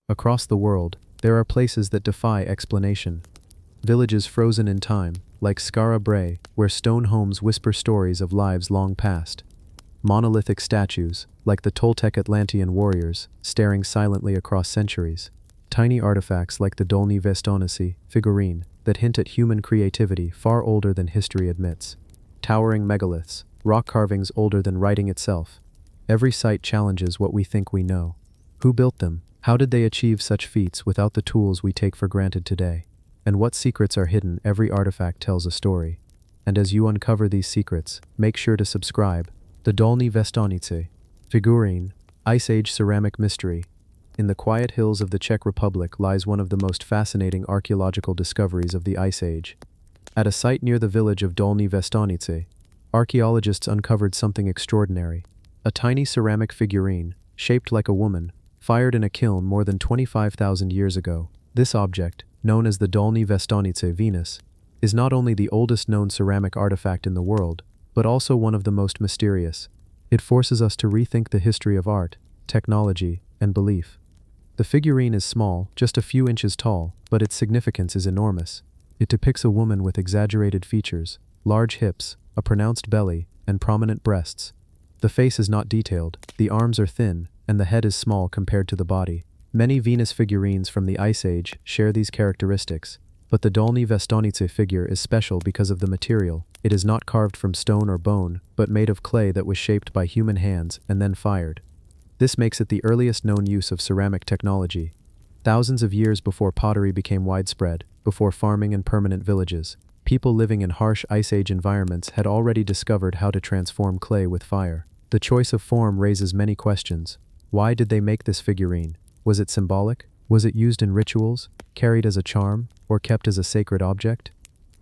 Across the world, there are places that defy explanation. Villages frozen in time, like Skara Brae, where stone homes whisper stories of lives long past. Monolithic statues, like the Toltec Atlantean warriors, staring silently across centuries. Tiny artifacts like the Dolní Věstonice Figurine, that hint at human creativity far older than history admits. Towering megaliths, rock carvings older than writing itself. Every site challenges what we think we know. Who built them? How did they achieve such feats without the tools we take for granted today? And what secrets are hidden? Every artifact tells a story. And as you uncover these secrets, make sure to subscribe. The Dolní Věstonice Figurine, Ice Age ceramic mystery. In the quiet hills of the Czech Republic lies one of the most fascinating archaeological discoveries of the Ice Age. At a site near the village of Dolní Věstonice, archaeologists uncovered something extraordinary. A tiny ceramic figurine, shaped like a woman, fired in a kiln more than 25,000 years ago. This object, known as the Dolní Věstonice Venus, is not only the oldest known ceramic artifact in the world, but also one of the most mysterious. It forces us to rethink the history of art, technology, and belief. The figurine is small, just a few inches tall, but its significance is enormous. It depicts a woman with exaggerated features, large hips, a pronounced belly, and prominent breasts. The face is not detailed, the arms are thin, and the head is small compared to the body. Many Venus figurines from the Ice Age share these characteristics, but the Dolní Věstonice figure is special because of the material. It is not carved from stone or bone, but made of clay that was shaped by human hands and then fired. This makes it the earliest known use of ceramic technology. Thousands of years before pottery became widespread, before farming and permanent villages, people living in harsh Ice Age environments had already discovered how to transform clay with fire. The choice of form raises many questions. Why did they make this figurine? Was it symbolic? Was it used in rituals, carried as a charm, or kept as a sacred object?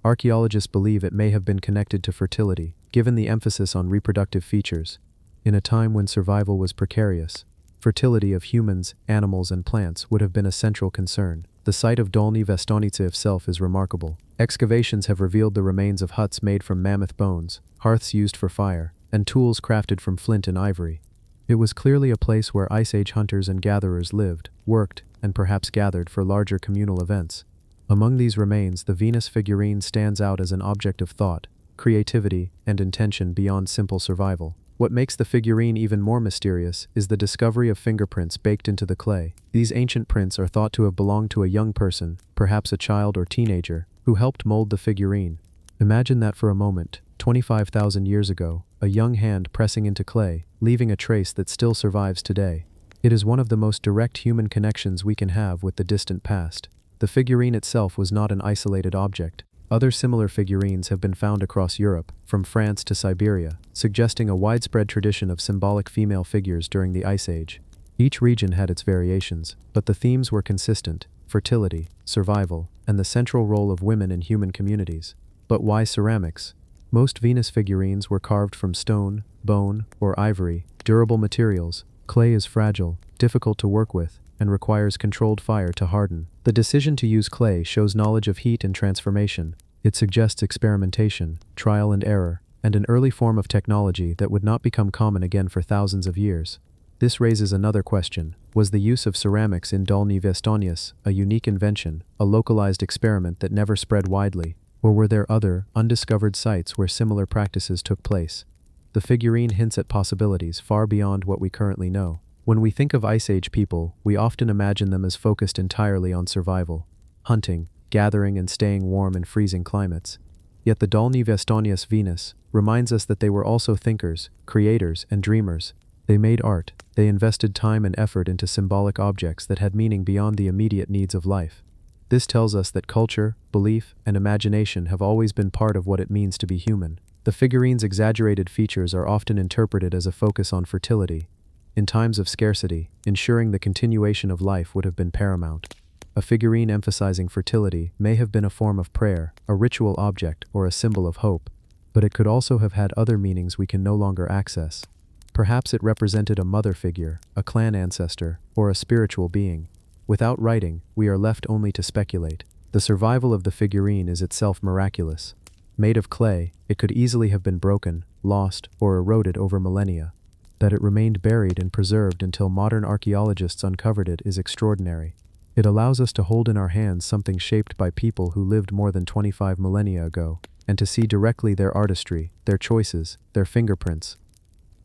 Archaeologists believe it may have been connected to fertility, given the emphasis on reproductive features. In a time when survival was precarious, fertility of humans, animals, and plants would have been a central concern. The site of Dolní Věstonice itself is remarkable. Excavations have revealed the remains of huts made from mammoth bones, hearths used for fire, and tools crafted from flint and ivory. It was clearly a place where Ice Age hunters and gatherers lived, worked, and perhaps gathered for larger communal events. Among these remains, the Venus figurine stands out as an object of thought, creativity, and intention beyond simple survival. What makes the figurine even more mysterious is the discovery of fingerprints baked into the clay. These ancient prints are thought to have belonged to a young person, perhaps a child or teenager, who helped mold the figurine. Imagine that for a moment, 25,000 years ago, a young hand pressing into clay, leaving a trace that still survives today. It is one of the most direct human connections we can have with the distant past. The figurine itself was not an isolated object. Other similar figurines have been found across Europe, from France to Siberia, suggesting a widespread tradition of symbolic female figures during the Ice Age. Each region had its variations, but the themes were consistent: fertility, survival, and the central role of women in human communities. But why ceramics? Most Venus figurines were carved from stone, bone, or ivory, durable materials. Clay is fragile, difficult to work with, and requires controlled fire to harden. The decision to use clay shows knowledge of heat and transformation. It suggests experimentation, trial and error, and an early form of technology that would not become common again for thousands of years. This raises another question. Was the use of ceramics in Dolní Věstonice a unique invention, a localized experiment that never spread widely? Or were there other, undiscovered sites where similar practices took place? The figurine hints at possibilities far beyond what we currently know. When we think of Ice Age people, we often imagine them as focused entirely on survival, hunting, gathering, and staying warm in freezing climates. Yet the Dolní Věstonice Venus reminds us that they were also thinkers, creators, and dreamers. They made art. They invested time and effort into symbolic objects that had meaning beyond the immediate needs of life. This tells us that culture, belief, and imagination have always been part of what it means to be human. The figurine's exaggerated features are often interpreted as a focus on fertility. In times of scarcity, ensuring the continuation of life would have been paramount. A figurine emphasizing fertility may have been a form of prayer, a ritual object, or a symbol of hope, but it could also have had other meanings we can no longer access. Perhaps it represented a mother figure, a clan ancestor, or a spiritual being. Without writing, we are left only to speculate. The survival of the figurine is itself miraculous. Made of clay, it could easily have been broken, lost, or eroded over millennia. That it remained buried and preserved until modern archaeologists uncovered it is extraordinary. It allows us to hold in our hands something shaped by people who lived more than 25 millennia ago, and to see directly their artistry, their choices, their fingerprints.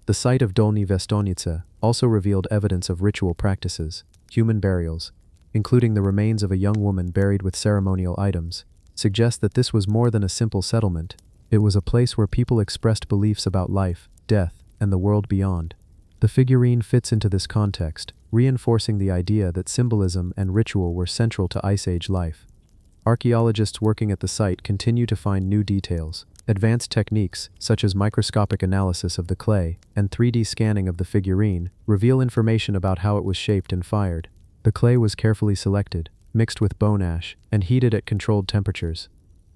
The site of Dolní Věstonice also revealed evidence of ritual practices, human burials, including the remains of a young woman buried with ceremonial items, suggest that this was more than a simple settlement. It was a place where people expressed beliefs about life, death, and the world beyond. The figurine fits into this context, reinforcing the idea that symbolism and ritual were central to Ice Age life. Archaeologists working at the site continue to find new details. Advanced techniques, such as microscopic analysis of the clay and 3D scanning of the figurine, reveal information about how it was shaped and fired. The clay was carefully selected, mixed with bone ash, and heated at controlled temperatures.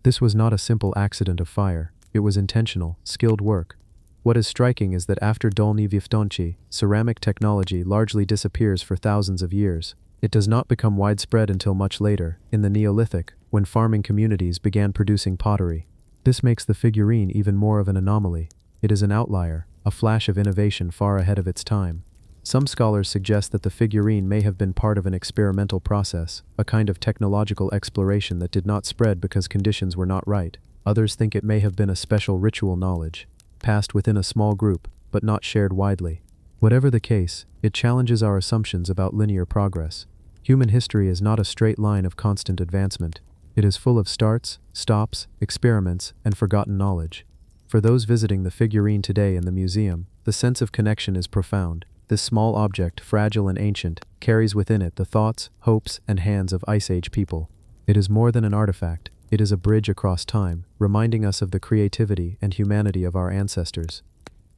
This was not a simple accident of fire. It was intentional, skilled work. What is striking is that after Dolní Věstonice, ceramic technology largely disappears for thousands of years. It does not become widespread until much later, in the Neolithic, when farming communities began producing pottery. This makes the figurine even more of an anomaly. It is an outlier, a flash of innovation far ahead of its time. Some scholars suggest that the figurine may have been part of an experimental process, a kind of technological exploration that did not spread because conditions were not right. Others think it may have been a special ritual knowledge, passed within a small group, but not shared widely. Whatever the case, it challenges our assumptions about linear progress. Human history is not a straight line of constant advancement. It is full of starts, stops, experiments, and forgotten knowledge. For those visiting the figurine today in the museum, the sense of connection is profound. This small object, fragile and ancient, carries within it the thoughts, hopes, and hands of Ice Age people. It is more than an artifact. It is a bridge across time, reminding us of the creativity and humanity of our ancestors.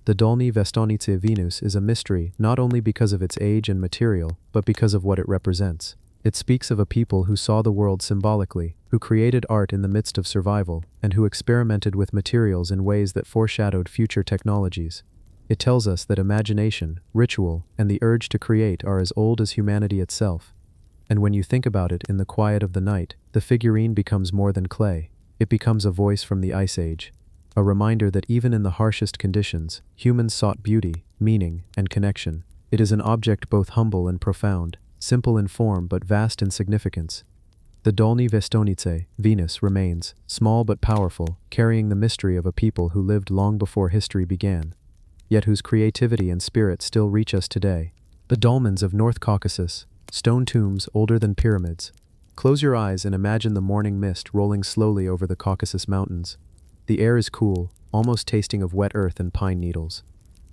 The Dolní Věstonice Venus is a mystery not only because of its age and material, but because of what it represents. It speaks of a people who saw the world symbolically, who created art in the midst of survival, and who experimented with materials in ways that foreshadowed future technologies. It tells us that imagination, ritual, and the urge to create are as old as humanity itself. And when you think about it in the quiet of the night, the figurine becomes more than clay. It becomes a voice from the Ice Age, a reminder that even in the harshest conditions, humans sought beauty, meaning, and connection. It is an object both humble and profound, simple in form but vast in significance. The Dolní Věstonice, Venus, remains, small but powerful, carrying the mystery of a people who lived long before history began, yet whose creativity and spirit still reach us today. The dolmens of North Caucasus, stone tombs older than pyramids. Close your eyes and imagine the morning mist rolling slowly over the Caucasus Mountains. The air is cool, almost tasting of wet earth and pine needles.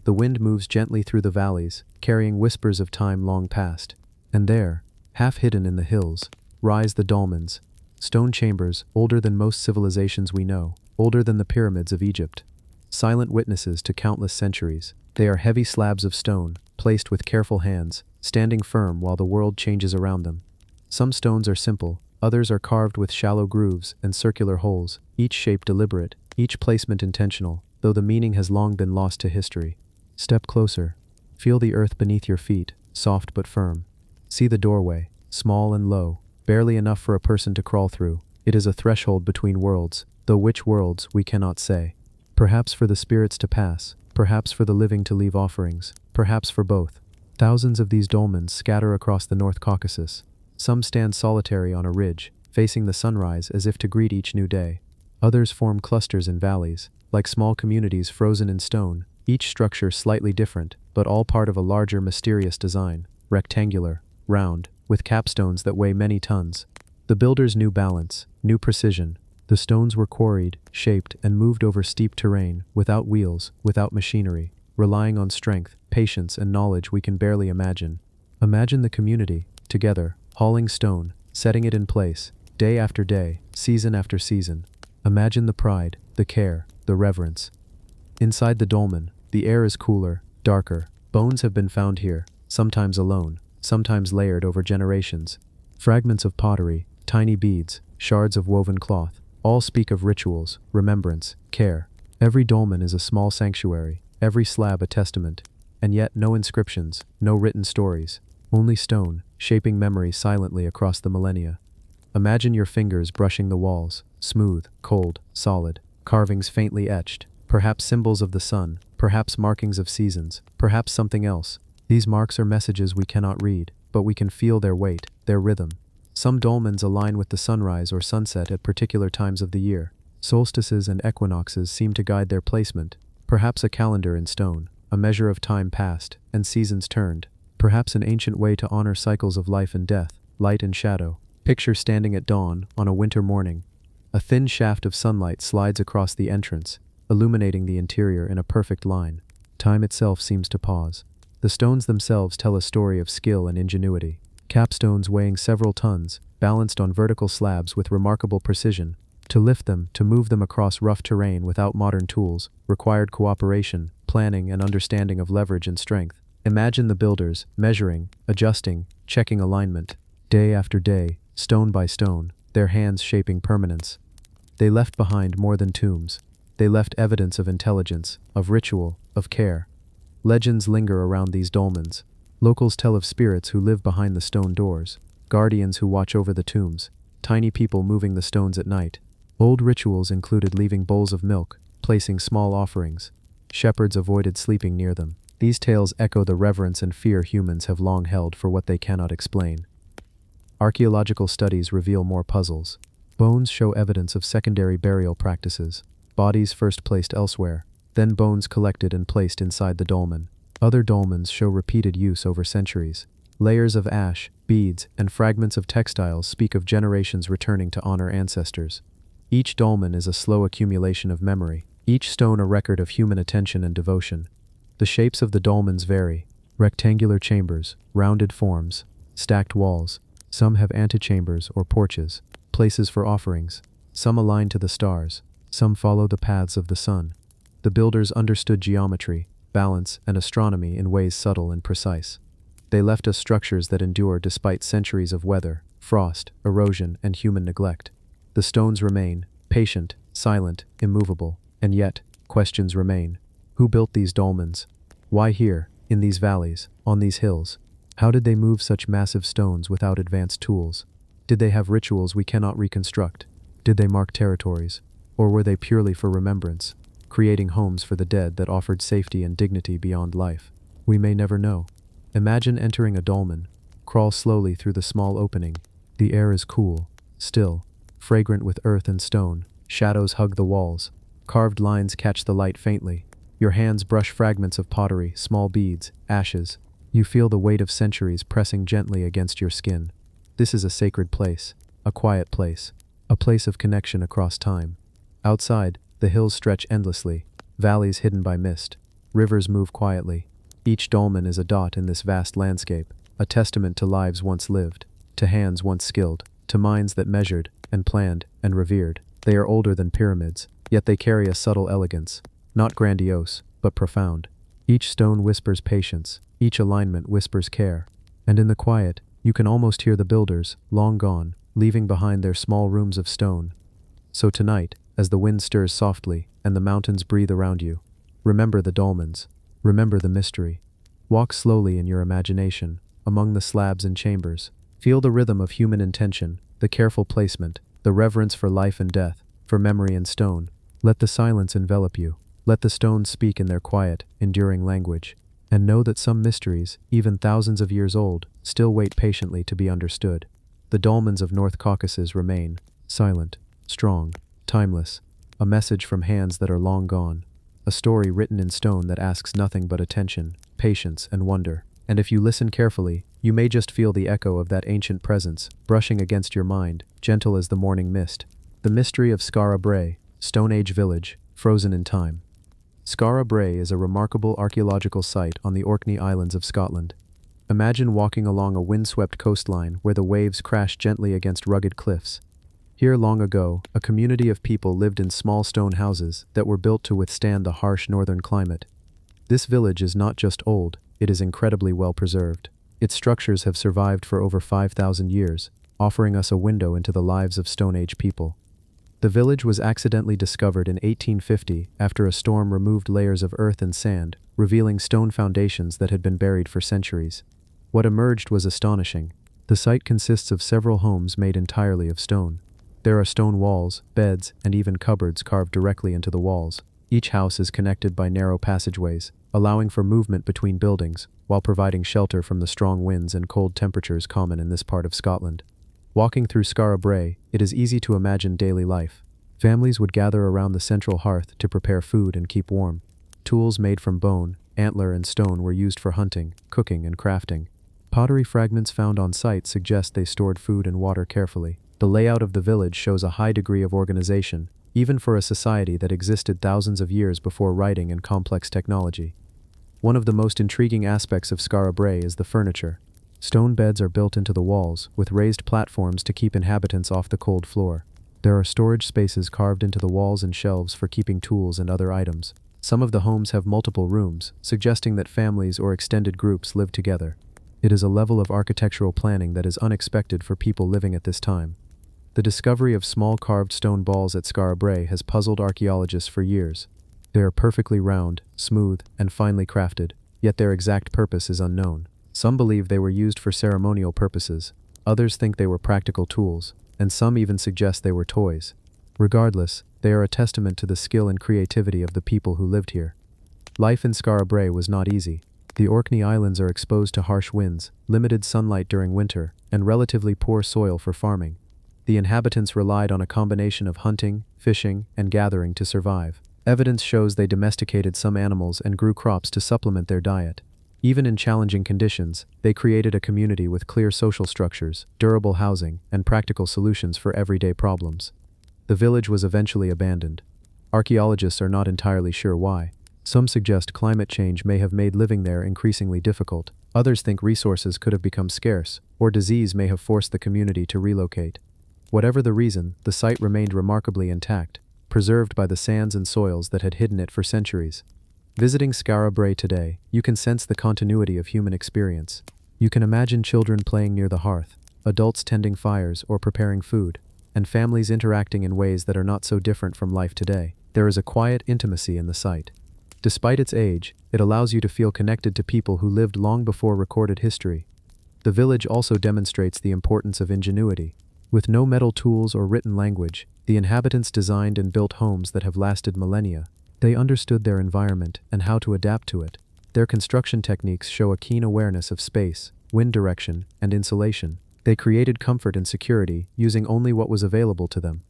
The wind moves gently through the valleys, carrying whispers of time long past. And there, half hidden in the hills, rise the dolmens, stone chambers older than most civilizations we know, older than the pyramids of Egypt. Silent witnesses to countless centuries, they are heavy slabs of stone, placed with careful hands, standing firm while the world changes around them. Some stones are simple, others are carved with shallow grooves and circular holes, each shape deliberate, each placement intentional, though the meaning has long been lost to history. Step closer. Feel the earth beneath your feet, soft but firm. See the doorway, small and low, barely enough for a person to crawl through. It is a threshold between worlds, though which worlds we cannot say. Perhaps for the spirits to pass, perhaps for the living to leave offerings, perhaps for both. Thousands of these dolmens scatter across the North Caucasus. Some stand solitary on a ridge, facing the sunrise as if to greet each new day. Others form clusters in valleys, like small communities frozen in stone, each structure slightly different, but all part of a larger mysterious design, rectangular, round, with capstones that weigh many tons. The builders knew balance, knew precision. The stones were quarried, shaped, and moved over steep terrain, without wheels, without machinery, relying on strength, patience, and knowledge we can barely imagine. Imagine the community, together, hauling stone, setting it in place, day after day, season after season. Imagine the pride, the care, the reverence. Inside the dolmen, the air is cooler, darker. Bones have been found here, sometimes alone, sometimes layered over generations. Fragments of pottery, tiny beads, shards of woven cloth, all speak of rituals, remembrance, care. Every dolmen is a small sanctuary, every slab a testament, and yet no inscriptions, no written stories, only stone, shaping memory silently across the millennia. Imagine your fingers brushing the walls, smooth, cold, solid, carvings faintly etched, perhaps symbols of the sun, perhaps markings of seasons, perhaps something else. These marks are messages we cannot read, but we can feel their weight, their rhythm. Some dolmens align with the sunrise or sunset at particular times of the year. Solstices and equinoxes seem to guide their placement, perhaps a calendar in stone, a measure of time past and seasons turned, perhaps an ancient way to honor cycles of life and death, light and shadow. Picture standing at dawn on a winter morning. A thin shaft of sunlight slides across the entrance, illuminating the interior in a perfect line. Time itself seems to pause. The stones themselves tell a story of skill and ingenuity. Capstones weighing several tons, balanced on vertical slabs with remarkable precision. To lift them, to move them across rough terrain without modern tools, required cooperation, planning, and understanding of leverage and strength. Imagine the builders, measuring, adjusting, checking alignment. Day after day, stone by stone, their hands shaping permanence. They left behind more than tombs. They left evidence of intelligence, of ritual, of care. Legends linger around these dolmens. Locals tell of spirits who live behind the stone doors, guardians who watch over the tombs, tiny people moving the stones at night. Old rituals included leaving bowls of milk, placing small offerings. Shepherds avoided sleeping near them. These tales echo the reverence and fear humans have long held for what they cannot explain. Archaeological studies reveal more puzzles. Bones show evidence of secondary burial practices, bodies first placed elsewhere, then bones collected and placed inside the dolmen. Other dolmens show repeated use over centuries. Layers of ash, beads, and fragments of textiles speak of generations returning to honor ancestors. Each dolmen is a slow accumulation of memory, each stone a record of human attention and devotion. The shapes of the dolmens vary: rectangular chambers, rounded forms, stacked walls. Some have antechambers or porches, places for offerings. Some align to the stars, some follow the paths of the sun. The builders understood geometry, balance, and astronomy in ways subtle and precise. They left us structures that endure despite centuries of weather, frost, erosion, and human neglect. The stones remain, patient, silent, immovable, and yet, questions remain. Who built these dolmens? Why here, in these valleys, on these hills? How did they move such massive stones without advanced tools? Did they have rituals we cannot reconstruct? Did they mark territories? Or were they purely for remembrance, creating homes for the dead that offered safety and dignity beyond life? We may never know. Imagine entering a dolmen. Crawl slowly through the small opening. The air is cool, still, fragrant with earth and stone. Shadows hug the walls. Carved lines catch the light faintly. Your hands brush fragments of pottery, small beads, ashes. You feel the weight of centuries pressing gently against your skin. This is a sacred place, a quiet place, a place of connection across time. Outside, the hills stretch endlessly, valleys hidden by mist. Rivers move quietly. Each dolmen is a dot in this vast landscape, a testament to lives once lived, to hands once skilled, to minds that measured, and planned, and revered. They are older than pyramids, yet they carry a subtle elegance, not grandiose, but profound. Each stone whispers patience, each alignment whispers care. And in the quiet, you can almost hear the builders, long gone, leaving behind their small rooms of stone. So tonight, as the wind stirs softly, and the mountains breathe around you, remember the dolmens, remember the mystery. Walk slowly in your imagination, among the slabs and chambers. Feel the rhythm of human intention, the careful placement, the reverence for life and death, for memory and stone. Let the silence envelop you. Let the stones speak in their quiet, enduring language. And know that some mysteries, even thousands of years old, still wait patiently to be understood. The dolmens of North Caucasus remain, silent, strong, timeless, a message from hands that are long gone, a story written in stone that asks nothing but attention, patience, and wonder. And if you listen carefully, you may just feel the echo of that ancient presence, brushing against your mind, gentle as the morning mist. The mystery of Skara Brae, Stone Age village, frozen in time. Skara Brae is a remarkable archaeological site on the Orkney Islands of Scotland. Imagine walking along a windswept coastline where the waves crash gently against rugged cliffs. Here long ago, a community of people lived in small stone houses that were built to withstand the harsh northern climate. This village is not just old, it is incredibly well preserved. Its structures have survived for over 5,000 years, offering us a window into the lives of Stone Age people. The village was accidentally discovered in 1850 after a storm removed layers of earth and sand, revealing stone foundations that had been buried for centuries. What emerged was astonishing. The site consists of several homes made entirely of stone. There are stone walls, beds, and even cupboards carved directly into the walls. Each house is connected by narrow passageways, allowing for movement between buildings, while providing shelter from the strong winds and cold temperatures common in this part of Scotland. Walking through Skara Brae, it is easy to imagine daily life. Families would gather around the central hearth to prepare food and keep warm. Tools made from bone, antler, and stone were used for hunting, cooking, and crafting. Pottery fragments found on site suggest they stored food and water carefully. The layout of the village shows a high degree of organization, even for a society that existed thousands of years before writing and complex technology. One of the most intriguing aspects of Skara Brae is the furniture. Stone beds are built into the walls, with raised platforms to keep inhabitants off the cold floor. There are storage spaces carved into the walls and shelves for keeping tools and other items. Some of the homes have multiple rooms, suggesting that families or extended groups live together. It is a level of architectural planning that is unexpected for people living at this time. The discovery of small carved stone balls at Skara Brae has puzzled archaeologists for years. They are perfectly round, smooth, and finely crafted, yet their exact purpose is unknown. Some believe they were used for ceremonial purposes, others think they were practical tools, and some even suggest they were toys. Regardless, they are a testament to the skill and creativity of the people who lived here. Life in Skara Brae was not easy. The Orkney Islands are exposed to harsh winds, limited sunlight during winter, and relatively poor soil for farming. The inhabitants relied on a combination of hunting, fishing, and gathering to survive. Evidence shows they domesticated some animals and grew crops to supplement their diet. Even in challenging conditions, they created a community with clear social structures, durable housing, and practical solutions for everyday problems. The village was eventually abandoned. Archaeologists are not entirely sure why. Some suggest climate change may have made living there increasingly difficult. Others think resources could have become scarce, or disease may have forced the community to relocate. Whatever the reason, the site remained remarkably intact, preserved by the sands and soils that had hidden it for centuries. Visiting Skara Brae today, you can sense the continuity of human experience. You can imagine children playing near the hearth, adults tending fires or preparing food, and families interacting in ways that are not so different from life today. There is a quiet intimacy in the site. Despite its age, it allows you to feel connected to people who lived long before recorded history. The village also demonstrates the importance of ingenuity. With no metal tools or written language, the inhabitants designed and built homes that have lasted millennia. They understood their environment and how to adapt to it. Their construction techniques show a keen awareness of space, wind direction, and insulation. They created comfort and security using only what was available to them.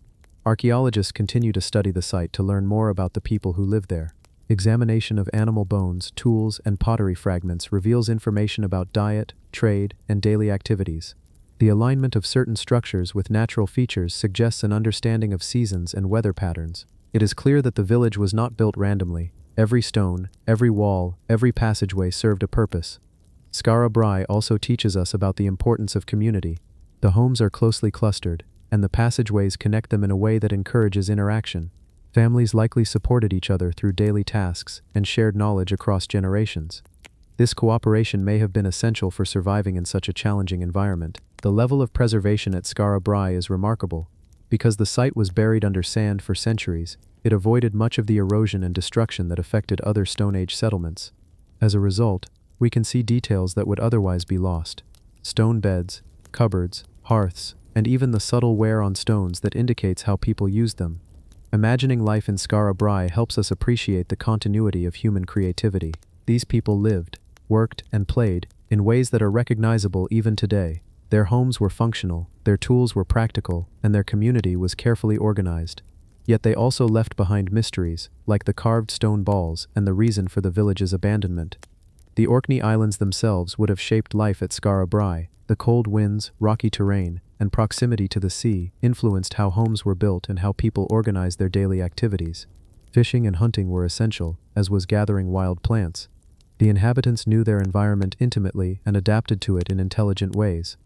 Archaeologists continue to study the site to learn more about the people who lived there. Examination of animal bones, tools, and pottery fragments reveals information about diet, trade, and daily activities. The alignment of certain structures with natural features suggests an understanding of seasons and weather patterns. It is clear that the village was not built randomly. Every stone, every wall, every passageway served a purpose. Skara Brae also teaches us about the importance of community. The homes are closely clustered, and the passageways connect them in a way that encourages interaction. Families likely supported each other through daily tasks and shared knowledge across generations. This cooperation may have been essential for surviving in such a challenging environment. The level of preservation at Skara Brae is remarkable. Because the site was buried under sand for centuries, it avoided much of the erosion and destruction that affected other Stone Age settlements. As a result, we can see details that would otherwise be lost. Stone beds, cupboards, hearths, and even the subtle wear on stones that indicates how people used them. Imagining life in Skara Brae helps us appreciate the continuity of human creativity. These people lived, worked, and played in ways that are recognizable even today. Their homes were functional, their tools were practical, and their community was carefully organized. Yet they also left behind mysteries, like the carved stone balls and the reason for the village's abandonment. The Orkney Islands themselves would have shaped life at Skara Brae. The cold winds, rocky terrain, and proximity to the sea influenced how homes were built and how people organized their daily activities. Fishing and hunting were essential, as was gathering wild plants. The inhabitants knew their environment intimately and adapted to it in intelligent ways.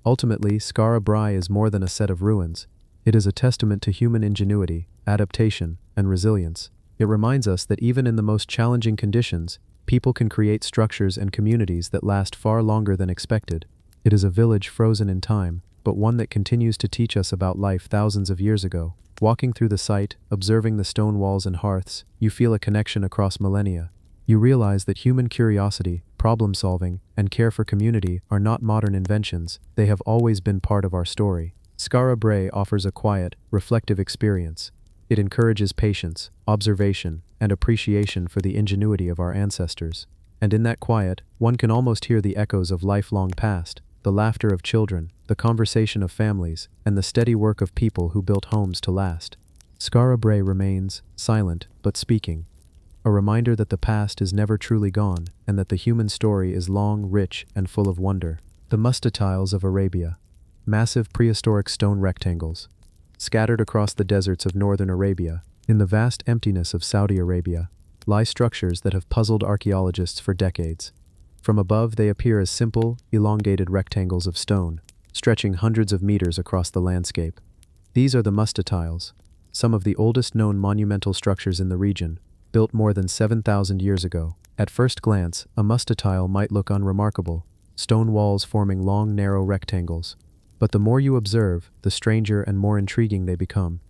Ultimately, Skara Brae is more than a set of ruins. It is a testament to human ingenuity, adaptation, and resilience. It reminds us that even in the most challenging conditions, people can create structures and communities that last far longer than expected. It is a village frozen in time, but one that continues to teach us about life thousands of years ago. Walking through the site, observing the stone walls and hearths, you feel a connection across millennia. You realize that human curiosity, problem-solving, and care for community are not modern inventions. They have always been part of our story. Skara Brae offers a quiet, reflective experience. It encourages patience, observation, and appreciation for the ingenuity of our ancestors. And in that quiet, one can almost hear the echoes of lifelong past, the laughter of children, the conversation of families, and the steady work of people who built homes to last. Skara Brae remains, silent but speaking. A reminder that the past is never truly gone, and that the human story is long, rich, and full of wonder. The Mustatiles of Arabia. Massive prehistoric stone rectangles. Scattered across the deserts of northern Arabia, in the vast emptiness of Saudi Arabia, lie structures that have puzzled archaeologists for decades. From above they appear as simple, elongated rectangles of stone, stretching hundreds of meters across the landscape. These are the Mustatiles, some of the oldest known monumental structures in the region, built more than 7,000 years ago. At first glance, a Mustatile might look unremarkable, stone walls forming long, narrow rectangles. But the more you observe, the stranger and more intriguing they become.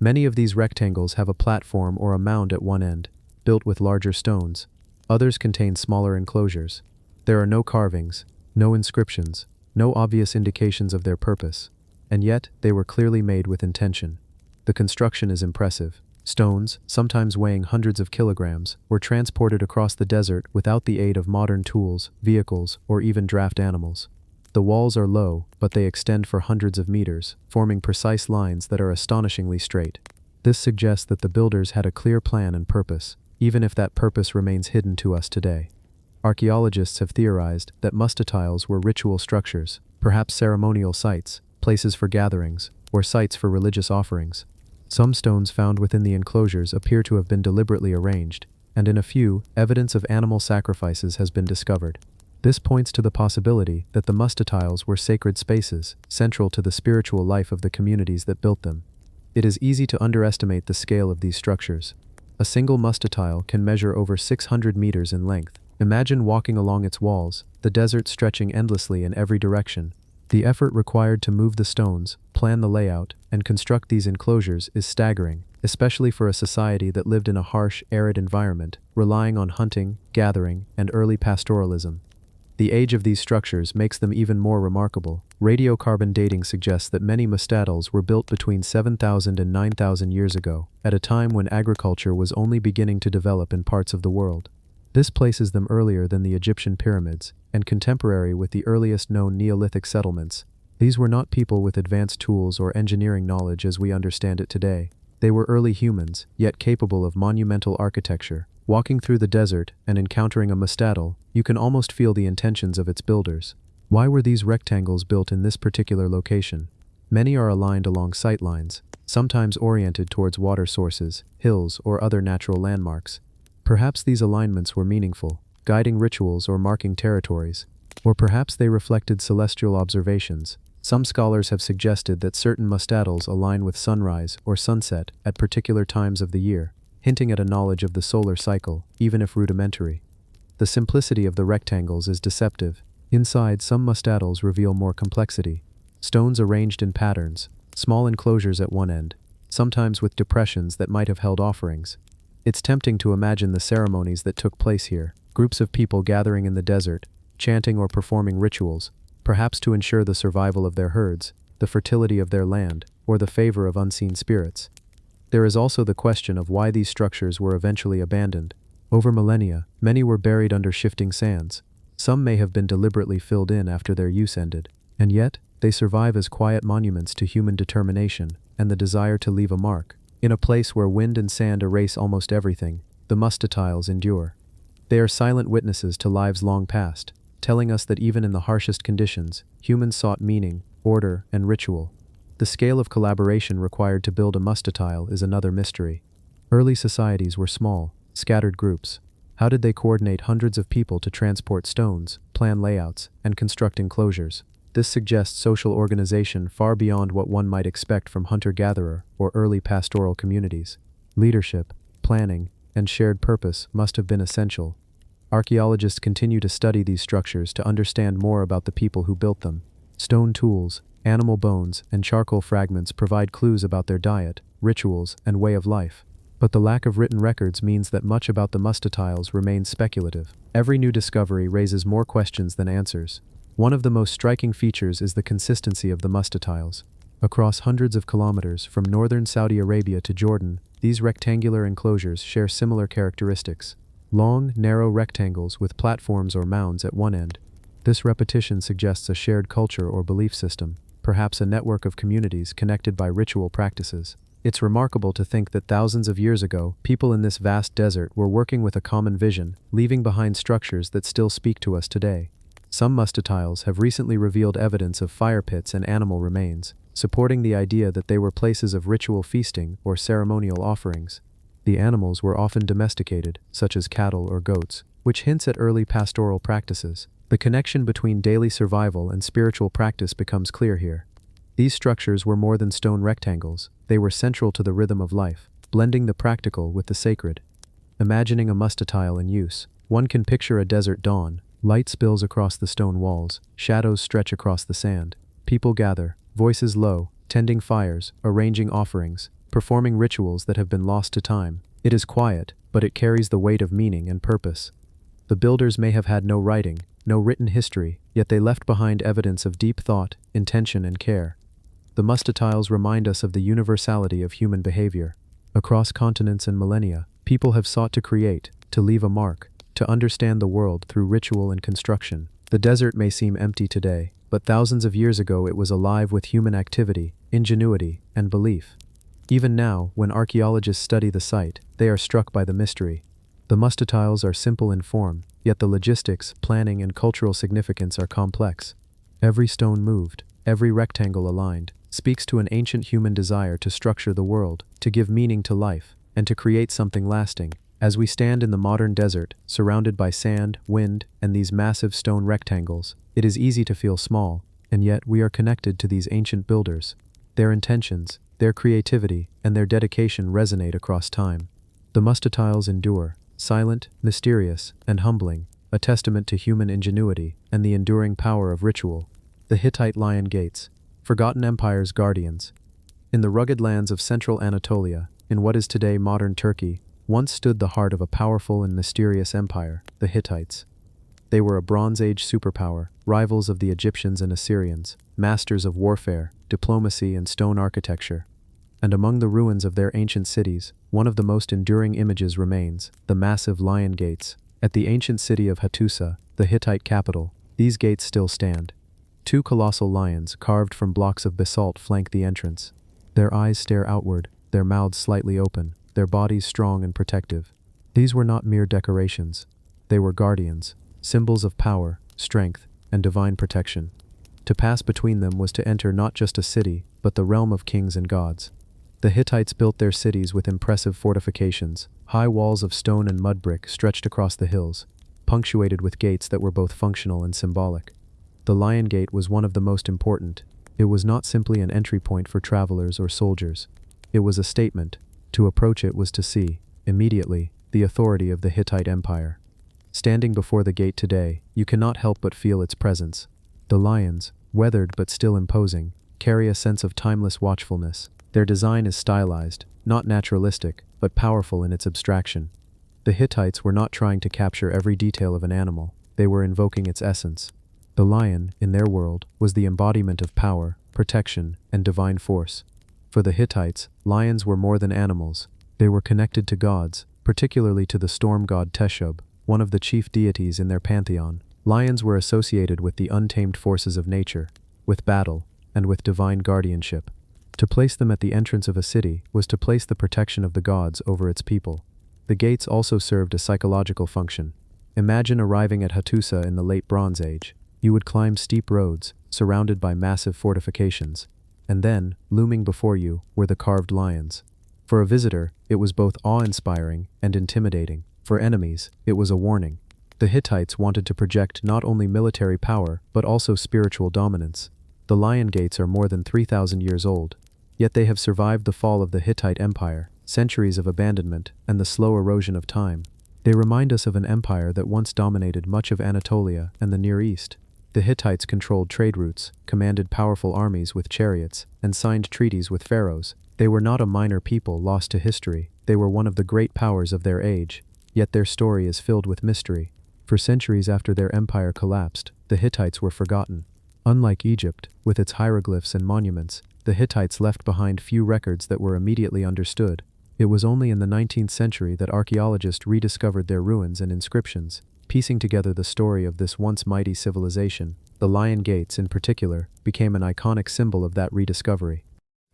Many of these rectangles have a platform or a mound at one end, built with larger stones. Others contain smaller enclosures. There are no carvings, no inscriptions, no obvious indications of their purpose, and yet they were clearly made with intention. The construction is impressive. Stones, sometimes weighing hundreds of kilograms, were transported across the desert without the aid of modern tools, vehicles, or even draft animals. The walls are low, but they extend for hundreds of meters, forming precise lines that are astonishingly straight. This suggests that the builders had a clear plan and purpose, even if that purpose remains hidden to us today. Archaeologists have theorized that Mustatiles were ritual structures, perhaps ceremonial sites, places for gatherings, or sites for religious offerings. Some stones found within the enclosures appear to have been deliberately arranged, and in a few, evidence of animal sacrifices has been discovered. This points to the possibility that the Mustatiles were sacred spaces, central to the spiritual life of the communities that built them. It is easy to underestimate the scale of these structures. A single Mustatile can measure over 600 meters in length. Imagine walking along its walls, the desert stretching endlessly in every direction. The effort required to move the stones, plan the layout, and construct these enclosures is staggering, especially for a society that lived in a harsh, arid environment, relying on hunting, gathering, and early pastoralism. The age of these structures makes them even more remarkable. Radiocarbon dating suggests that many Mustatiles were built between 7,000 and 9,000 years ago, at a time when agriculture was only beginning to develop in parts of the world. This places them earlier than the Egyptian pyramids, and contemporary with the earliest known Neolithic settlements. These were not people with advanced tools or engineering knowledge as we understand it today. They were early humans, yet capable of monumental architecture. Walking through the desert and encountering a Mustatile, you can almost feel the intentions of its builders. Why were these rectangles built in this particular location? Many are aligned along sight lines, sometimes oriented towards water sources, hills, or other natural landmarks. Perhaps these alignments were meaningful, guiding rituals or marking territories. Or perhaps they reflected celestial observations. Some scholars have suggested that certain Mustatiles align with sunrise or sunset at particular times of the year, hinting at a knowledge of the solar cycle, even if rudimentary. The simplicity of the rectangles is deceptive. Inside, some Mustatiles reveal more complexity. Stones arranged in patterns, small enclosures at one end, sometimes with depressions that might have held offerings. It's tempting to imagine the ceremonies that took place here, groups of people gathering in the desert, chanting or performing rituals, perhaps to ensure the survival of their herds, the fertility of their land, or the favor of unseen spirits. There is also the question of why these structures were eventually abandoned. Over millennia, many were buried under shifting sands. Some may have been deliberately filled in after their use ended, and yet, they survive as quiet monuments to human determination and the desire to leave a mark. In a place where wind and sand erase almost everything, the Mustatiles endure. They are silent witnesses to lives long past, telling us that even in the harshest conditions, humans sought meaning, order, and ritual. The scale of collaboration required to build a Mustatile is another mystery. Early societies were small, scattered groups. How did they coordinate hundreds of people to transport stones, plan layouts, and construct enclosures? This suggests social organization far beyond what one might expect from hunter-gatherer or early pastoral communities. Leadership, planning, and shared purpose must have been essential. Archaeologists continue to study these structures to understand more about the people who built them. Stone tools, animal bones, and charcoal fragments provide clues about their diet, rituals, and way of life. But the lack of written records means that much about the Mustatiles remains speculative. Every new discovery raises more questions than answers. One of the most striking features is the consistency of the Mustatiles. Across hundreds of kilometers from northern Saudi Arabia to Jordan, these rectangular enclosures share similar characteristics. Long, narrow rectangles with platforms or mounds at one end. This repetition suggests a shared culture or belief system, perhaps a network of communities connected by ritual practices. It's remarkable to think that thousands of years ago, people in this vast desert were working with a common vision, leaving behind structures that still speak to us today. Some mustatiles have recently revealed evidence of fire pits and animal remains, supporting the idea that they were places of ritual feasting or ceremonial offerings. The animals were often domesticated, such as cattle or goats, which hints at early pastoral practices. The connection between daily survival and spiritual practice becomes clear here. These structures were more than stone rectangles, they were central to the rhythm of life, blending the practical with the sacred. Imagining a mustatile in use, one can picture a desert dawn. Light spills across the stone walls, shadows stretch across the sand. People gather, voices low, tending fires, arranging offerings, performing rituals that have been lost to time. It is quiet, but it carries the weight of meaning and purpose. The builders may have had no writing, no written history, yet they left behind evidence of deep thought, intention, and care. The mustatiles remind us of the universality of human behavior. Across continents and millennia, people have sought to create, to leave a mark, to understand the world through ritual and construction. The desert may seem empty today, but thousands of years ago it was alive with human activity, ingenuity, and belief. Even now, when archaeologists study the site, they are struck by the mystery. The mustatiles are simple in form, yet the logistics, planning, and cultural significance are complex. Every stone moved, every rectangle aligned, speaks to an ancient human desire to structure the world, to give meaning to life, and to create something lasting. As we stand in the modern desert, surrounded by sand, wind, and these massive stone rectangles, it is easy to feel small, and yet we are connected to these ancient builders. Their intentions, their creativity, and their dedication resonate across time. The mustatiles endure, silent, mysterious, and humbling, a testament to human ingenuity and the enduring power of ritual. The Hittite lion gates, forgotten empire's guardians. In the rugged lands of central Anatolia, in what is today modern Turkey, once stood the heart of a powerful and mysterious empire, the Hittites. They were a Bronze Age superpower, rivals of the Egyptians and Assyrians, masters of warfare, diplomacy, and stone architecture. And among the ruins of their ancient cities, one of the most enduring images remains, the massive lion gates. At the ancient city of Hattusa, the Hittite capital, these gates still stand. Two colossal lions carved from blocks of basalt flank the entrance. Their eyes stare outward, their mouths slightly open, their bodies strong and protective. These were not mere decorations. They were guardians, symbols of power, strength, and divine protection. To pass between them was to enter not just a city, but the realm of kings and gods. The Hittites built their cities with impressive fortifications, high walls of stone and mud brick stretched across the hills, punctuated with gates that were both functional and symbolic. The Lion Gate was one of the most important. It was not simply an entry point for travelers or soldiers. It was a statement. To approach it was to see, immediately, the authority of the Hittite Empire. Standing before the gate today, you cannot help but feel its presence. The lions, weathered but still imposing, carry a sense of timeless watchfulness. Their design is stylized, not naturalistic, but powerful in its abstraction. The Hittites were not trying to capture every detail of an animal, they were invoking its essence. The lion, in their world, was the embodiment of power, protection, and divine force. For the Hittites, lions were more than animals. They were connected to gods, particularly to the storm god Teshub, one of the chief deities in their pantheon. Lions were associated with the untamed forces of nature, with battle, and with divine guardianship. To place them at the entrance of a city was to place the protection of the gods over its people. The gates also served a psychological function. Imagine arriving at Hattusa in the late Bronze Age. You would climb steep roads, surrounded by massive fortifications. And then, looming before you, were the carved lions. For a visitor, it was both awe-inspiring and intimidating. For enemies, it was a warning. The Hittites wanted to project not only military power, but also spiritual dominance. The lion gates are more than 3,000 years old. Yet they have survived the fall of the Hittite Empire, centuries of abandonment, and the slow erosion of time. They remind us of an empire that once dominated much of Anatolia and the Near East. The Hittites controlled trade routes, commanded powerful armies with chariots, and signed treaties with pharaohs. They were not a minor people lost to history, they were one of the great powers of their age. Yet their story is filled with mystery. For centuries after their empire collapsed, the Hittites were forgotten. Unlike Egypt, with its hieroglyphs and monuments, the Hittites left behind few records that were immediately understood. It was only in the 19th century that archaeologists rediscovered their ruins and inscriptions, piecing together the story of this once mighty civilization. The lion gates, in particular, became an iconic symbol of that rediscovery.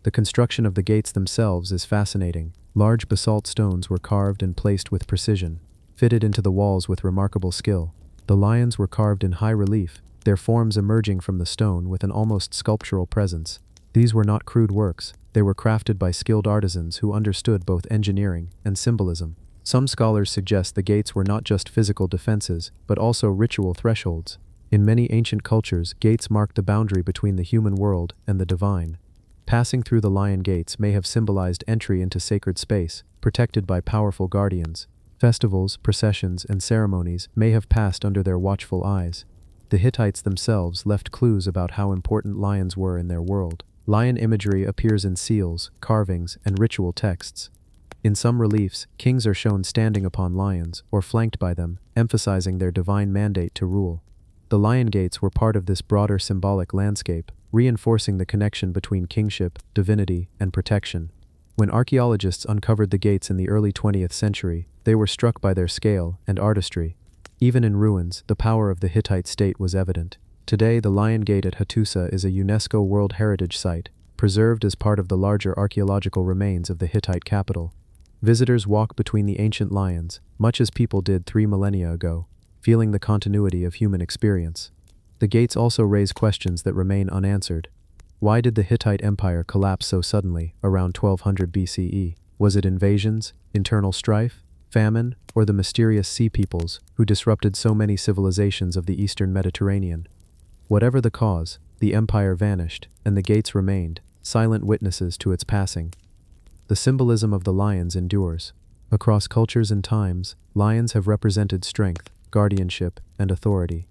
The construction of the gates themselves is fascinating. Large basalt stones were carved and placed with precision, fitted into the walls with remarkable skill. The lions were carved in high relief, their forms emerging from the stone with an almost sculptural presence. These were not crude works, they were crafted by skilled artisans who understood both engineering and symbolism. Some scholars suggest the gates were not just physical defenses, but also ritual thresholds. In many ancient cultures, gates marked the boundary between the human world and the divine. Passing through the lion gates may have symbolized entry into sacred space, protected by powerful guardians. Festivals, processions, and ceremonies may have passed under their watchful eyes. The Hittites themselves left clues about how important lions were in their world. Lion imagery appears in seals, carvings, and ritual texts. In some reliefs, kings are shown standing upon lions or flanked by them, emphasizing their divine mandate to rule. The lion gates were part of this broader symbolic landscape, reinforcing the connection between kingship, divinity, and protection. When archaeologists uncovered the gates in the early 20th century, they were struck by their scale and artistry. Even in ruins, the power of the Hittite state was evident. Today, the Lion Gate at Hattusa is a UNESCO World Heritage Site, preserved as part of the larger archaeological remains of the Hittite capital. Visitors walk between the ancient lions, much as people did 3 millennia ago, feeling the continuity of human experience. The gates also raise questions that remain unanswered. Why did the Hittite Empire collapse so suddenly, around 1200 BCE? Was it invasions, internal strife, famine, or the mysterious sea peoples who disrupted so many civilizations of the eastern Mediterranean? Whatever the cause, the empire vanished, and the gates remained, silent witnesses to its passing. The symbolism of the lions endures. Across cultures and times, lions have represented strength, guardianship, and authority.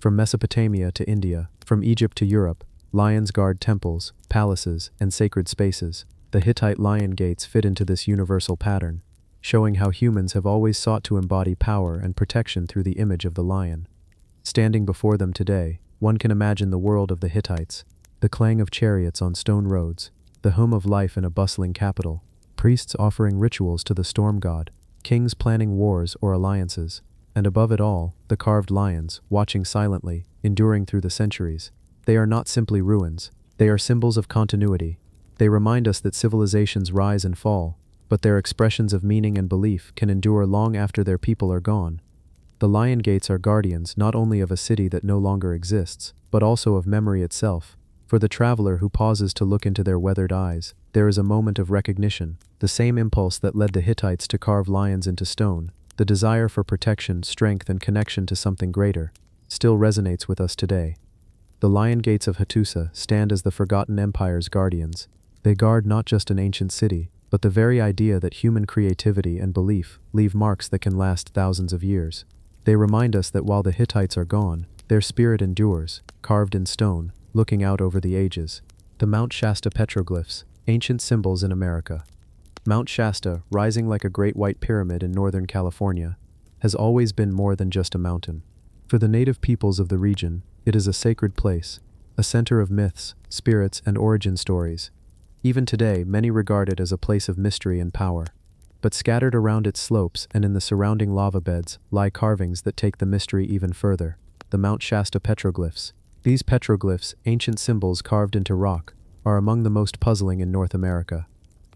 From Mesopotamia to India, from Egypt to Europe, lions guard temples, palaces, and sacred spaces. The Hittite lion gates fit into this universal pattern, showing how humans have always sought to embody power and protection through the image of the lion. Standing before them today, one can imagine the world of the Hittites, the clang of chariots on stone roads, the hum of life in a bustling capital, priests offering rituals to the storm god, kings planning wars or alliances, and above it all, the carved lions, watching silently, enduring through the centuries. They are not simply ruins, they are symbols of continuity. They remind us that civilizations rise and fall, but their expressions of meaning and belief can endure long after their people are gone. The lion gates are guardians not only of a city that no longer exists, but also of memory itself. For the traveler who pauses to look into their weathered eyes, there is a moment of recognition. The same impulse that led the Hittites to carve lions into stone, the desire for protection, strength, and connection to something greater, still resonates with us today. The lion gates of Hattusa stand as the forgotten empire's guardians. They guard not just an ancient city, but the very idea that human creativity and belief leave marks that can last thousands of years. They remind us that while the Hittites are gone, their spirit endures, carved in stone, looking out over the ages. The Mount Shasta petroglyphs, ancient symbols in America. Mount Shasta, rising like a great white pyramid in Northern California, has always been more than just a mountain. For the native peoples of the region, it is a sacred place, a center of myths, spirits, and origin stories. Even today, many regard it as a place of mystery and power. But scattered around its slopes and in the surrounding lava beds lie carvings that take the mystery even further. The Mount Shasta petroglyphs. These petroglyphs, ancient symbols carved into rock, are among the most puzzling in North America.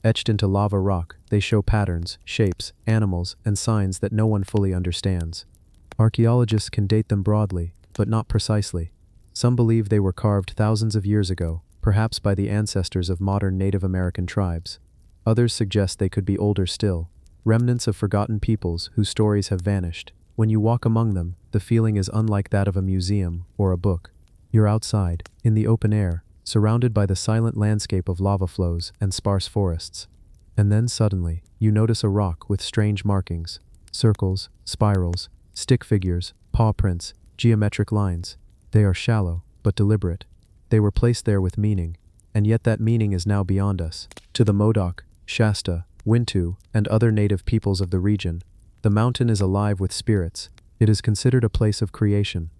Etched into lava rock, they show patterns, shapes, animals, and signs that no one fully understands. Archaeologists can date them broadly, but not precisely. Some believe they were carved thousands of years ago, perhaps by the ancestors of modern Native American tribes. Others suggest they could be older still, remnants of forgotten peoples whose stories have vanished. When you walk among them, the feeling is unlike that of a museum or a book. You're outside, in the open air, surrounded by the silent landscape of lava flows and sparse forests. And then suddenly, you notice a rock with strange markings, circles, spirals, stick figures, paw prints, geometric lines. They are shallow, but deliberate. They were placed there with meaning, and yet that meaning is now beyond us. To the Modoc, Shasta, Wintu, and other native peoples of the region, the mountain is alive with spirits. It is considered a place of creation.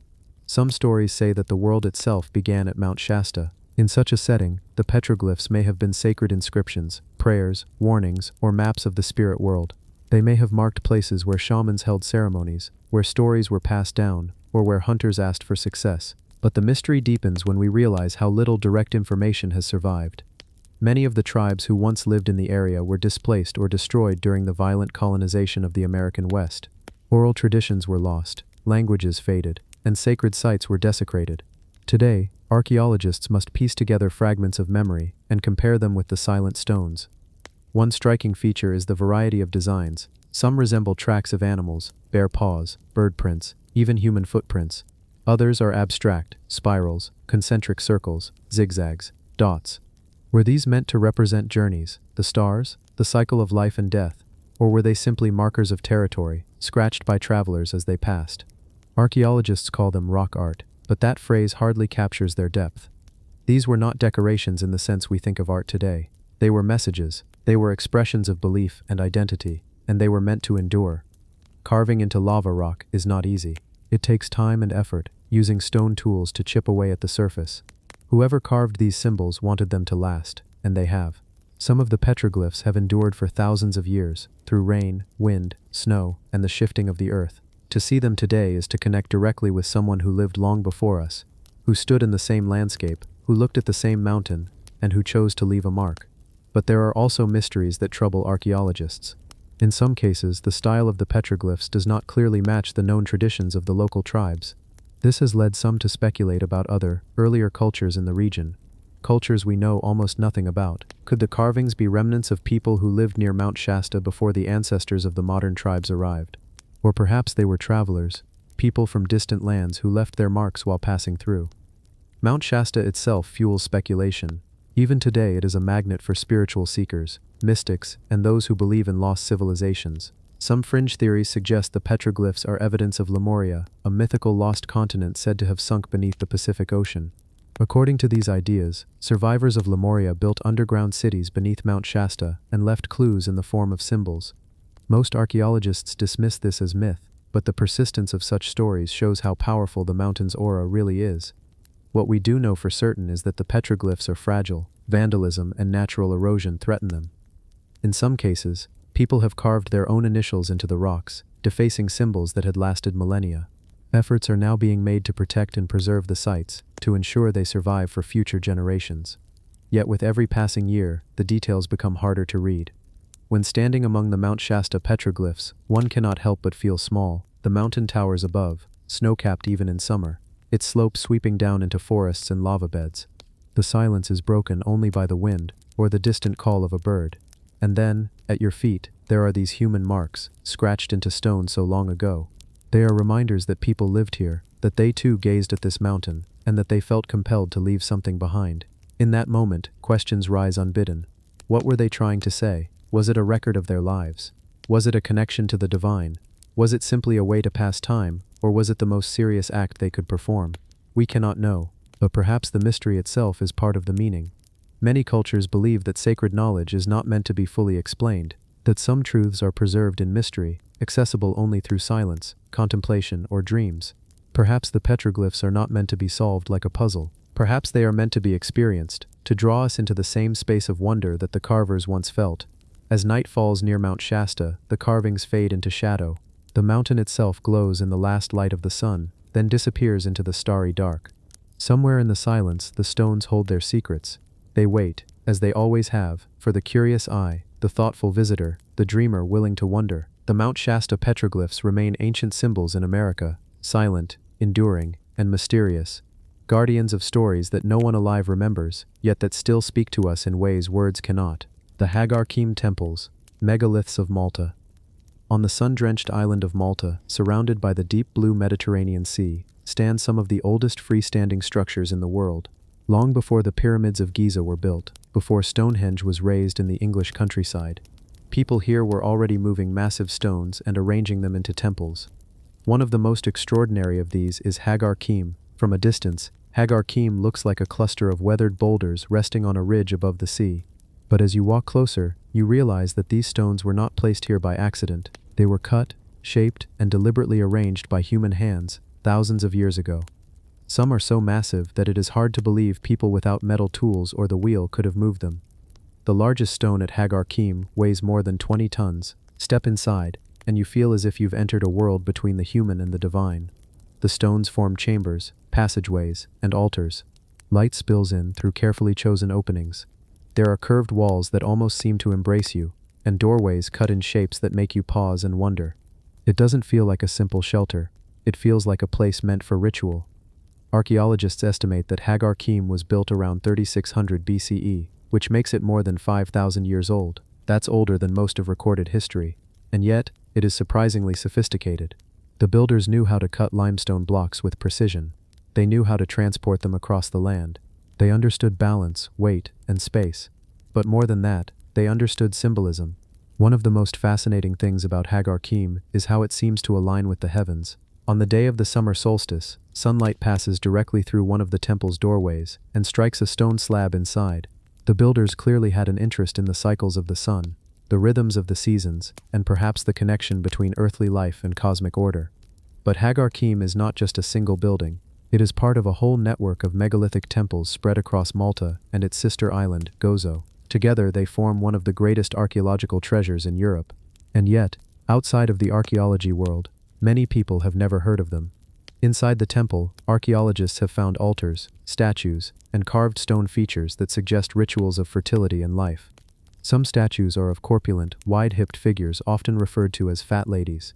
Some stories say that the world itself began at Mount Shasta, In such a setting, the petroglyphs may have been sacred inscriptions, prayers, warnings, or maps of the spirit world. They may have marked places where shamans held ceremonies, where stories were passed down, or where hunters asked for success. But the mystery deepens when we realize how little direct information has survived. Many of the tribes who once lived in the area were displaced or destroyed during the violent colonization of the American West. Oral traditions were lost, languages faded, and sacred sites were desecrated. Today, archaeologists must piece together fragments of memory and compare them with the silent stones. One striking feature is the variety of designs. Some resemble tracks of animals, bare paws, bird prints, even human footprints. Others are abstract, spirals, concentric circles, zigzags, dots. Were these meant to represent journeys, the stars, the cycle of life and death, or were they simply markers of territory, scratched by travelers as they passed? Archaeologists call them rock art, but that phrase hardly captures their depth. These were not decorations in the sense we think of art today. They were messages, they were expressions of belief and identity, and they were meant to endure. Carving into lava rock is not easy. It takes time and effort, using stone tools to chip away at the surface. Whoever carved these symbols wanted them to last, and they have. Some of the petroglyphs have endured for thousands of years, through rain, wind, snow, and the shifting of the earth. To see them today is to connect directly with someone who lived long before us, who stood in the same landscape, who looked at the same mountain, and who chose to leave a mark. But there are also mysteries that trouble archaeologists. In some cases, the style of the petroglyphs does not clearly match the known traditions of the local tribes. This has led some to speculate about other, earlier cultures in the region, cultures we know almost nothing about. Could the carvings be remnants of people who lived near Mount Shasta before the ancestors of the modern tribes arrived? Or perhaps they were travelers, people from distant lands who left their marks while passing through. Mount Shasta itself fuels speculation. Even today it is a magnet for spiritual seekers, mystics, and those who believe in lost civilizations. Some fringe theories suggest the petroglyphs are evidence of Lemuria, a mythical lost continent said to have sunk beneath the Pacific Ocean. According to these ideas, survivors of Lemuria built underground cities beneath Mount Shasta and left clues in the form of symbols. Most archaeologists dismiss this as myth, but the persistence of such stories shows how powerful the mountain's aura really is. What we do know for certain is that the petroglyphs are fragile, vandalism and natural erosion threaten them. In some cases, people have carved their own initials into the rocks, defacing symbols that had lasted millennia. Efforts are now being made to protect and preserve the sites, to ensure they survive for future generations. Yet with every passing year, the details become harder to read. When standing among the Mount Shasta petroglyphs, one cannot help but feel small. The mountain towers above, snow-capped even in summer, its slopes sweeping down into forests and lava beds. The silence is broken only by the wind, or the distant call of a bird. And then, at your feet, there are these human marks, scratched into stone so long ago. They are reminders that people lived here, that they too gazed at this mountain, and that they felt compelled to leave something behind. In that moment, questions rise unbidden. What were they trying to say? Was it a record of their lives? Was it a connection to the divine? Was it simply a way to pass time, or was it the most serious act they could perform? We cannot know, but perhaps the mystery itself is part of the meaning. Many cultures believe that sacred knowledge is not meant to be fully explained, that some truths are preserved in mystery, accessible only through silence, contemplation, or dreams. Perhaps the petroglyphs are not meant to be solved like a puzzle. Perhaps they are meant to be experienced, to draw us into the same space of wonder that the carvers once felt. As night falls near Mount Shasta, the carvings fade into shadow. The mountain itself glows in the last light of the sun, then disappears into the starry dark. Somewhere in the silence, the stones hold their secrets. They wait, as they always have, for the curious eye, the thoughtful visitor, the dreamer willing to wonder. The Mount Shasta petroglyphs remain ancient symbols in America, silent, enduring, and mysterious. Guardians of stories that no one alive remembers, yet that still speak to us in ways words cannot. The Hagar Kim temples, megaliths of Malta. On the sun-drenched island of Malta, surrounded by the deep blue Mediterranean Sea, stand some of the oldest freestanding structures in the world. Long before the pyramids of Giza were built, before Stonehenge was raised in the English countryside, people here were already moving massive stones and arranging them into temples. One of the most extraordinary of these is Hagar Kim. From a distance, Hagar Kim looks like a cluster of weathered boulders resting on a ridge above the sea. But as you walk closer, you realize that these stones were not placed here by accident. They were cut, shaped, and deliberately arranged by human hands, thousands of years ago. Some are so massive that it is hard to believe people without metal tools or the wheel could have moved them. The largest stone at Hagar Kim weighs more than 20 tons. Step inside, and you feel as if you've entered a world between the human and the divine. The stones form chambers, passageways, and altars. Light spills in through carefully chosen openings. There are curved walls that almost seem to embrace you, and doorways cut in shapes that make you pause and wonder. It doesn't feel like a simple shelter. It feels like a place meant for ritual. Archaeologists estimate that Hagar Kim was built around 3600 BCE, which makes it more than 5,000 years old. That's older than most of recorded history. And yet, it is surprisingly sophisticated. The builders knew how to cut limestone blocks with precision. They knew how to transport them across the land. They understood balance, weight, and space. But more than that, they understood symbolism. One of the most fascinating things about Hagar Kim is how it seems to align with the heavens. On the day of the summer solstice, sunlight passes directly through one of the temple's doorways and strikes a stone slab inside. The builders clearly had an interest in the cycles of the sun, the rhythms of the seasons, and perhaps the connection between earthly life and cosmic order. But Hagar Kim is not just a single building. It is part of a whole network of megalithic temples spread across Malta and its sister island, Gozo. Together they form one of the greatest archaeological treasures in Europe. And yet, outside of the archaeology world, many people have never heard of them. Inside the temple, archaeologists have found altars, statues, and carved stone features that suggest rituals of fertility and life. Some statues are of corpulent, wide-hipped figures often referred to as fat ladies.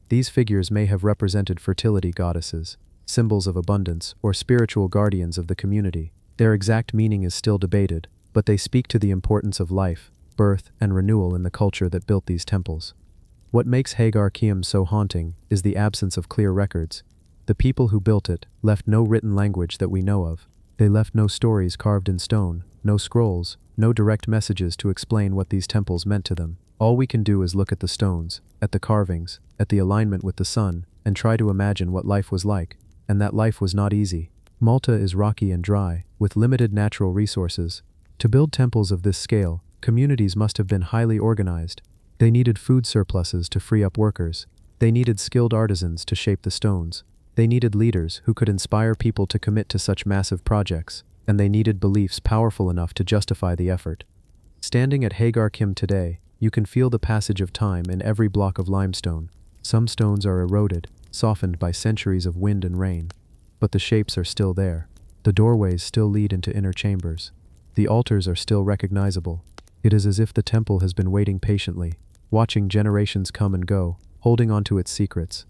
These figures may have represented fertility goddesses, symbols of abundance, or spiritual guardians of the community. Their exact meaning is still debated, but they speak to the importance of life, birth, and renewal in the culture that built these temples. What makes Hagar Kim so haunting is the absence of clear records. The people who built it left no written language that we know of. They left no stories carved in stone, no scrolls, no direct messages to explain what these temples meant to them. All we can do is look at the stones, at the carvings, at the alignment with the sun, and try to imagine what life was like. And that life was not easy. Malta is rocky and dry, with limited natural resources. To build temples of this scale, communities must have been highly organized. They needed food surpluses to free up workers. They needed skilled artisans to shape the stones. They needed leaders who could inspire people to commit to such massive projects. And they needed beliefs powerful enough to justify the effort. Standing at Hagar Kim today, you can feel the passage of time in every block of limestone. Some stones are eroded, softened by centuries of wind and rain. But the shapes are still there. The doorways still lead into inner chambers. The altars are still recognizable. It is as if the temple has been waiting patiently, watching generations come and go, holding on to its secrets.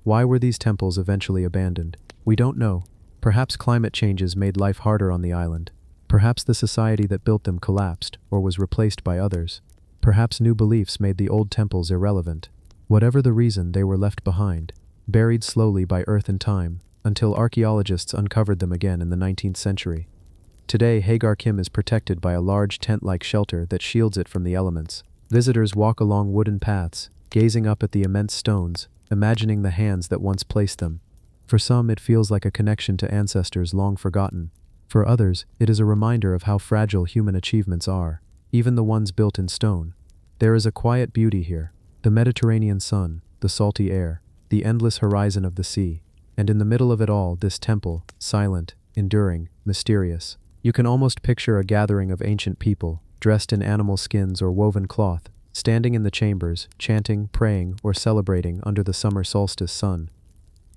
Why were these temples eventually abandoned? We don't know. Perhaps climate changes made life harder on the island. Perhaps the society that built them collapsed or was replaced by others. Perhaps new beliefs made the old temples irrelevant. Whatever the reason, they were left behind, buried slowly by earth and time, until archaeologists uncovered them again in the 19th century. Today, Hagar Kim is protected by a large tent-like shelter that shields it from the elements. Visitors walk along wooden paths, gazing up at the immense stones, imagining the hands that once placed them. For some, it feels like a connection to ancestors long forgotten. For others, it is a reminder of how fragile human achievements are, even the ones built in stone. There is a quiet beauty here. The Mediterranean sun, the salty air, the endless horizon of the sea. And in the middle of it all, this temple, silent, enduring, mysterious. You can almost picture a gathering of ancient people, dressed in animal skins or woven cloth, standing in the chambers, chanting, praying, or celebrating under the summer solstice sun.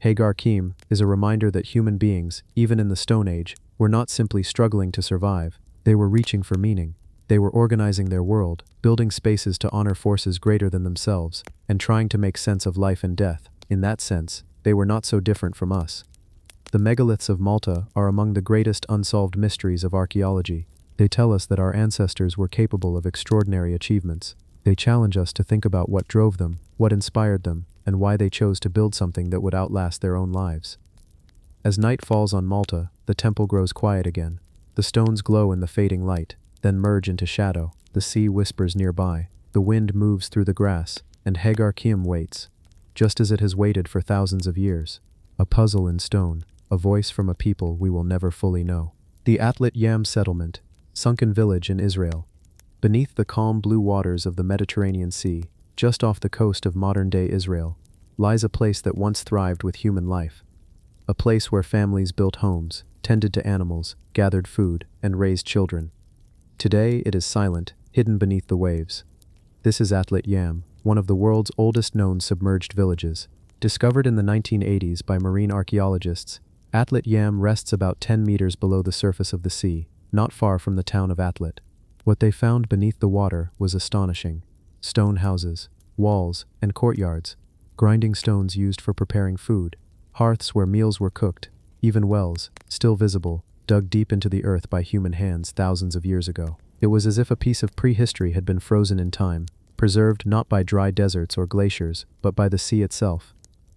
Hagar Kim is a reminder that human beings, even in the Stone Age, were not simply struggling to survive. They were reaching for meaning. They were organizing their world, building spaces to honor forces greater than themselves, and trying to make sense of life and death. In that sense, they were not so different from us. The megaliths of Malta are among the greatest unsolved mysteries of archaeology. They tell us that our ancestors were capable of extraordinary achievements. They challenge us to think about what drove them, what inspired them, and why they chose to build something that would outlast their own lives. As night falls on Malta, the temple grows quiet again. The stones glow in the fading light, then merge into shadow. The sea whispers nearby. The wind moves through the grass, and Hagar Kim waits, just as it has waited for thousands of years. A puzzle in stone, a voice from a people we will never fully know. The Atlit Yam settlement, sunken village in Israel. Beneath the calm blue waters of the Mediterranean Sea, just off the coast of modern-day Israel, lies a place that once thrived with human life. a place where families built homes, tended to animals, gathered food, and raised children. Today it is silent, hidden beneath the waves. This is Atlit Yam, one of the world's oldest known submerged villages. Discovered in the 1980s by marine archaeologists, Atlit Yam rests about 10 meters below the surface of the sea, not far from the town of Atlit. What they found beneath the water was astonishing. Stone houses, walls, and courtyards, grinding stones used for preparing food, hearths where meals were cooked, even wells, still visible, dug deep into the earth by human hands thousands of years ago. It was as if a piece of prehistory had been frozen in time, preserved not by dry deserts or glaciers, but by the sea itself.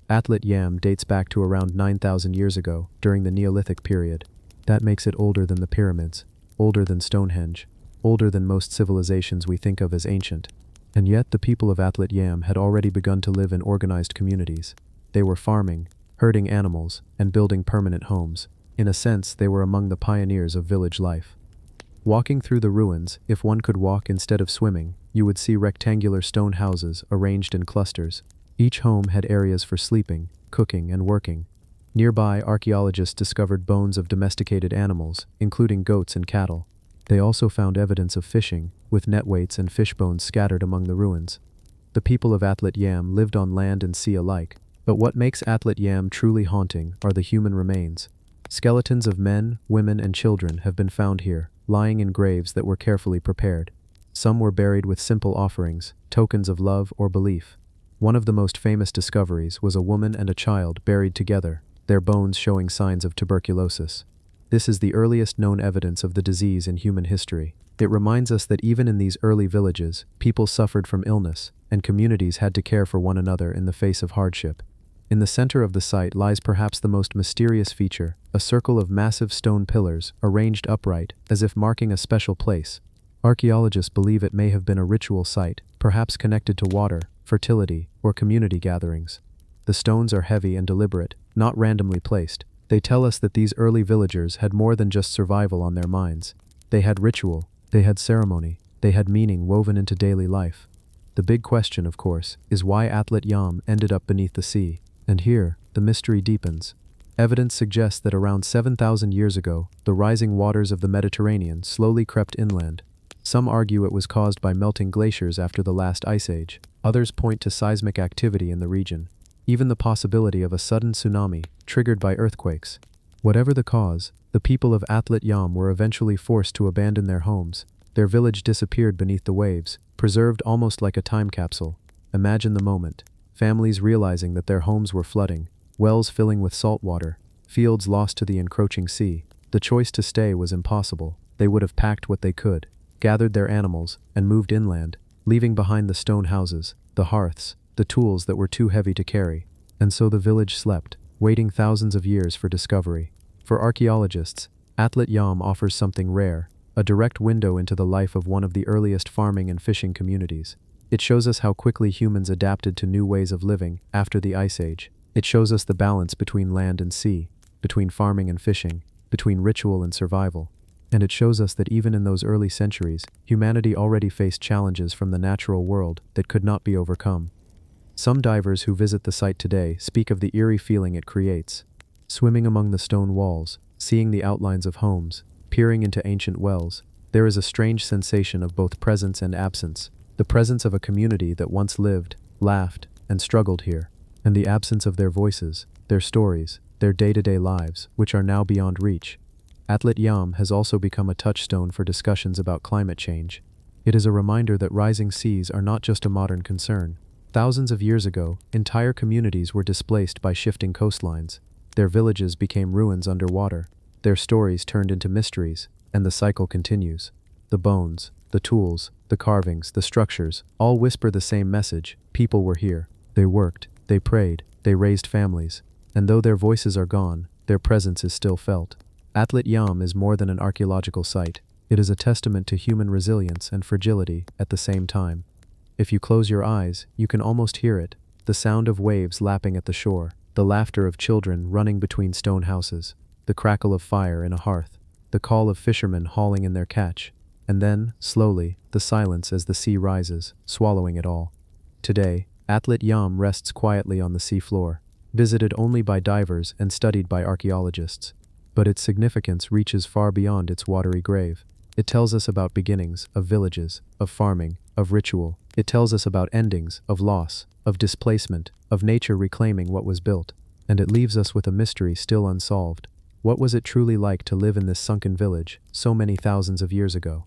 Atlit Yam dates back to around 9,000 years ago, during the Neolithic period. That makes it older than the pyramids, older than Stonehenge, older than most civilizations we think of as ancient. And yet the people of Atlit Yam had already begun to live in organized communities. They were farming, herding animals, and building permanent homes. In a sense, they were among the pioneers of village life. Walking through the ruins, if one could walk instead of swimming, you would see rectangular stone houses arranged in clusters. Each home had areas for sleeping, cooking, and working. Nearby, archaeologists discovered bones of domesticated animals, including goats and cattle. They also found evidence of fishing, with net weights and fish bones scattered among the ruins. The people of Atlit Yam lived on land and sea alike, but what makes Atlit Yam truly haunting are the human remains. Skeletons of men, women, and children have been found here, lying in graves that were carefully prepared. Some were buried with simple offerings, tokens of love or belief. One of the most famous discoveries was a woman and a child buried together, their bones showing signs of tuberculosis. This is the earliest known evidence of the disease in human history. It reminds us that even in these early villages, people suffered from illness, and communities had to care for one another in the face of hardship. In the center of the site lies perhaps the most mysterious feature, a circle of massive stone pillars arranged upright, as if marking a special place. Archaeologists believe it may have been a ritual site, perhaps connected to water, fertility, or community gatherings. The stones are heavy and deliberate, not randomly placed. They tell us that these early villagers had more than just survival on their minds. They had ritual, they had ceremony, they had meaning woven into daily life. The big question, of course, is why Atlit Yam ended up beneath the sea. And here, the mystery deepens. Evidence suggests that around 7,000 years ago, the rising waters of the Mediterranean slowly crept inland. Some argue it was caused by melting glaciers after the last ice age. Others point to seismic activity in the region. Even the possibility of a sudden tsunami, triggered by earthquakes. Whatever the cause, the people of Atlit Yam were eventually forced to abandon their homes. Their village disappeared beneath the waves, preserved almost like a time capsule. Imagine the moment. Families realizing that their homes were flooding, wells filling with salt water, fields lost to the encroaching sea. The choice to stay was impossible. They would have packed what they could, gathered their animals, and moved inland, leaving behind the stone houses, the hearths, the tools that were too heavy to carry. And so the village slept, waiting thousands of years for discovery. For archaeologists, Atlit Yam offers something rare, a direct window into the life of one of the earliest farming and fishing communities. It shows us how quickly humans adapted to new ways of living after the Ice Age. It shows us the balance between land and sea, between farming and fishing, between ritual and survival. And it shows us that even in those early centuries, humanity already faced challenges from the natural world that could not be overcome. Some divers who visit the site today speak of the eerie feeling it creates. Swimming among the stone walls, seeing the outlines of homes, peering into ancient wells, there is a strange sensation of both presence and absence. The presence of a community that once lived, laughed, and struggled here, and the absence of their voices, their stories, their day-to-day lives, which are now beyond reach. Atlit Yam has also become a touchstone for discussions about climate change. It is a reminder that rising seas are not just a modern concern. Thousands of years ago, entire communities were displaced by shifting coastlines. Their villages became ruins underwater. Their stories turned into mysteries, and the cycle continues. The bones, the tools, the carvings, the structures, all whisper the same message. People were here. They worked, they prayed, they raised families. And though their voices are gone, their presence is still felt. Atlit Yam is more than an archaeological site. It is a testament to human resilience and fragility at the same time. If you close your eyes, you can almost hear it, the sound of waves lapping at the shore, the laughter of children running between stone houses, the crackle of fire in a hearth, the call of fishermen hauling in their catch, and then, slowly, the silence as the sea rises, swallowing it all. Today, Atlit Yam rests quietly on the seafloor. visited only by divers and studied by archaeologists. But its significance reaches far beyond its watery grave. It tells us about beginnings of villages, of farming, of ritual. It tells us about endings, of loss, of displacement, of nature reclaiming what was built. And it leaves us with a mystery still unsolved. What was it truly like to live in this sunken village so many thousands of years ago?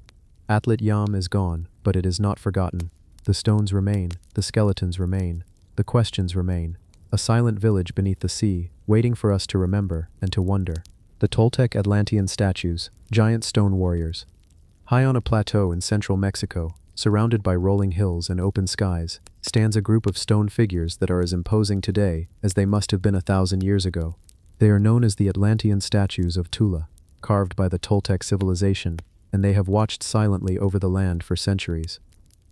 Atlit Yam is gone, but it is not forgotten. The stones remain, the skeletons remain, the questions remain. A silent village beneath the sea, waiting for us to remember and to wonder. The Toltec Atlantean Statues, giant stone warriors. High on a plateau in central Mexico, surrounded by rolling hills and open skies, stands a group of stone figures that are as imposing today as they must have been 1,000 years ago. They are known as the Atlantean Statues of Tula, carved by the Toltec civilization, and they have watched silently over the land for centuries.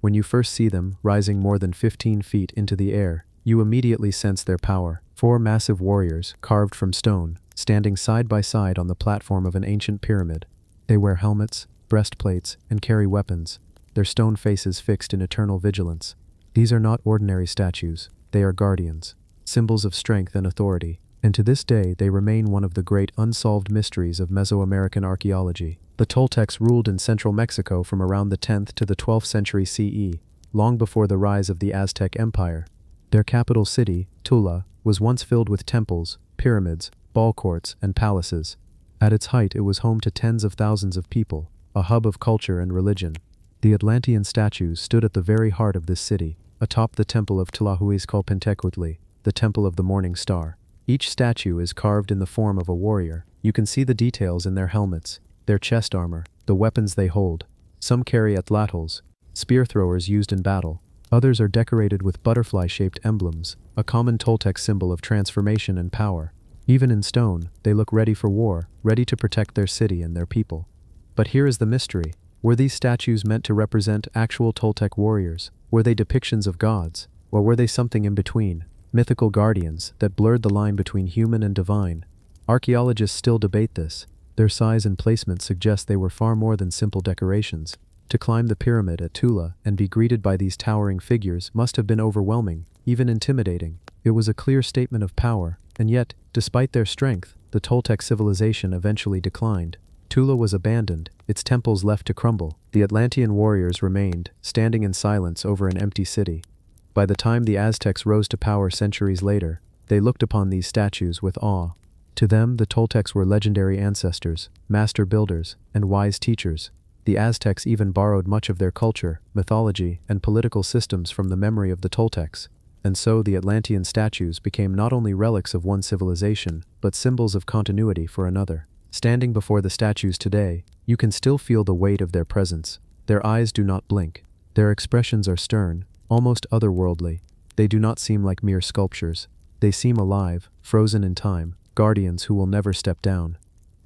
When you first see them, rising more than 15 feet into the air, you immediately sense their power. 4 massive warriors, carved from stone, standing side by side on the platform of an ancient pyramid. They wear helmets, breastplates, and carry weapons, their stone faces fixed in eternal vigilance. These are not ordinary statues, they are guardians, symbols of strength and authority, and to this day they remain one of the great unsolved mysteries of Mesoamerican archaeology. The Toltecs ruled in central Mexico from around the 10th to the 12th century CE, long before the rise of the Aztec Empire. Their capital city, Tula, was once filled with temples, pyramids, ball courts, and palaces. At its height it was home to tens of thousands of people, a hub of culture and religion. The Atlantean statues stood at the very heart of this city, atop the temple of Tlahuizcalpantecutli, the temple of the morning star. Each statue is carved in the form of a warrior. You can see the details in their helmets, their chest armor, the weapons they hold. Some carry atlatls, spear throwers used in battle. Others are decorated with butterfly-shaped emblems, a common Toltec symbol of transformation and power. Even in stone, they look ready for war, ready to protect their city and their people. But here is the mystery. Were these statues meant to represent actual Toltec warriors? Were they depictions of gods? Or were they something in between, mythical guardians that blurred the line between human and divine? Archaeologists still debate this. Their size and placement suggest they were far more than simple decorations. To climb the pyramid at Tula and be greeted by these towering figures must have been overwhelming, even intimidating. It was a clear statement of power, and yet, despite their strength, the Toltec civilization eventually declined. Tula was abandoned, its temples left to crumble. The Atlantean warriors remained, standing in silence over an empty city. By the time the Aztecs rose to power centuries later, they looked upon these statues with awe. To them, the Toltecs were legendary ancestors, master builders, and wise teachers. The Aztecs even borrowed much of their culture, mythology, and political systems from the memory of the Toltecs. And so the Atlantean statues became not only relics of one civilization, but symbols of continuity for another. Standing before the statues today, you can still feel the weight of their presence. Their eyes do not blink. Their expressions are stern, almost otherworldly. They do not seem like mere sculptures. They seem alive, frozen in time, guardians who will never step down.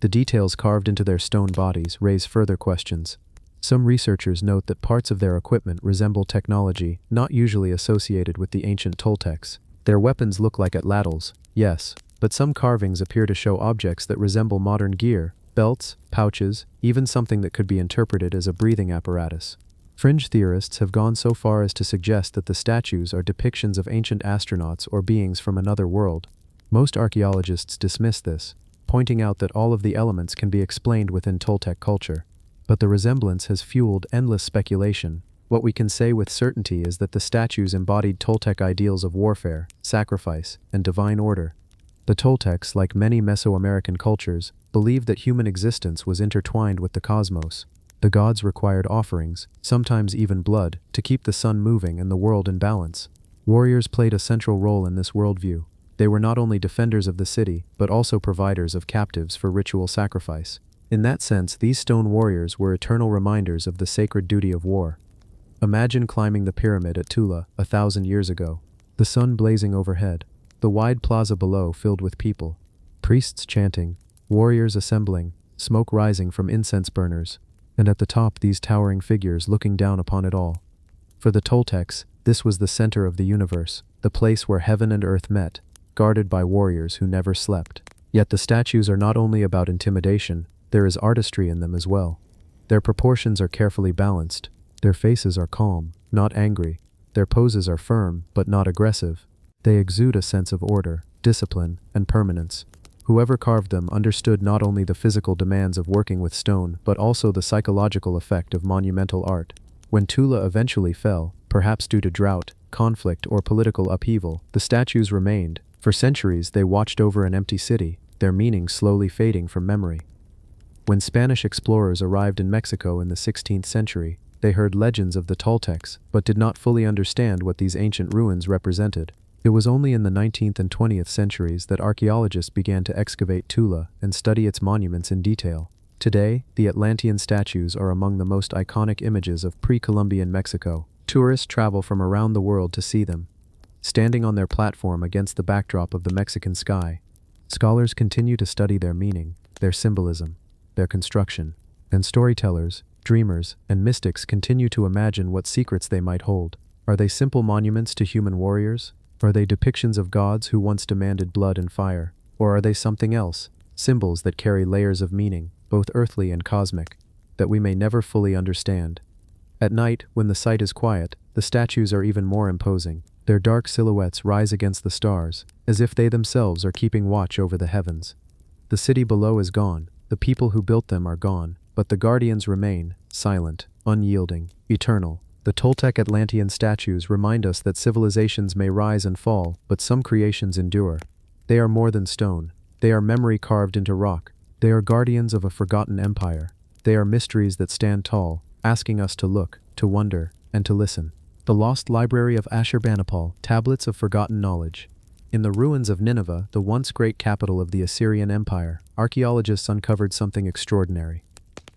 The details carved into their stone bodies raise further questions. Some researchers note that parts of their equipment resemble technology not usually associated with the ancient Toltecs. Their weapons look like atlatls, yes, but some carvings appear to show objects that resemble modern gear, belts, pouches, even something that could be interpreted as a breathing apparatus. Fringe theorists have gone so far as to suggest that the statues are depictions of ancient astronauts or beings from another world. Most archaeologists dismiss this, pointing out that all of the elements can be explained within Toltec culture. But the resemblance has fueled endless speculation. What we can say with certainty is that the statues embodied Toltec ideals of warfare, sacrifice, and divine order. The Toltecs, like many Mesoamerican cultures, believed that human existence was intertwined with the cosmos. The gods required offerings, sometimes even blood, to keep the sun moving and the world in balance. Warriors played a central role in this worldview. They were not only defenders of the city, but also providers of captives for ritual sacrifice. In that sense, these stone warriors were eternal reminders of the sacred duty of war. Imagine climbing the pyramid at Tula 1,000 years ago. The sun blazing overhead, the wide plaza below filled with people, priests chanting, warriors assembling, smoke rising from incense burners, and at the top these towering figures looking down upon it all. For the Toltecs, this was the center of the universe, the place where heaven and earth met, guarded by warriors who never slept. Yet the statues are not only about intimidation, there is artistry in them as well. Their proportions are carefully balanced, their faces are calm, not angry, their poses are firm, but not aggressive. They exude a sense of order. discipline, and permanence. Whoever carved them understood not only the physical demands of working with stone but also the psychological effect of monumental art. When Tula eventually fell, perhaps due to drought, conflict, or political upheaval, the statues remained. For centuries they watched over an empty city, their meaning slowly fading from memory. When Spanish explorers arrived in Mexico in the 16th century, they heard legends of the Toltecs, but did not fully understand what these ancient ruins represented. It was only in the 19th and 20th centuries that archaeologists began to excavate Tula and study its monuments in detail. Today, the Atlantean statues are among the most iconic images of pre-Columbian Mexico. Tourists travel from around the world to see them. Standing on their platform against the backdrop of the Mexican sky, scholars continue to study their meaning, their symbolism, their construction, and storytellers, dreamers, and mystics continue to imagine what secrets they might hold. Are they simple monuments to human warriors? Are they depictions of gods who once demanded blood and fire? Or are they something else, symbols that carry layers of meaning, both earthly and cosmic, that we may never fully understand? At night, when the site is quiet, the statues are even more imposing. Their dark silhouettes rise against the stars, as if they themselves are keeping watch over the heavens. The city below is gone, the people who built them are gone, but the guardians remain, silent, unyielding, eternal. The Toltec Atlantean statues remind us that civilizations may rise and fall, but some creations endure. They are more than stone. They are memory carved into rock. They are guardians of a forgotten empire. They are mysteries that stand tall, asking us to look, to wonder, and to listen. The Lost Library of Ashurbanipal, Tablets of Forgotten Knowledge. In the ruins of Nineveh, the once great capital of the Assyrian Empire, archaeologists uncovered something extraordinary.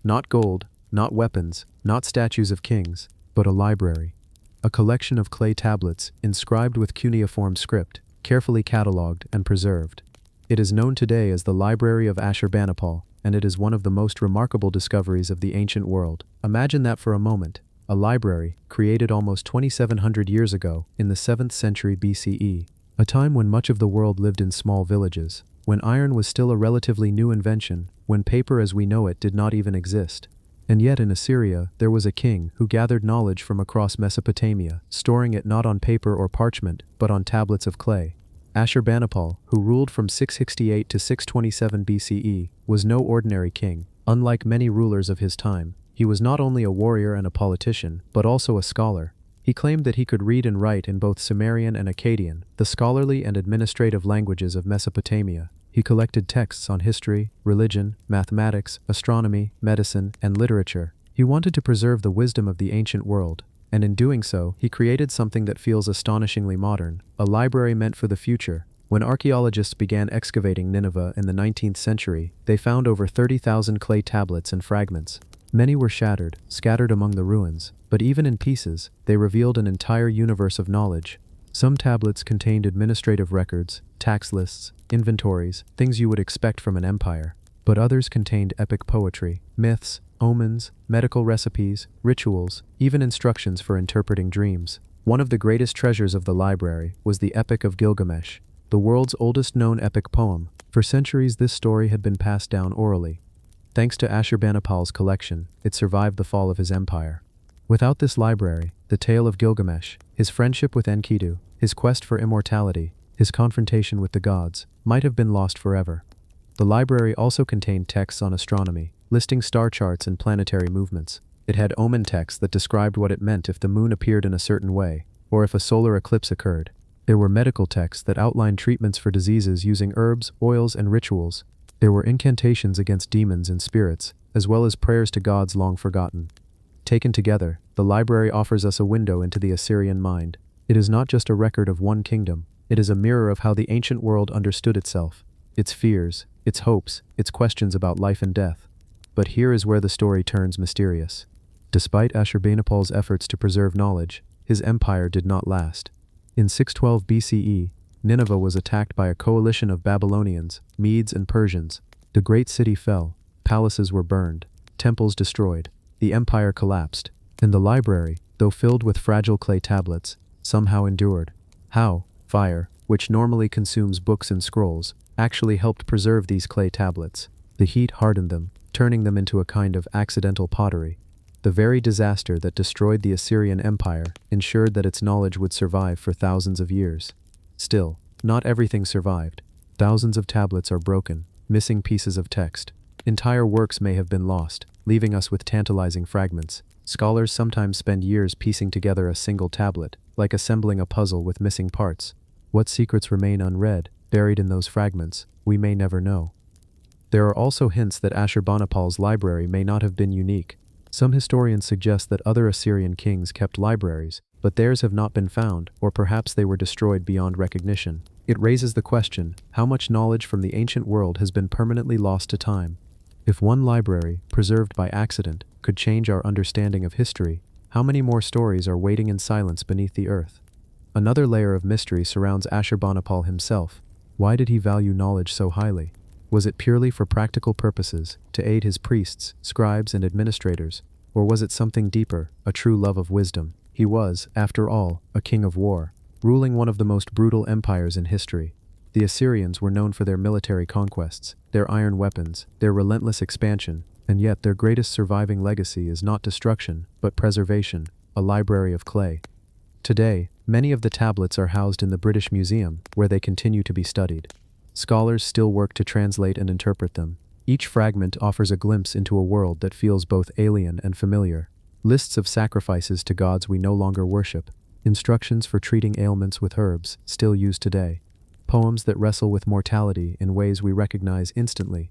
Not gold, not weapons, not statues of kings, but a library. A collection of clay tablets, inscribed with cuneiform script, carefully catalogued and preserved. It is known today as the Library of Ashurbanipal, and it is one of the most remarkable discoveries of the ancient world. Imagine that for a moment. A library, created almost 2,700 years ago, in the 7th century BCE, a time when much of the world lived in small villages, when iron was still a relatively new invention, when paper as we know it did not even exist. And yet in Assyria, there was a king who gathered knowledge from across Mesopotamia, storing it not on paper or parchment, but on tablets of clay. Ashurbanipal, who ruled from 668 to 627 BCE, was no ordinary king. Unlike many rulers of his time, he was not only a warrior and a politician, but also a scholar. He claimed that he could read and write in both Sumerian and Akkadian, the scholarly and administrative languages of Mesopotamia. He collected texts on history, religion, mathematics, astronomy, medicine, and literature. He wanted to preserve the wisdom of the ancient world, and in doing so, he created something that feels astonishingly modern, a library meant for the future. When archaeologists began excavating Nineveh in the 19th century, they found over 30,000 clay tablets and fragments. Many were shattered, scattered among the ruins, but even in pieces, they revealed an entire universe of knowledge. Some tablets contained administrative records, tax lists, inventories, things you would expect from an empire, but others contained epic poetry, myths, omens, medical recipes, rituals, even instructions for interpreting dreams. One of the greatest treasures of the library was the Epic of Gilgamesh, the world's oldest known epic poem. For centuries this story had been passed down orally. Thanks to Ashurbanipal's collection, it survived the fall of his empire. Without this library, the tale of Gilgamesh, his friendship with Enkidu, his quest for immortality, his confrontation with the gods, might have been lost forever. The library also contained texts on astronomy, listing star charts and planetary movements. It had omen texts that described what it meant if the moon appeared in a certain way, or if a solar eclipse occurred. There were medical texts that outlined treatments for diseases using herbs, oils, and rituals. There were incantations against demons and spirits, as well as prayers to gods long forgotten. Taken together, the library offers us a window into the Assyrian mind. It is not just a record of one kingdom, it is a mirror of how the ancient world understood itself, its fears, its hopes, its questions about life and death. But here is where the story turns mysterious. Despite Ashurbanipal's efforts to preserve knowledge, his empire did not last. In 612 BCE, Nineveh was attacked by a coalition of Babylonians, Medes, and Persians. The great city fell, palaces were burned, temples destroyed, the empire collapsed, and the library, though filled with fragile clay tablets, somehow endured. How? Fire, which normally consumes books and scrolls, actually helped preserve these clay tablets. The heat hardened them, turning them into a kind of accidental pottery. The very disaster that destroyed the Assyrian Empire ensured that its knowledge would survive for thousands of years. Still, not everything survived. Thousands of tablets are broken, missing pieces of text. Entire works may have been lost, leaving us with tantalizing fragments. Scholars sometimes spend years piecing together a single tablet, like assembling a puzzle with missing parts. What secrets remain unread, buried in those fragments, we may never know. There are also hints that Ashurbanipal's library may not have been unique. Some historians suggest that other Assyrian kings kept libraries, but theirs have not been found, or perhaps they were destroyed beyond recognition. It raises the question, how much knowledge from the ancient world has been permanently lost to time? If one library, preserved by accident, could change our understanding of history, how many more stories are waiting in silence beneath the earth? Another layer of mystery surrounds Ashurbanipal himself. Why did he value knowledge so highly? Was it purely for practical purposes, to aid his priests, scribes, and administrators? Or was it something deeper, a true love of wisdom? He was, after all, a king of war, ruling one of the most brutal empires in history. The Assyrians were known for their military conquests, their iron weapons, their relentless expansion, and yet their greatest surviving legacy is not destruction, but preservation, a library of clay. Today, many of the tablets are housed in the British Museum, where they continue to be studied. Scholars still work to translate and interpret them. Each fragment offers a glimpse into a world that feels both alien and familiar. Lists of sacrifices to gods we no longer worship, instructions for treating ailments with herbs, still used today, poems that wrestle with mortality in ways we recognize instantly.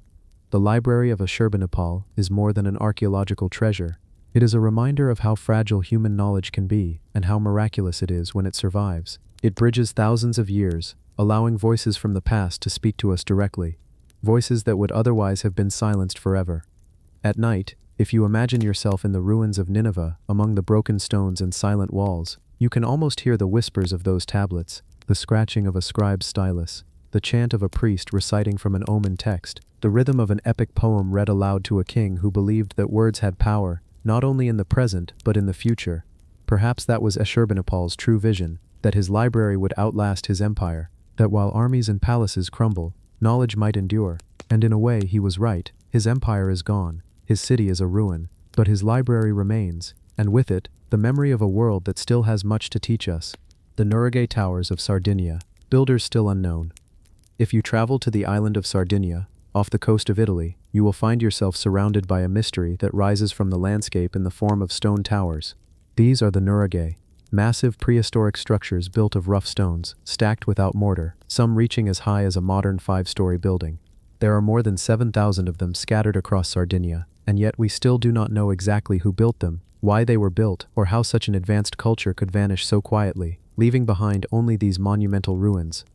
The Library of Ashurbanipal is more than an archaeological treasure. It is a reminder of how fragile human knowledge can be and how miraculous it is when it survives. It bridges thousands of years, allowing voices from the past to speak to us directly, voices that would otherwise have been silenced forever. At night, if you imagine yourself in the ruins of Nineveh, among the broken stones and silent walls, you can almost hear the whispers of those tablets, the scratching of a scribe's stylus, the chant of a priest reciting from an omen text, the rhythm of an epic poem read aloud to a king who believed that words had power, not only in the present but in the future. Perhaps that was Ashurbanipal's true vision, that his library would outlast his empire, that while armies and palaces crumble, knowledge might endure. And in a way he was right. His empire is gone, his city is a ruin, but his library remains, and with it, the memory of a world that still has much to teach us. The Nuraghe Towers of Sardinia, builders still unknown. If you travel to the island of Sardinia, off the coast of Italy, you will find yourself surrounded by a mystery that rises from the landscape in the form of stone towers. These are the Nuraghe, massive prehistoric structures built of rough stones, stacked without mortar, some reaching as high as a modern 5-story building. There are more than 7,000 of them scattered across Sardinia, and yet we still do not know exactly who built them, why they were built, or how such an advanced culture could vanish so quietly, leaving behind only these monumental ruins.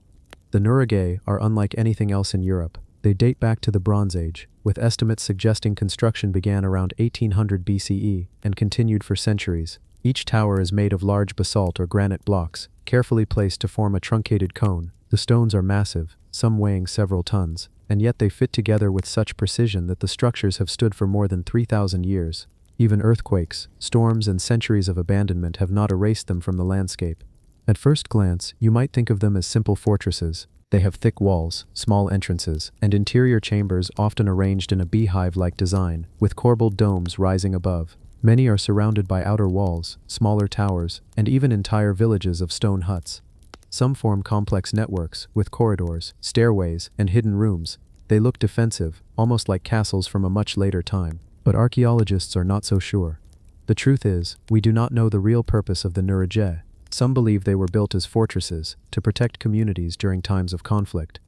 The Nuraghe are unlike anything else in Europe. They date back to the Bronze Age, with estimates suggesting construction began around 1800 BCE and continued for centuries. Each tower is made of large basalt or granite blocks, carefully placed to form a truncated cone. The stones are massive, some weighing several tons, and yet they fit together with such precision that the structures have stood for more than 3,000 years. Even earthquakes, storms, and centuries of abandonment have not erased them from the landscape. At first glance, you might think of them as simple fortresses. They have thick walls, small entrances, and interior chambers often arranged in a beehive-like design, with corbelled domes rising above. Many are surrounded by outer walls, smaller towers, and even entire villages of stone huts. Some form complex networks, with corridors, stairways, and hidden rooms. They look defensive, almost like castles from a much later time. But archaeologists are not so sure. The truth is, we do not know the real purpose of the Nuraghe. Some believe they were built as fortresses, to protect communities during times of conflict.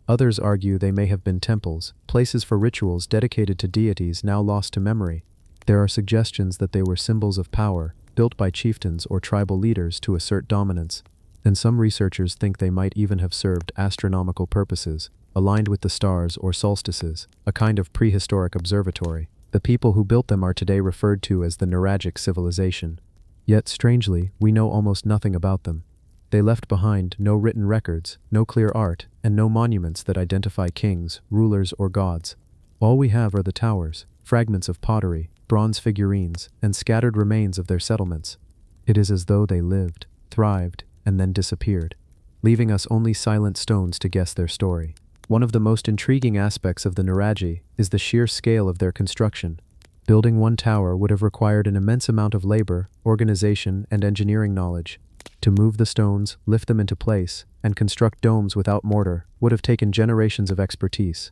Others argue they may have been temples, places for rituals dedicated to deities now lost to memory. There are suggestions that they were symbols of power, built by chieftains or tribal leaders to assert dominance. And some researchers think they might even have served astronomical purposes, aligned with the stars or solstices, a kind of prehistoric observatory. The people who built them are today referred to as the Nuragic civilization. Yet, strangely, we know almost nothing about them. They left behind no written records, no clear art, and no monuments that identify kings, rulers, or gods. All we have are the towers, fragments of pottery, bronze figurines, and scattered remains of their settlements. It is as though they lived, thrived, and then disappeared, leaving us only silent stones to guess their story. One of the most intriguing aspects of the Nuraghe is the sheer scale of their construction. Building one tower would have required an immense amount of labor, organization, and engineering knowledge. To move the stones, lift them into place, and construct domes without mortar would have taken generations of expertise.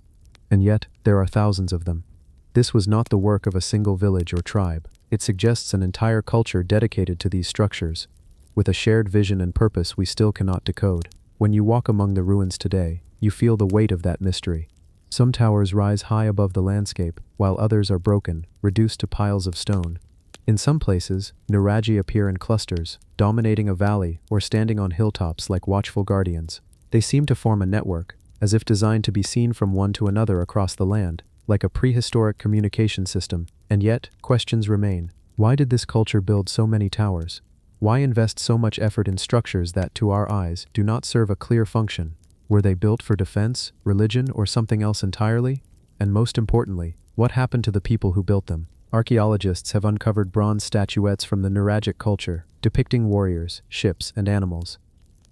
And yet, there are thousands of them. This was not the work of a single village or tribe. It suggests an entire culture dedicated to these structures, with a shared vision and purpose we still cannot decode. When you walk among the ruins today, you feel the weight of that mystery. Some towers rise high above the landscape, while others are broken, reduced to piles of stone. In some places, nuraghi appear in clusters, dominating a valley or standing on hilltops like watchful guardians. They seem to form a network, as if designed to be seen from one to another across the land, like a prehistoric communication system. And yet, questions remain. Why did this culture build so many towers? Why invest so much effort in structures that, to our eyes, do not serve a clear function? Were they built for defense, religion, or something else entirely? And most importantly, what happened to the people who built them? Archaeologists have uncovered bronze statuettes from the Nuragic culture, depicting warriors, ships, and animals.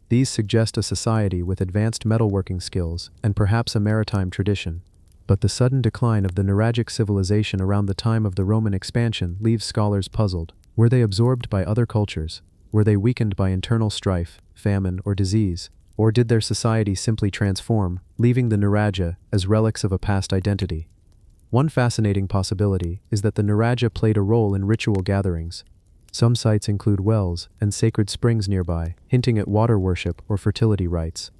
These suggest a society with advanced metalworking skills and perhaps a maritime tradition. But the sudden decline of the Nuragic civilization around the time of the Roman expansion leaves scholars puzzled. Were they absorbed by other cultures? Were they weakened by internal strife, famine, or disease? Or did their society simply transform, leaving the Nuragia as relics of a past identity? One fascinating possibility is that the Nuragia played a role in ritual gatherings. Some sites include wells and sacred springs nearby, hinting at water worship or fertility rites.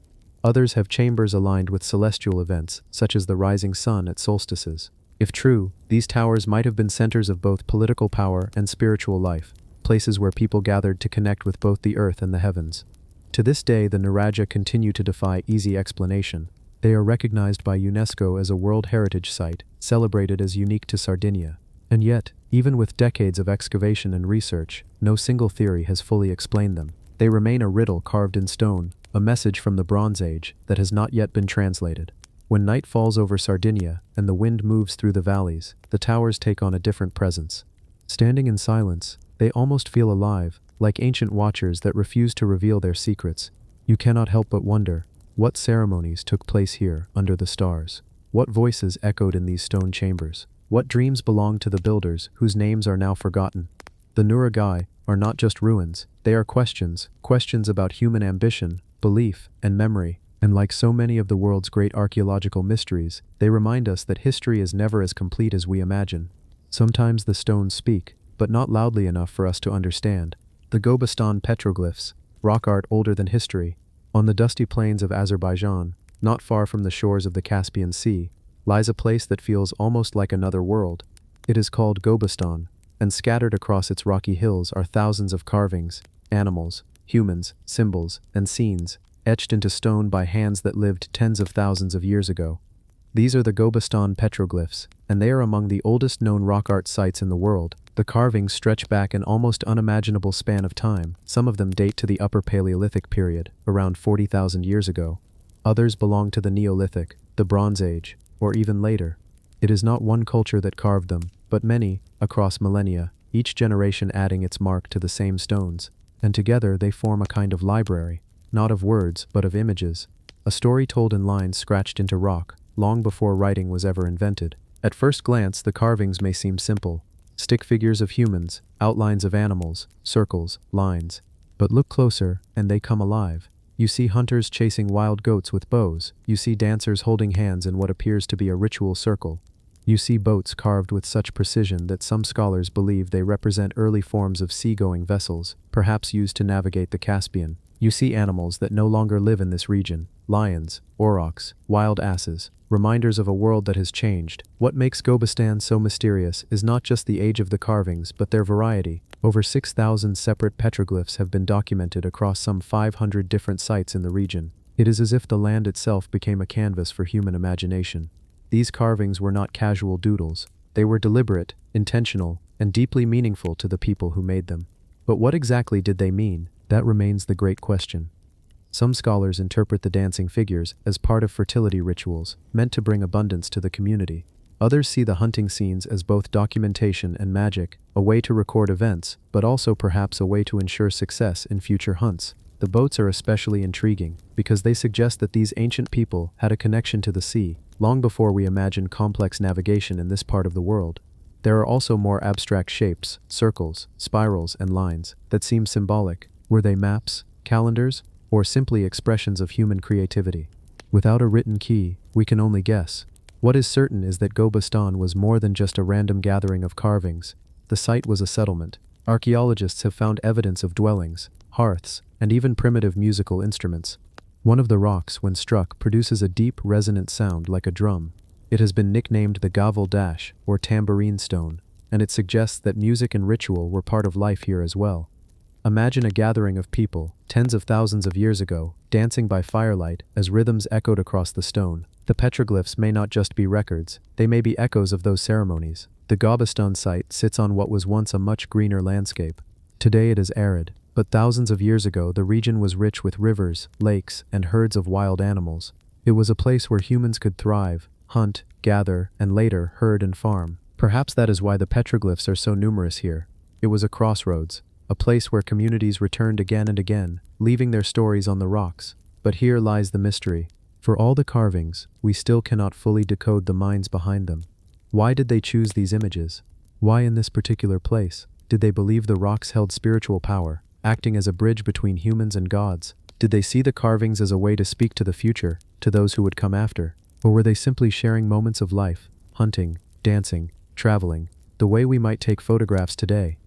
Others have chambers aligned with celestial events, such as the rising sun at solstices. If true, these towers might have been centers of both political power and spiritual life, places where people gathered to connect with both the earth and the heavens. To this day, the Nuragia continue to defy easy explanation. They are recognized by UNESCO as a World Heritage Site, celebrated as unique to Sardinia. And yet, even with decades of excavation and research, no single theory has fully explained them. They remain a riddle carved in stone, a message from the Bronze Age that has not yet been translated. When night falls over Sardinia and the wind moves through the valleys, the towers take on a different presence. Standing in silence, they almost feel alive, like ancient watchers that refuse to reveal their secrets. You cannot help but wonder, what ceremonies took place here under the stars? What voices echoed in these stone chambers? What dreams belonged to the builders whose names are now forgotten? The Nuragai are not just ruins, they are questions about human ambition, belief, and memory. And like so many of the world's great archaeological mysteries, they remind us that history is never as complete as we imagine. Sometimes the stones speak, but not loudly enough for us to understand. The Gobestan petroglyphs, rock art older than history. On the dusty plains of Azerbaijan, not far from the shores of the Caspian Sea, lies a place that feels almost like another world. It is called Gobestan, and scattered across its rocky hills are thousands of carvings, animals, humans, symbols, and scenes, etched into stone by hands that lived tens of thousands of years ago. These are the Gobestan petroglyphs, and they are among the oldest known rock art sites in the world. The carvings stretch back an almost unimaginable span of time. Some of them date to the Upper Paleolithic period, around 40,000 years ago. Others belong to the Neolithic, the Bronze Age, or even later. It is not one culture that carved them, but many, across millennia, each generation adding its mark to the same stones. And together they form a kind of library, not of words, but of images. A story told in lines scratched into rock, long before writing was ever invented. At first glance, the carvings may seem simple. Stick figures of humans, outlines of animals, circles, lines. But look closer, and they come alive. You see hunters chasing wild goats with bows. You see dancers holding hands in what appears to be a ritual circle. You see boats carved with such precision that some scholars believe they represent early forms of seagoing vessels, perhaps used to navigate the Caspian. You see animals that no longer live in this region. Lions, aurochs, wild asses, reminders of a world that has changed. What makes Gobestan so mysterious is not just the age of the carvings, but their variety. Over 6,000 separate petroglyphs have been documented across some 500 different sites in the region. It is as if the land itself became a canvas for human imagination. These carvings were not casual doodles. They were deliberate, intentional, and deeply meaningful to the people who made them. But what exactly did they mean? That remains the great question. Some scholars interpret the dancing figures as part of fertility rituals, meant to bring abundance to the community. Others see the hunting scenes as both documentation and magic, a way to record events, but also perhaps a way to ensure success in future hunts. The boats are especially intriguing, because they suggest that these ancient people had a connection to the sea, long before we imagine complex navigation in this part of the world. There are also more abstract shapes, circles, spirals, and lines, that seem symbolic. Were they maps, calendars, or simply expressions of human creativity. Without a written key, we can only guess. What is certain is that Gobestan was more than just a random gathering of carvings. The site was a settlement. Archaeologists have found evidence of dwellings, hearths, and even primitive musical instruments. One of the rocks, when struck, produces a deep, resonant sound like a drum. It has been nicknamed the Gavel Dash, or tambourine stone, and it suggests that music and ritual were part of life here as well. Imagine a gathering of people, tens of thousands of years ago, dancing by firelight as rhythms echoed across the stone. The petroglyphs may not just be records, they may be echoes of those ceremonies. The Gobestan site sits on what was once a much greener landscape. Today it is arid, but thousands of years ago the region was rich with rivers, lakes, and herds of wild animals. It was a place where humans could thrive, hunt, gather, and later herd and farm. Perhaps that is why the petroglyphs are so numerous here. It was a crossroads, a place where communities returned again and again, leaving their stories on the rocks. But here lies the mystery. For all the carvings, we still cannot fully decode the minds behind them. Why did they choose these images? Why in this particular place? Did they believe the rocks held spiritual power, acting as a bridge between humans and gods? Did they see the carvings as a way to speak to the future, to those who would come after? Or were they simply sharing moments of life, hunting, dancing, traveling, the way we might take photographs today?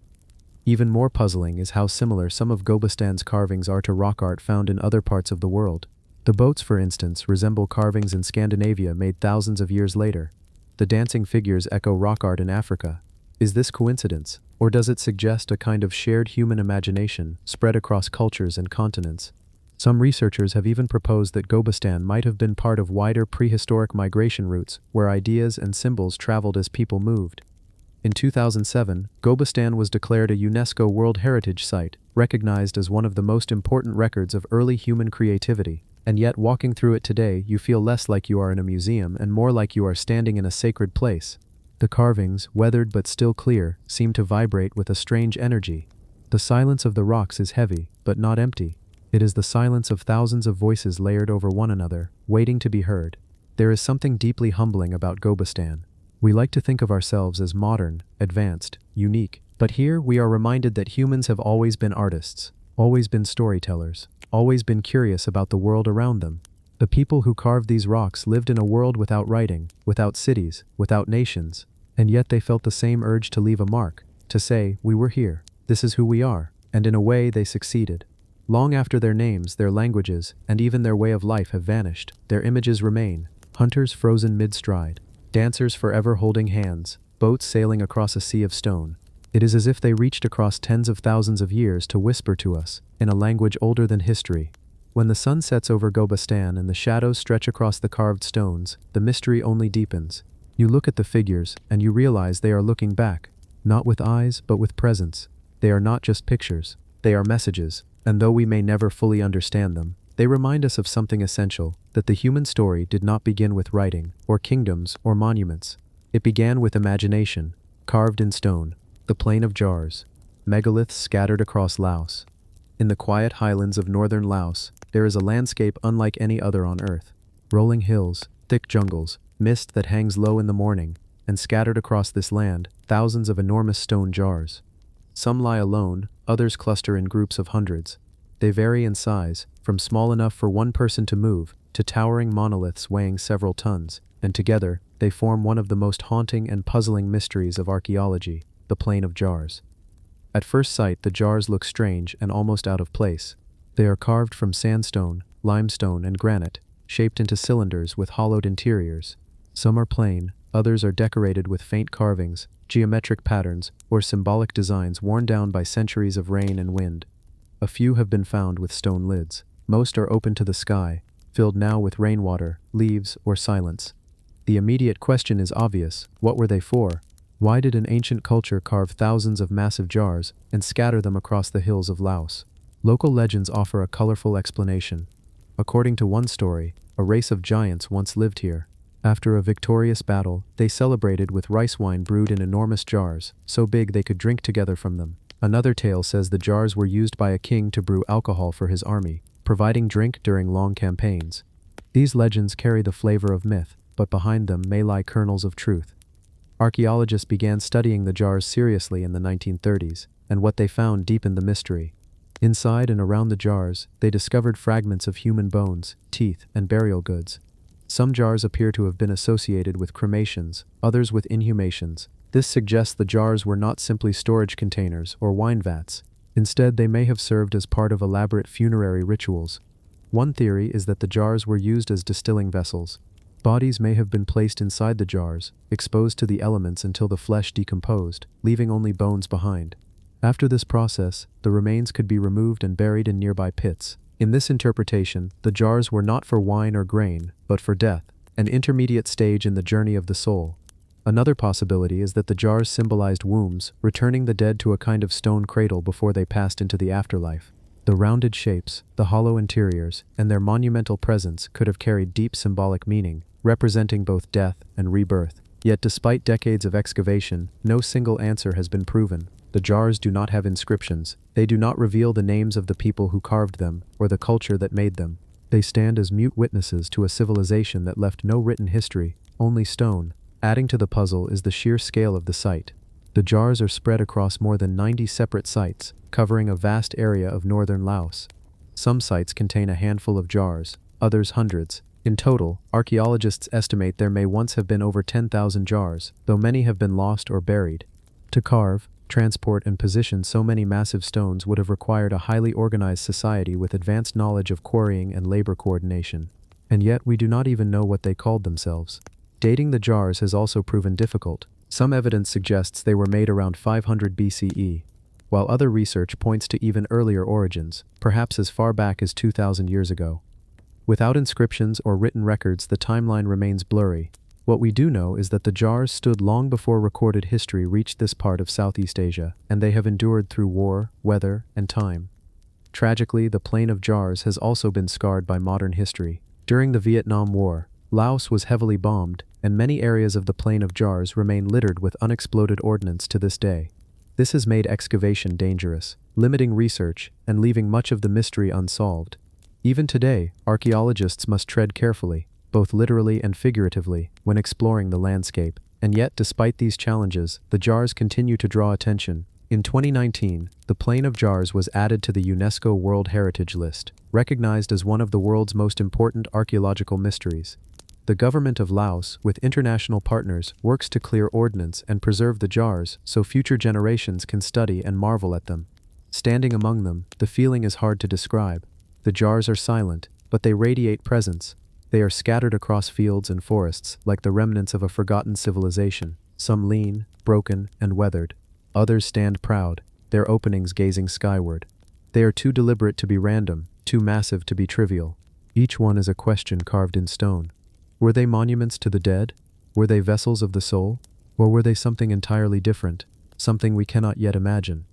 Even more puzzling is how similar some of Gobestan's carvings are to rock art found in other parts of the world. The boats, for instance, resemble carvings in Scandinavia made thousands of years later. The dancing figures echo rock art in Africa. Is this coincidence, or does it suggest a kind of shared human imagination spread across cultures and continents? Some researchers have even proposed that Gobestan might have been part of wider prehistoric migration routes where ideas and symbols traveled as people moved. In 2007, Gobestan was declared a UNESCO World Heritage Site, recognized as one of the most important records of early human creativity. And yet, walking through it today, you feel less like you are in a museum and more like you are standing in a sacred place. The carvings, weathered but still clear, seem to vibrate with a strange energy. The silence of the rocks is heavy, but not empty. It is the silence of thousands of voices layered over one another, waiting to be heard. There is something deeply humbling about Gobestan. We like to think of ourselves as modern, advanced, unique, but here we are reminded that humans have always been artists, always been storytellers, always been curious about the world around them. The people who carved these rocks lived in a world without writing, without cities, without nations, and yet they felt the same urge to leave a mark, to say, "We were here, this is who we are," and in a way they succeeded. Long after their names, their languages, and even their way of life have vanished, their images remain: hunters frozen mid-stride, dancers forever holding hands, boats sailing across a sea of stone. It is as if they reached across tens of thousands of years to whisper to us, in a language older than history. When the sun sets over Gobestan and the shadows stretch across the carved stones, the mystery only deepens. You look at the figures, and you realize they are looking back, not with eyes, but with presence. They are not just pictures, they are messages, and though we may never fully understand them, they remind us of something essential, that the human story did not begin with writing, or kingdoms, or monuments. It began with imagination, carved in stone, the plain of jars, megaliths scattered across Laos. In the quiet highlands of northern Laos, there is a landscape unlike any other on earth. Rolling hills, thick jungles, mist that hangs low in the morning, and scattered across this land, thousands of enormous stone jars. Some lie alone, others cluster in groups of hundreds. They vary in size, from small enough for one person to move, to towering monoliths weighing several tons, and together, they form one of the most haunting and puzzling mysteries of archaeology, the plain of jars. At first sight, the jars look strange and almost out of place. They are carved from sandstone, limestone, and granite, shaped into cylinders with hollowed interiors. Some are plain, others are decorated with faint carvings, geometric patterns, or symbolic designs worn down by centuries of rain and wind. A few have been found with stone lids. Most are open to the sky, filled now with rainwater, leaves, or silence. The immediate question is obvious: what were they for? Why did an ancient culture carve thousands of massive jars and scatter them across the hills of Laos? Local legends offer a colorful explanation. According to one story, a race of giants once lived here. After a victorious battle, they celebrated with rice wine brewed in enormous jars, so big they could drink together from them. Another tale says the jars were used by a king to brew alcohol for his army, providing drink during long campaigns. These legends carry the flavor of myth, but behind them may lie kernels of truth. Archaeologists began studying the jars seriously in the 1930s, and what they found deepened the mystery. Inside and around the jars, they discovered fragments of human bones, teeth, and burial goods. Some jars appear to have been associated with cremations, others with inhumations. This suggests the jars were not simply storage containers or wine vats. Instead, they may have served as part of elaborate funerary rituals. One theory is that the jars were used as distilling vessels. Bodies may have been placed inside the jars, exposed to the elements until the flesh decomposed, leaving only bones behind. After this process, the remains could be removed and buried in nearby pits. In this interpretation, the jars were not for wine or grain, but for death, an intermediate stage in the journey of the soul. Another possibility is that the jars symbolized wombs, returning the dead to a kind of stone cradle before they passed into the afterlife. The rounded shapes, the hollow interiors, and their monumental presence could have carried deep symbolic meaning, representing both death and rebirth. Yet despite decades of excavation, no single answer has been proven. The jars do not have inscriptions. They do not reveal the names of the people who carved them, or the culture that made them. They stand as mute witnesses to a civilization that left no written history, only stone. Adding to the puzzle is the sheer scale of the site. The jars are spread across more than 90 separate sites, covering a vast area of northern Laos. Some sites contain a handful of jars, others hundreds. In total, archaeologists estimate there may once have been over 10,000 jars, though many have been lost or buried. To carve, transport, and position so many massive stones would have required a highly organized society with advanced knowledge of quarrying and labor coordination. And yet we do not even know what they called themselves. Dating the jars has also proven difficult. Some evidence suggests they were made around 500 BCE, while other research points to even earlier origins, perhaps as far back as 2,000 years ago. Without inscriptions or written records, the timeline remains blurry. What we do know is that the jars stood long before recorded history reached this part of Southeast Asia, and they have endured through war, weather, and time. Tragically, the Plain of Jars has also been scarred by modern history. During the Vietnam War, Laos was heavily bombed, and many areas of the Plain of Jars remain littered with unexploded ordnance to this day. This has made excavation dangerous, limiting research, and leaving much of the mystery unsolved. Even today, archaeologists must tread carefully, both literally and figuratively, when exploring the landscape. And yet, despite these challenges, the jars continue to draw attention. In 2019, the Plain of Jars was added to the UNESCO World Heritage List, recognized as one of the world's most important archaeological mysteries. The government of Laos, with international partners, works to clear ordnance and preserve the jars so future generations can study and marvel at them. Standing among them, the feeling is hard to describe. The jars are silent, but they radiate presence. They are scattered across fields and forests, like the remnants of a forgotten civilization, some lean, broken, and weathered. Others stand proud, their openings gazing skyward. They are too deliberate to be random, too massive to be trivial. Each one is a question carved in stone. Were they monuments to the dead? Were they vessels of the soul? Or were they something entirely different, something we cannot yet imagine?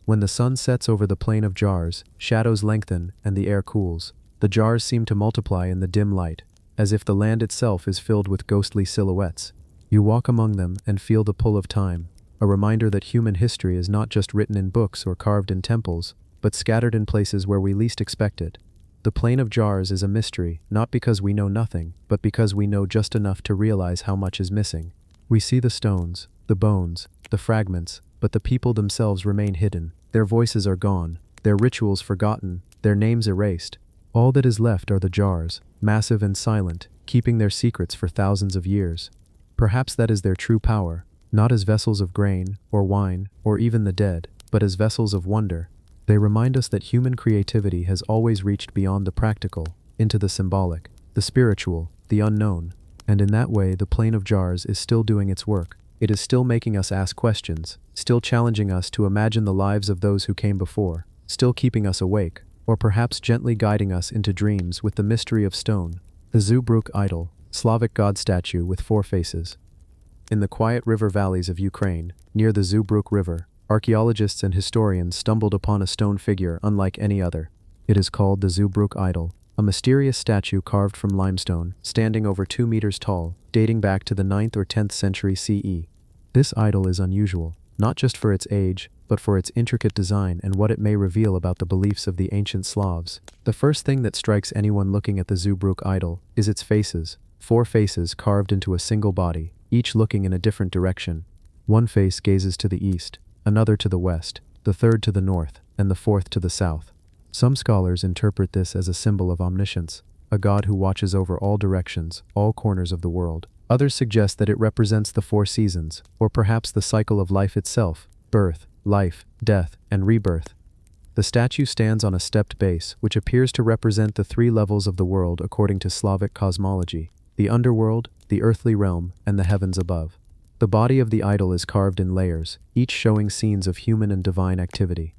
When the sun sets over the Plain of Jars, shadows lengthen and the air cools. The jars seem to multiply in the dim light, as if the land itself is filled with ghostly silhouettes. You walk among them and feel the pull of time, a reminder that human history is not just written in books or carved in temples, but scattered in places where we least expect it. The Plain of Jars is a mystery, not because we know nothing, but because we know just enough to realize how much is missing. We see the stones, the bones, the fragments, but the people themselves remain hidden. Their voices are gone, their rituals forgotten, their names erased. All that is left are the jars, massive and silent, keeping their secrets for thousands of years. Perhaps that is their true power, not as vessels of grain, or wine, or even the dead, but as vessels of wonder. They remind us that human creativity has always reached beyond the practical, into the symbolic, the spiritual, the unknown. And in that way, the Plain of Jars is still doing its work. It is still making us ask questions, still challenging us to imagine the lives of those who came before, still keeping us awake, or perhaps gently guiding us into dreams with the mystery of stone. The Zhubruk idol, Slavic god statue with 4 faces. In the quiet river valleys of Ukraine, near the Zhubruk River, archaeologists and historians stumbled upon a stone figure unlike any other. It is called the Zhubruk idol, a mysterious statue carved from limestone, standing over 2 meters tall, dating back to the 9th or 10th century CE. This idol is unusual, not just for its age, but for its intricate design and what it may reveal about the beliefs of the ancient Slavs. The first thing that strikes anyone looking at the Zhubruk idol is its faces, 4 faces carved into a single body, each looking in a different direction. One face gazes to the east, another to the west, the third to the north, and the fourth to the south. Some scholars interpret this as a symbol of omniscience, a god who watches over all directions, all corners of the world. Others suggest that it represents the four seasons, or perhaps the cycle of life itself: birth, life, death, and rebirth. The statue stands on a stepped base, which appears to represent the three levels of the world according to Slavic cosmology: the underworld, the earthly realm, and the heavens above. The body of the idol is carved in layers, each showing scenes of human and divine activity.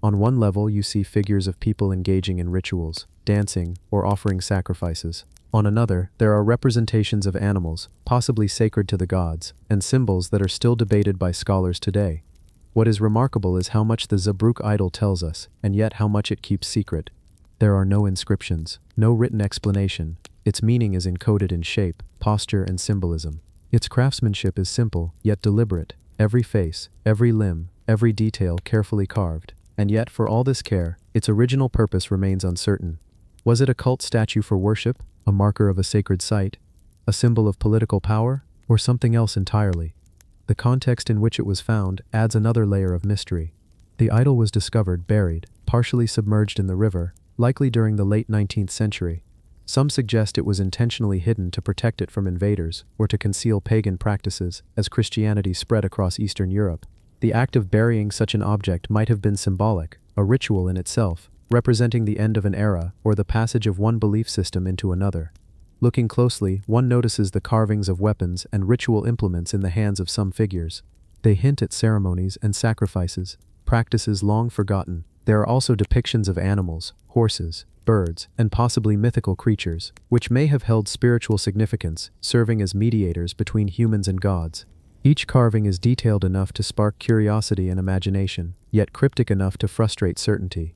On one level, you see figures of people engaging in rituals, dancing, or offering sacrifices. On another, there are representations of animals, possibly sacred to the gods, and symbols that are still debated by scholars today. What is remarkable is how much the Zabruk idol tells us, and yet how much it keeps secret. There are no inscriptions, no written explanation. Its meaning is encoded in shape, posture, and symbolism. Its craftsmanship is simple, yet deliberate. Every face, every limb, every detail carefully carved. And yet, for all this care, its original purpose remains uncertain. Was it a cult statue for worship, a marker of a sacred site, a symbol of political power, or something else entirely? The context in which it was found adds another layer of mystery. The idol was discovered buried, partially submerged in the river, likely during the late 19th century. Some suggest it was intentionally hidden to protect it from invaders or to conceal pagan practices as Christianity spread across Eastern Europe. The act of burying such an object might have been symbolic, a ritual in itself, representing the end of an era or the passage of one belief system into another. Looking closely, one notices the carvings of weapons and ritual implements in the hands of some figures. They hint at ceremonies and sacrifices, practices long forgotten. There are also depictions of animals, horses, birds, and possibly mythical creatures, which may have held spiritual significance, serving as mediators between humans and gods. Each carving is detailed enough to spark curiosity and imagination, yet cryptic enough to frustrate certainty.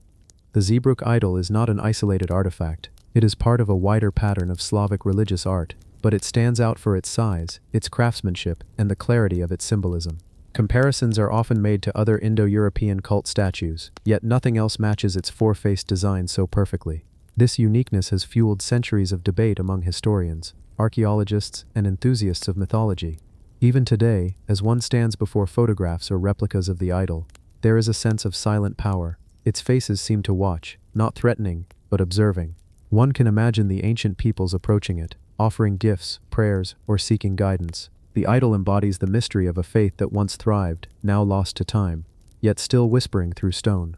The Zabruk idol is not an isolated artifact. It is part of a wider pattern of Slavic religious art, but it stands out for its size, its craftsmanship, and the clarity of its symbolism. Comparisons are often made to other Indo-European cult statues, yet nothing else matches its four-faced design so perfectly. This uniqueness has fueled centuries of debate among historians, archaeologists, and enthusiasts of mythology. Even today, as one stands before photographs or replicas of the idol, there is a sense of silent power. Its faces seem to watch, not threatening, but observing. One can imagine the ancient peoples approaching it, offering gifts, prayers, or seeking guidance. The idol embodies the mystery of a faith that once thrived, now lost to time, yet still whispering through stone.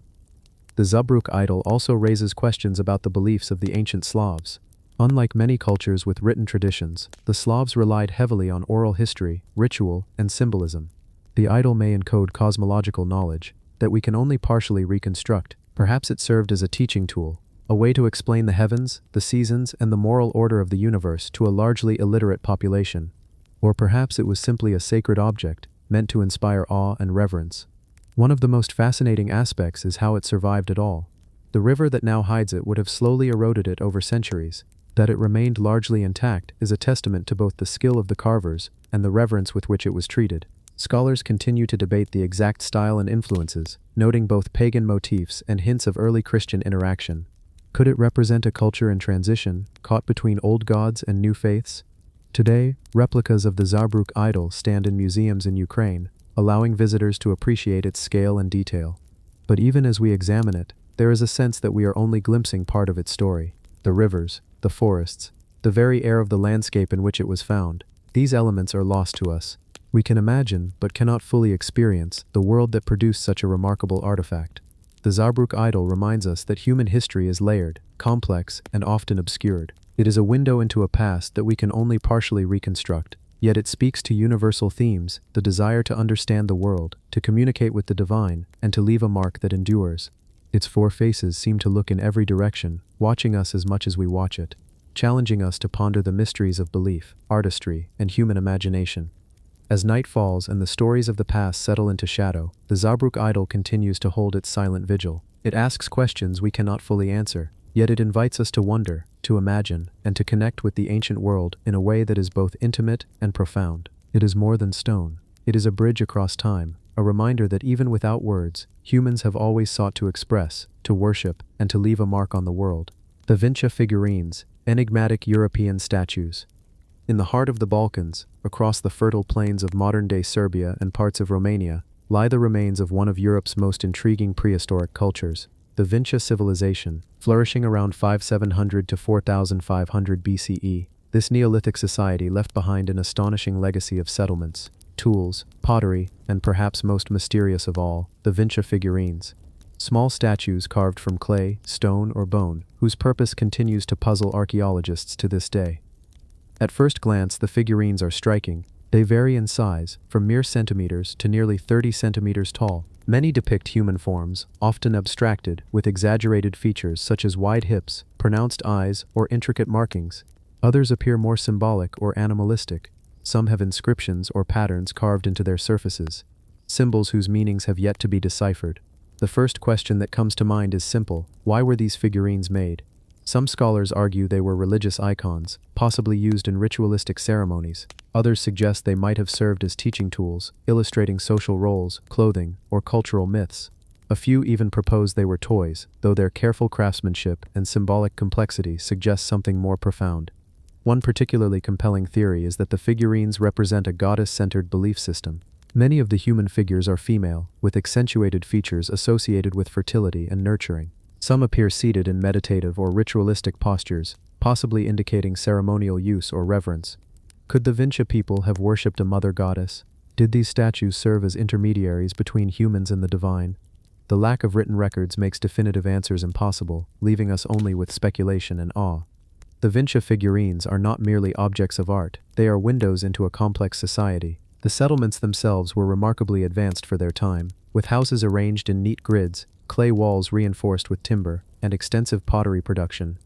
The Zabruk idol also raises questions about the beliefs of the ancient Slavs. Unlike many cultures with written traditions, the Slavs relied heavily on oral history, ritual, and symbolism. The idol may encode cosmological knowledge that we can only partially reconstruct. Perhaps it served as a teaching tool, a way to explain the heavens, the seasons, and the moral order of the universe to a largely illiterate population. Or perhaps it was simply a sacred object, meant to inspire awe and reverence. One of the most fascinating aspects is how it survived at all. The river that now hides it would have slowly eroded it over centuries. That it remained largely intact is a testament to both the skill of the carvers and the reverence with which it was treated. Scholars continue to debate the exact style and influences, noting both pagan motifs and hints of early Christian interaction. Could it represent a culture in transition, caught between old gods and new faiths? Today, replicas of the Zabruk idol stand in museums in Ukraine, allowing visitors to appreciate its scale and detail. But even as we examine it, there is a sense that we are only glimpsing part of its story. The rivers, the forests, the very air of the landscape in which it was found, these elements are lost to us. We can imagine, but cannot fully experience, the world that produced such a remarkable artifact. The Zabruk idol reminds us that human history is layered, complex, and often obscured. It is a window into a past that we can only partially reconstruct, yet it speaks to universal themes: the desire to understand the world, to communicate with the divine, and to leave a mark that endures. Its four faces seem to look in every direction, watching us as much as we watch it, challenging us to ponder the mysteries of belief, artistry, and human imagination. As night falls and the stories of the past settle into shadow, the Zabruk idol continues to hold its silent vigil. It asks questions we cannot fully answer, yet it invites us to wonder, to imagine, and to connect with the ancient world in a way that is both intimate and profound. It is more than stone. It is a bridge across time, a reminder that even without words, humans have always sought to express, to worship, and to leave a mark on the world. The Vinca figurines, enigmatic European statues. In the heart of the Balkans, across the fertile plains of modern-day Serbia and parts of Romania, lie the remains of one of Europe's most intriguing prehistoric cultures, the Vinca civilization, flourishing around 5700 to 4500 BCE. This Neolithic society left behind an astonishing legacy of settlements, tools, pottery, and perhaps most mysterious of all, the Vinca figurines. Small statues carved from clay, stone, or bone, whose purpose continues to puzzle archaeologists to this day. At first glance, the figurines are striking. They vary in size, from mere centimeters to nearly 30 centimeters tall. Many depict human forms, often abstracted, with exaggerated features such as wide hips, pronounced eyes, or intricate markings. Others appear more symbolic or animalistic. Some have inscriptions or patterns carved into their surfaces, symbols whose meanings have yet to be deciphered. The first question that comes to mind is simple: why were these figurines made? Some scholars argue they were religious icons, possibly used in ritualistic ceremonies. Others suggest they might have served as teaching tools, illustrating social roles, clothing, or cultural myths. A few even propose they were toys, though their careful craftsmanship and symbolic complexity suggest something more profound. One particularly compelling theory is that the figurines represent a goddess-centered belief system. Many of the human figures are female, with accentuated features associated with fertility and nurturing. Some appear seated in meditative or ritualistic postures, possibly indicating ceremonial use or reverence. Could the Vinca people have worshipped a mother goddess? Did these statues serve as intermediaries between humans and the divine? The lack of written records makes definitive answers impossible, leaving us only with speculation and awe. The Vinca figurines are not merely objects of art, they are windows into a complex society. The settlements themselves were remarkably advanced for their time, with houses arranged in neat grids, clay walls reinforced with timber, and extensive pottery production.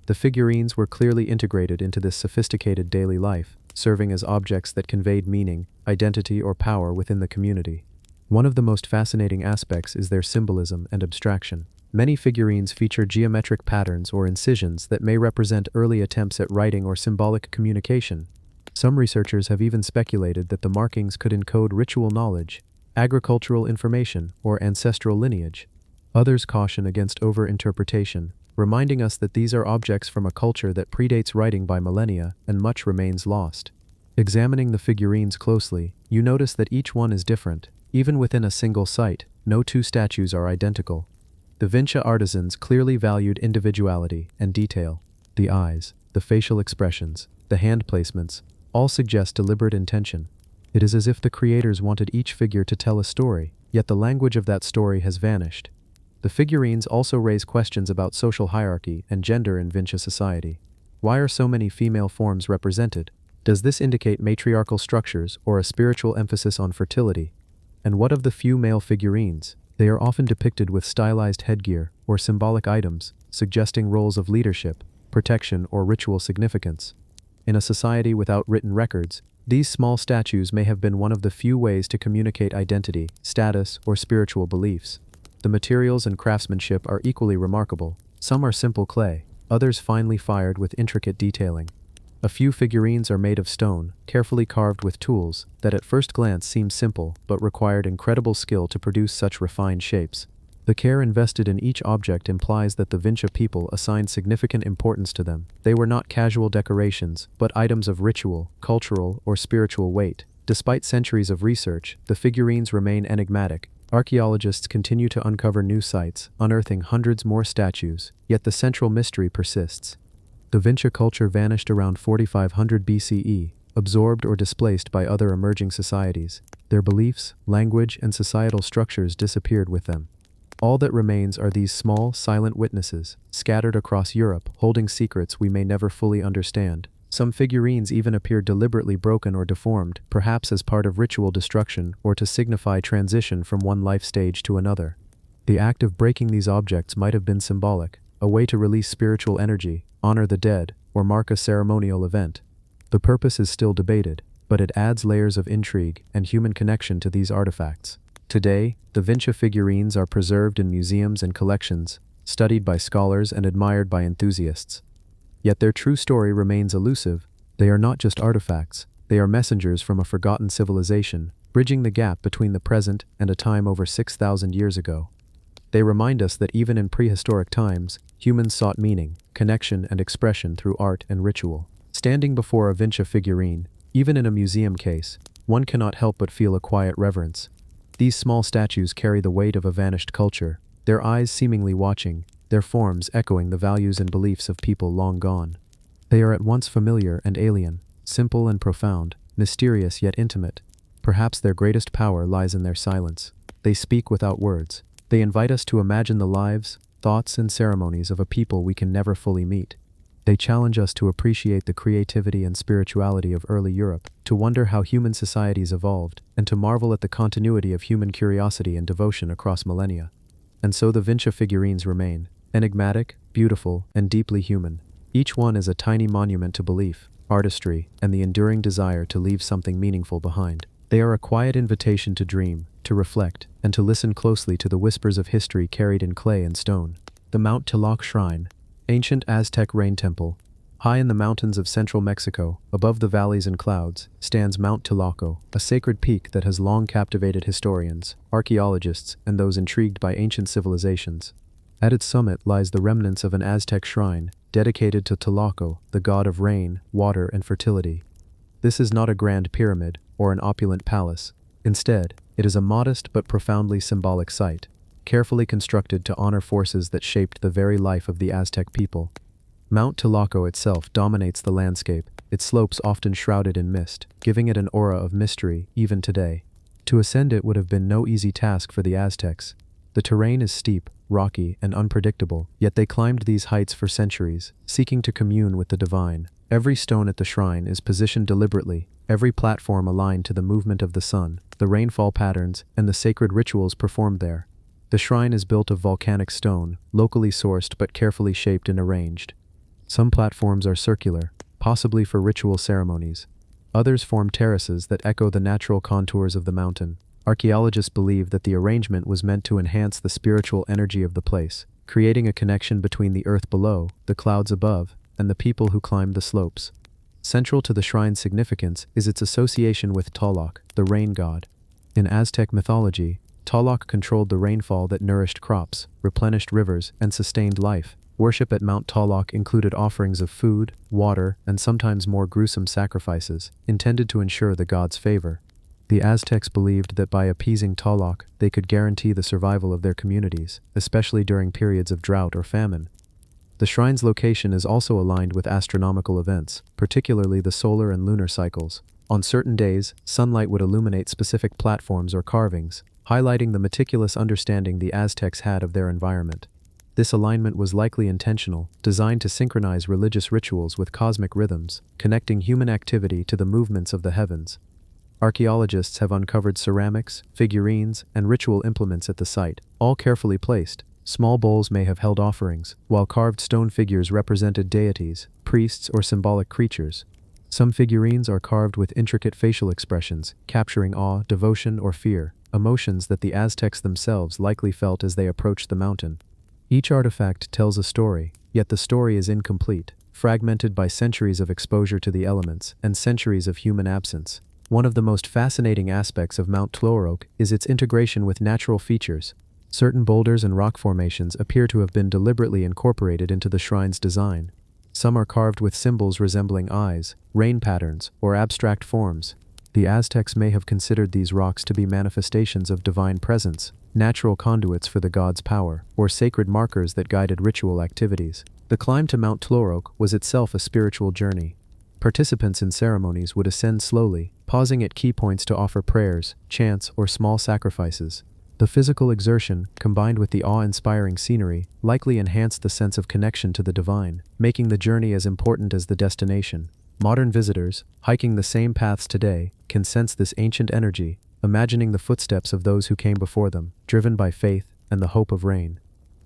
The figurines were clearly integrated into this sophisticated daily life, serving as objects that conveyed meaning, identity, or power within the community. One of the most fascinating aspects is their symbolism and abstraction. Many figurines feature geometric patterns or incisions that may represent early attempts at writing or symbolic communication. Some researchers have even speculated that the markings could encode ritual knowledge, agricultural information, or ancestral lineage. Others caution against over-interpretation, reminding us that these are objects from a culture that predates writing by millennia, and much remains lost. Examining the figurines closely, you notice that each one is different. Even within a single site, no two statues are identical. The Vinca artisans clearly valued individuality and detail. The eyes, the facial expressions, the hand placements, all suggest deliberate intention. It is as if the creators wanted each figure to tell a story, yet the language of that story has vanished. The figurines also raise questions about social hierarchy and gender in Vinca society. Why are so many female forms represented? Does this indicate matriarchal structures or a spiritual emphasis on fertility? And what of the few male figurines? They are often depicted with stylized headgear or symbolic items, suggesting roles of leadership, protection, or ritual significance. In a society without written records, these small statues may have been one of the few ways to communicate identity, status, or spiritual beliefs. The materials and craftsmanship are equally remarkable. Some are simple clay, others finely fired with intricate detailing. A few figurines are made of stone, carefully carved with tools that at first glance seem simple but required incredible skill to produce such refined shapes. The care invested in each object implies that the Vinca people assigned significant importance to them. They were not casual decorations, but items of ritual, cultural, or spiritual weight. Despite centuries of research, the figurines remain enigmatic. Archaeologists continue to uncover new sites, unearthing hundreds more statues, yet the central mystery persists. The Vinca culture vanished around 4500 BCE, absorbed or displaced by other emerging societies. Their beliefs, language, and societal structures disappeared with them. All that remains are these small, silent witnesses, scattered across Europe, holding secrets we may never fully understand. Some figurines even appear deliberately broken or deformed, perhaps as part of ritual destruction or to signify transition from one life stage to another. The act of breaking these objects might have been symbolic, a way to release spiritual energy, honor the dead, or mark a ceremonial event. The purpose is still debated, but it adds layers of intrigue and human connection to these artifacts. Today, the Vinca figurines are preserved in museums and collections, studied by scholars and admired by enthusiasts. Yet their true story remains elusive. They are not just artifacts, they are messengers from a forgotten civilization, bridging the gap between the present and a time over 6,000 years ago. They remind us that even in prehistoric times, humans sought meaning, connection, and expression through art and ritual. Standing before a Vinca figurine, even in a museum case, one cannot help but feel a quiet reverence. These small statues carry the weight of a vanished culture, their eyes seemingly watching, their forms echoing the values and beliefs of people long gone. They are at once familiar and alien, simple and profound, mysterious yet intimate. Perhaps their greatest power lies in their silence. They speak without words. They invite us to imagine the lives, thoughts, and ceremonies of a people we can never fully meet. They challenge us to appreciate the creativity and spirituality of early Europe, to wonder how human societies evolved, and to marvel at the continuity of human curiosity and devotion across millennia. And so the Vinci figurines remain, enigmatic, beautiful, and deeply human. Each one is a tiny monument to belief, artistry, and the enduring desire to leave something meaningful behind. They are a quiet invitation to dream, to reflect, and to listen closely to the whispers of history carried in clay and stone. The Mount Tloc Shrine, ancient Aztec rain temple. High in the mountains of central Mexico, above the valleys and clouds, stands Mount Tlaco, a sacred peak that has long captivated historians, archaeologists, and those intrigued by ancient civilizations. At its summit lies the remnants of an Aztec shrine, dedicated to Tlaco, the god of rain, water, and fertility. This is not a grand pyramid, or an opulent palace. Instead, it is a modest but profoundly symbolic site, carefully constructed to honor forces that shaped the very life of the Aztec people. Mount Tlaco itself dominates the landscape, its slopes often shrouded in mist, giving it an aura of mystery even today. To ascend it would have been no easy task for the Aztecs. The terrain is steep, rocky, and unpredictable, yet they climbed these heights for centuries, seeking to commune with the divine. Every stone at the shrine is positioned deliberately, every platform aligned to the movement of the sun, the rainfall patterns, and the sacred rituals performed there. The shrine is built of volcanic stone, locally sourced but carefully shaped and arranged. Some platforms are circular, possibly for ritual ceremonies. Others form terraces that echo the natural contours of the mountain. Archaeologists believe that the arrangement was meant to enhance the spiritual energy of the place, creating a connection between the earth below, the clouds above, and the people who climbed the slopes. Central to the shrine's significance is its association with Tlaloc, the rain god. In Aztec mythology, Tlaloc controlled the rainfall that nourished crops, replenished rivers, and sustained life. Worship at Mount Tlaloc included offerings of food, water, and sometimes more gruesome sacrifices, intended to ensure the god's favor. The Aztecs believed that by appeasing Tlaloc, they could guarantee the survival of their communities, especially during periods of drought or famine. The shrine's location is also aligned with astronomical events, particularly the solar and lunar cycles. On certain days, sunlight would illuminate specific platforms or carvings, highlighting the meticulous understanding the Aztecs had of their environment. This alignment was likely intentional, designed to synchronize religious rituals with cosmic rhythms, connecting human activity to the movements of the heavens. Archaeologists have uncovered ceramics, figurines, and ritual implements at the site, all carefully placed. Small bowls may have held offerings, while carved stone figures represented deities, priests, or symbolic creatures. Some figurines are carved with intricate facial expressions, capturing awe, devotion, or fear, emotions that the Aztecs themselves likely felt as they approached the mountain. Each artifact tells a story, yet the story is incomplete, fragmented by centuries of exposure to the elements and centuries of human absence. One of the most fascinating aspects of Mount Tlaroc is its integration with natural features. Certain boulders and rock formations appear to have been deliberately incorporated into the shrine's design. Some are carved with symbols resembling eyes, rain patterns, or abstract forms. The Aztecs may have considered these rocks to be manifestations of divine presence, natural conduits for the god's power, or sacred markers that guided ritual activities. The climb to Mount Tlaroc was itself a spiritual journey. Participants in ceremonies would ascend slowly, pausing at key points to offer prayers, chants, or small sacrifices. The physical exertion, combined with the awe-inspiring scenery, likely enhanced the sense of connection to the divine, making the journey as important as the destination. Modern visitors, hiking the same paths today, can sense this ancient energy, imagining the footsteps of those who came before them, driven by faith and the hope of rain.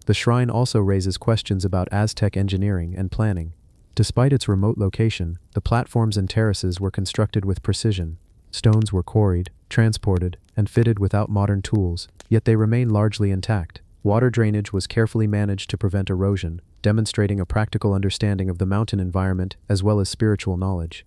The shrine also raises questions about Aztec engineering and planning. Despite its remote location, the platforms and terraces were constructed with precision. Stones were quarried, transported, and fitted without modern tools, yet they remain largely intact. Water drainage was carefully managed to prevent erosion, demonstrating a practical understanding of the mountain environment as well as spiritual knowledge.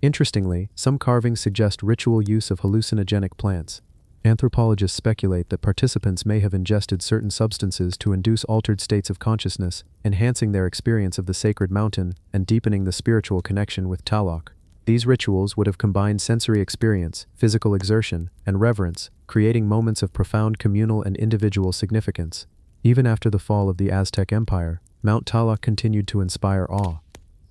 Interestingly, some carvings suggest ritual use of hallucinogenic plants. Anthropologists speculate that participants may have ingested certain substances to induce altered states of consciousness, enhancing their experience of the sacred mountain and deepening the spiritual connection with Tlaloc. These rituals would have combined sensory experience, physical exertion, and reverence, creating moments of profound communal and individual significance. Even after the fall of the Aztec Empire, Mount Tlaloc continued to inspire awe.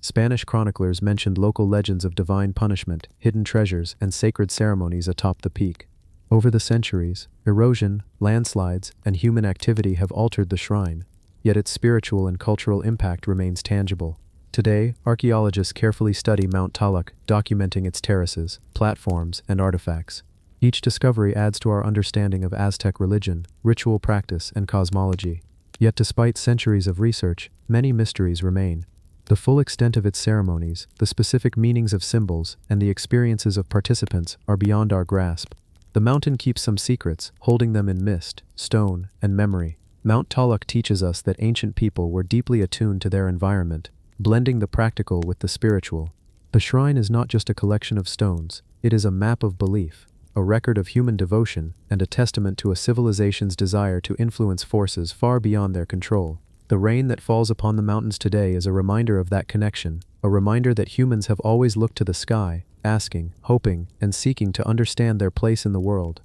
Spanish chroniclers mentioned local legends of divine punishment, hidden treasures, and sacred ceremonies atop the peak. Over the centuries, erosion, landslides, and human activity have altered the shrine, yet its spiritual and cultural impact remains tangible. Today, archaeologists carefully study Mount Tlaloc, documenting its terraces, platforms, and artifacts. Each discovery adds to our understanding of Aztec religion, ritual practice, and cosmology. Yet despite centuries of research, many mysteries remain. The full extent of its ceremonies, the specific meanings of symbols, and the experiences of participants are beyond our grasp. The mountain keeps some secrets, holding them in mist, stone, and memory. Mount Tlaloc teaches us that ancient people were deeply attuned to their environment, blending the practical with the spiritual. The shrine is not just a collection of stones, it is a map of belief, a record of human devotion, and a testament to a civilization's desire to influence forces far beyond their control. The rain that falls upon the mountains today is a reminder of that connection, a reminder that humans have always looked to the sky, asking, hoping, and seeking to understand their place in the world.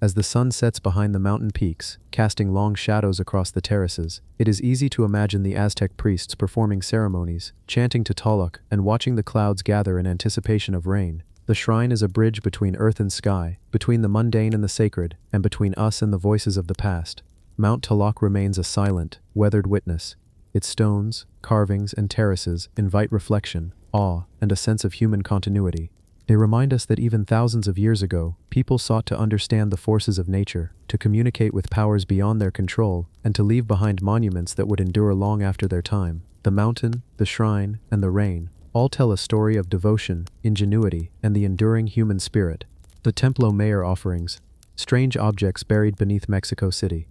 As the sun sets behind the mountain peaks, casting long shadows across the terraces, it is easy to imagine the Aztec priests performing ceremonies, chanting to Tlaloc, and watching the clouds gather in anticipation of rain. The shrine is a bridge between earth and sky, between the mundane and the sacred, and between us and the voices of the past. Mount Tlaloc remains a silent, weathered witness. Its stones, carvings, and terraces invite reflection, awe, and a sense of human continuity. They remind us that even thousands of years ago, people sought to understand the forces of nature, to communicate with powers beyond their control, and to leave behind monuments that would endure long after their time. The mountain, the shrine, and the rain all tell a story of devotion, ingenuity, and the enduring human spirit. The Templo Mayor offerings, strange objects buried beneath Mexico City.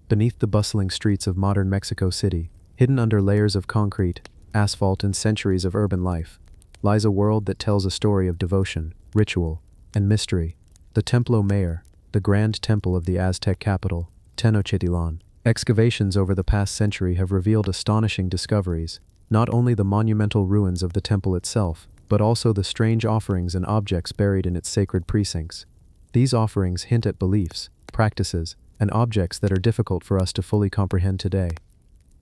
Beneath the bustling streets of modern Mexico City, hidden under layers of concrete, asphalt, and centuries of urban life, lies a world that tells a story of devotion, ritual, and mystery. The Templo Mayor, the grand temple of the Aztec capital, Tenochtitlan. Excavations over the past century have revealed astonishing discoveries, not only the monumental ruins of the temple itself, but also the strange offerings and objects buried in its sacred precincts. These offerings hint at beliefs, practices, and objects that are difficult for us to fully comprehend today.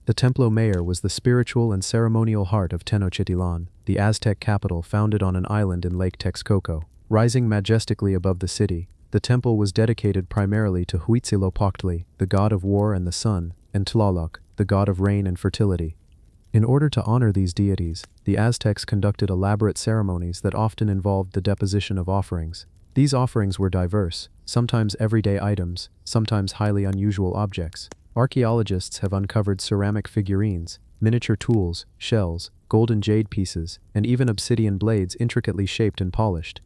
The Templo Mayor was the spiritual and ceremonial heart of Tenochtitlan, the Aztec capital founded on an island in Lake Texcoco. Rising majestically above the city, the temple was dedicated primarily to Huitzilopochtli, the god of war and the sun, and Tlaloc, the god of rain and fertility. In order to honor these deities, the Aztecs conducted elaborate ceremonies that often involved the deposition of offerings. These offerings were diverse, sometimes everyday items, sometimes highly unusual objects. Archaeologists have uncovered ceramic figurines, miniature tools, shells, gold and jade pieces, and even obsidian blades intricately shaped and polished.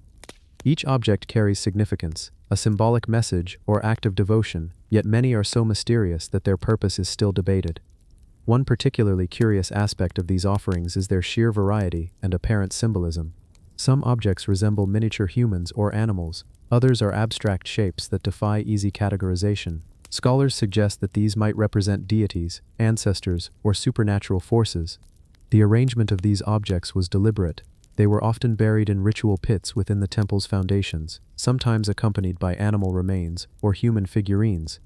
Each object carries significance, a symbolic message or act of devotion, yet many are so mysterious that their purpose is still debated. One particularly curious aspect of these offerings is their sheer variety and apparent symbolism. Some objects resemble miniature humans or animals, others are abstract shapes that defy easy categorization. Scholars suggest that these might represent deities, ancestors, or supernatural forces. The arrangement of these objects was deliberate. They were often buried in ritual pits within the temple's foundations, sometimes accompanied by animal remains or human figurines.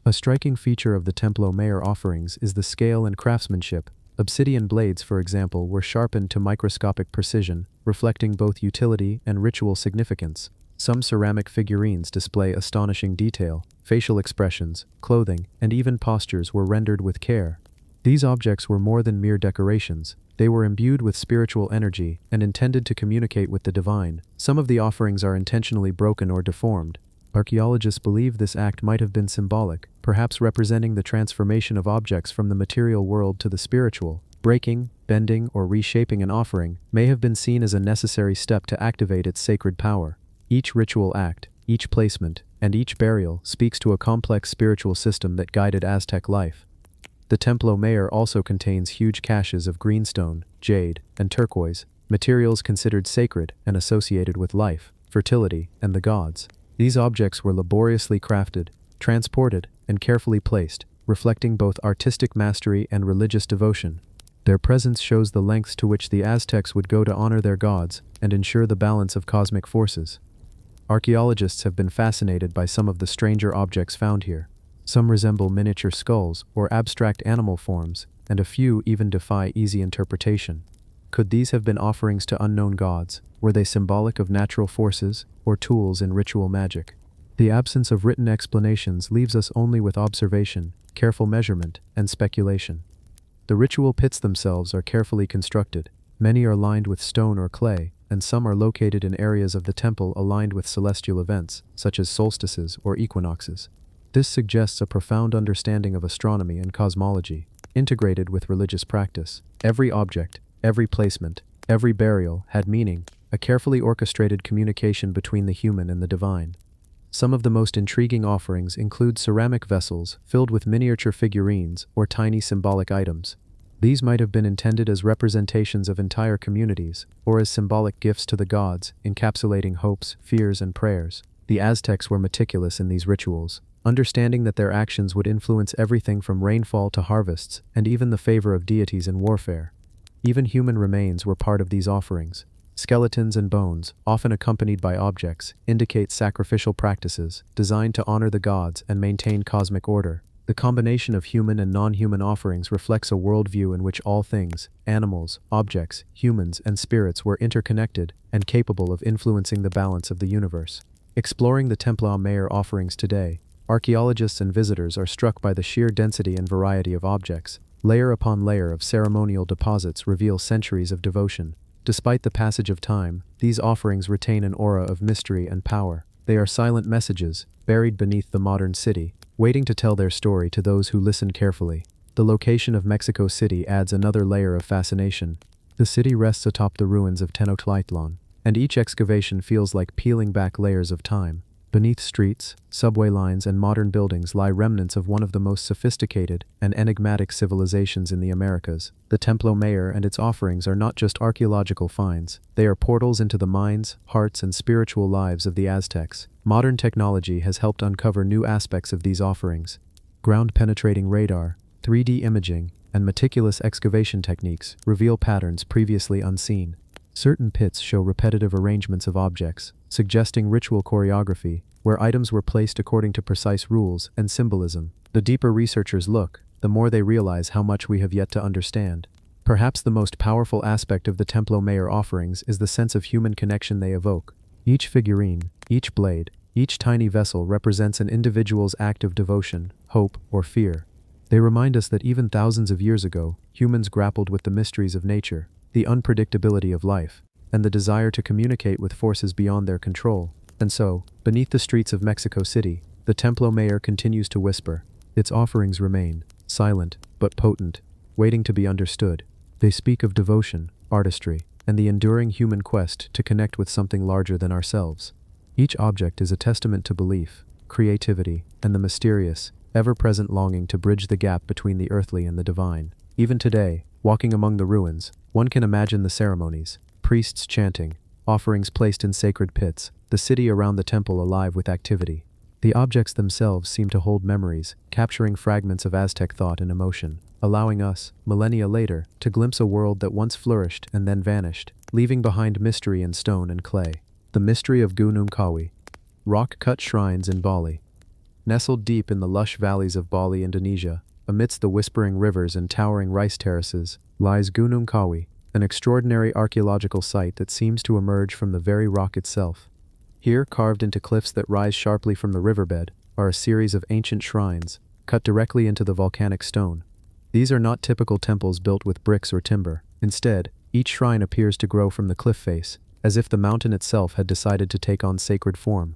A striking feature of the Templo Mayor offerings is the scale and craftsmanship. Obsidian blades, for example, were sharpened to microscopic precision, reflecting both utility and ritual significance. Some ceramic figurines display astonishing detail. Facial expressions, clothing, and even postures were rendered with care. These objects were more than mere decorations. They were imbued with spiritual energy and intended to communicate with the divine. Some of the offerings are intentionally broken or deformed. Archaeologists believe this act might have been symbolic, perhaps representing the transformation of objects from the material world to the spiritual. Breaking, bending, or reshaping an offering may have been seen as a necessary step to activate its sacred power. Each ritual act, each placement, and each burial speaks to a complex spiritual system that guided Aztec life. The Templo Mayor also contains huge caches of greenstone, jade, and turquoise, materials considered sacred and associated with life, fertility, and the gods. These objects were laboriously crafted, transported, and carefully placed, reflecting both artistic mastery and religious devotion. Their presence shows the lengths to which the Aztecs would go to honor their gods and ensure the balance of cosmic forces. Archaeologists have been fascinated by some of the stranger objects found here. Some resemble miniature skulls or abstract animal forms, and a few even defy easy interpretation. Could these have been offerings to unknown gods? Were they symbolic of natural forces or tools in ritual magic? The absence of written explanations leaves us only with observation, careful measurement, and speculation. The ritual pits themselves are carefully constructed. Many are lined with stone or clay, and some are located in areas of the temple aligned with celestial events, such as solstices or equinoxes. This suggests a profound understanding of astronomy and cosmology, integrated with religious practice. Every object, every placement, every burial had meaning, a carefully orchestrated communication between the human and the divine. Some of the most intriguing offerings include ceramic vessels filled with miniature figurines or tiny symbolic items. These might have been intended as representations of entire communities, or as symbolic gifts to the gods, encapsulating hopes, fears, and prayers. The Aztecs were meticulous in these rituals, understanding that their actions would influence everything from rainfall to harvests, and even the favor of deities in warfare. Even human remains were part of these offerings. Skeletons and bones, often accompanied by objects, indicate sacrificial practices designed to honor the gods and maintain cosmic order. The combination of human and non-human offerings reflects a worldview in which all things, animals, objects, humans, and spirits were interconnected and capable of influencing the balance of the universe. Exploring the Templo Mayor offerings today, archaeologists and visitors are struck by the sheer density and variety of objects. Layer upon layer of ceremonial deposits reveal centuries of devotion. Despite the passage of time, these offerings retain an aura of mystery and power. They are silent messages, buried beneath the modern city, waiting to tell their story to those who listen carefully. The location of Mexico City adds another layer of fascination. The city rests atop the ruins of Tenochtitlan, and each excavation feels like peeling back layers of time. Beneath streets, subway lines, and modern buildings lie remnants of one of the most sophisticated and enigmatic civilizations in the Americas. The Templo Mayor and its offerings are not just archaeological finds, they are portals into the minds, hearts, and spiritual lives of the Aztecs. Modern technology has helped uncover new aspects of these offerings. Ground-penetrating radar, 3D imaging, and meticulous excavation techniques reveal patterns previously unseen. Certain pits show repetitive arrangements of objects, suggesting ritual choreography, where items were placed according to precise rules and symbolism. The deeper researchers look, the more they realize how much we have yet to understand. Perhaps the most powerful aspect of the Templo Mayor offerings is the sense of human connection they evoke. Each figurine, each blade, each tiny vessel represents an individual's act of devotion, hope, or fear. They remind us that even thousands of years ago, humans grappled with the mysteries of nature, the unpredictability of life, and the desire to communicate with forces beyond their control. And so, beneath the streets of Mexico City, the Templo Mayor continues to whisper. Its offerings remain, silent but potent, waiting to be understood. They speak of devotion, artistry, and the enduring human quest to connect with something larger than ourselves. Each object is a testament to belief, creativity, and the mysterious, ever-present longing to bridge the gap between the earthly and the divine. Even today, walking among the ruins, one can imagine the ceremonies, priests chanting, offerings placed in sacred pits, the city around the temple alive with activity. The objects themselves seem to hold memories, capturing fragments of Aztec thought and emotion, allowing us, millennia later, to glimpse a world that once flourished and then vanished, leaving behind mystery in stone and clay. The mystery of Gunung Kawi. Rock-cut shrines in Bali. Nestled deep in the lush valleys of Bali, Indonesia, amidst the whispering rivers and towering rice terraces, lies Gunung Kawi, an extraordinary archaeological site that seems to emerge from the very rock itself. Here, carved into cliffs that rise sharply from the riverbed, are a series of ancient shrines, cut directly into the volcanic stone. These are not typical temples built with bricks or timber. Instead, each shrine appears to grow from the cliff face, as if the mountain itself had decided to take on sacred form.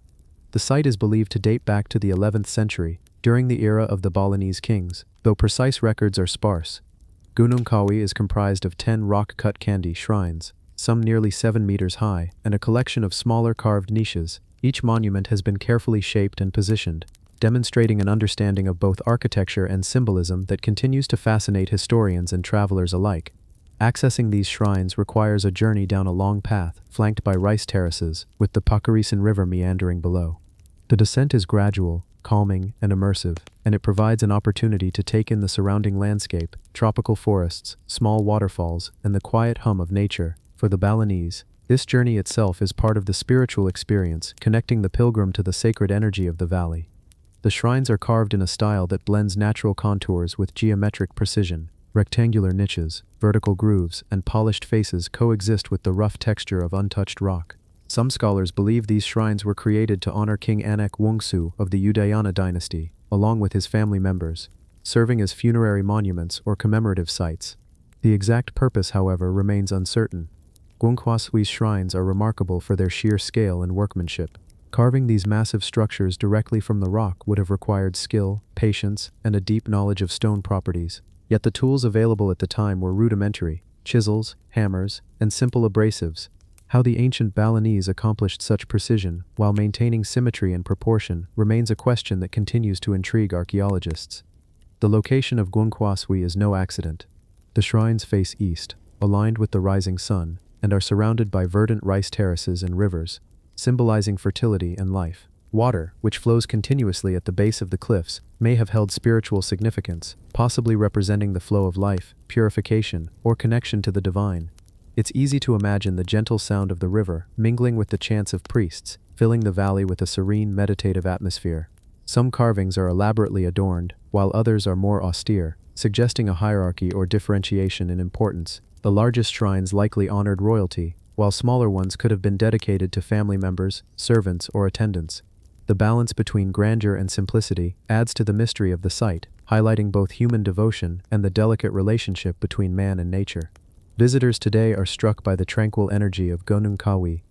The site is believed to date back to the 11th century, during the era of the Balinese kings, though precise records are sparse. Gunung Kawi is comprised of 10 rock-cut candi shrines, some nearly 7 meters high, and a collection of smaller carved niches. Each monument has been carefully shaped and positioned, demonstrating an understanding of both architecture and symbolism that continues to fascinate historians and travelers alike. Accessing these shrines requires a journey down a long path, flanked by rice terraces, with the Pakarisan River meandering below. The descent is gradual, calming, and immersive, and it provides an opportunity to take in the surrounding landscape, tropical forests, small waterfalls, and the quiet hum of nature. For the Balinese, this journey itself is part of the spiritual experience, connecting the pilgrim to the sacred energy of the valley. The shrines are carved in a style that blends natural contours with geometric precision. Rectangular niches, vertical grooves, and polished faces coexist with the rough texture of untouched rock. Some scholars believe these shrines were created to honor King Anak Wungsu of the Udayana dynasty, along with his family members, serving as funerary monuments or commemorative sites. The exact purpose, however, remains uncertain. Gwangkwasui's shrines are remarkable for their sheer scale and workmanship. Carving these massive structures directly from the rock would have required skill, patience, and a deep knowledge of stone properties. Yet the tools available at the time were rudimentary: chisels, hammers, and simple abrasives. How the ancient Balinese accomplished such precision while maintaining symmetry and proportion remains a question that continues to intrigue archaeologists. The location of Gwangkwasui is no accident. The shrines face east, aligned with the rising sun, and are surrounded by verdant rice terraces and rivers, symbolizing fertility and life. Water, which flows continuously at the base of the cliffs, may have held spiritual significance, possibly representing the flow of life, purification, or connection to the divine. It's easy to imagine the gentle sound of the river mingling with the chants of priests, filling the valley with a serene, meditative atmosphere. Some carvings are elaborately adorned, while others are more austere, suggesting a hierarchy or differentiation in importance. The largest shrines likely honored royalty, while smaller ones could have been dedicated to family members, servants, or attendants. The balance between grandeur and simplicity adds to the mystery of the site, highlighting both human devotion and the delicate relationship between man and nature. Visitors today are struck by the tranquil energy of Gunung Kawi.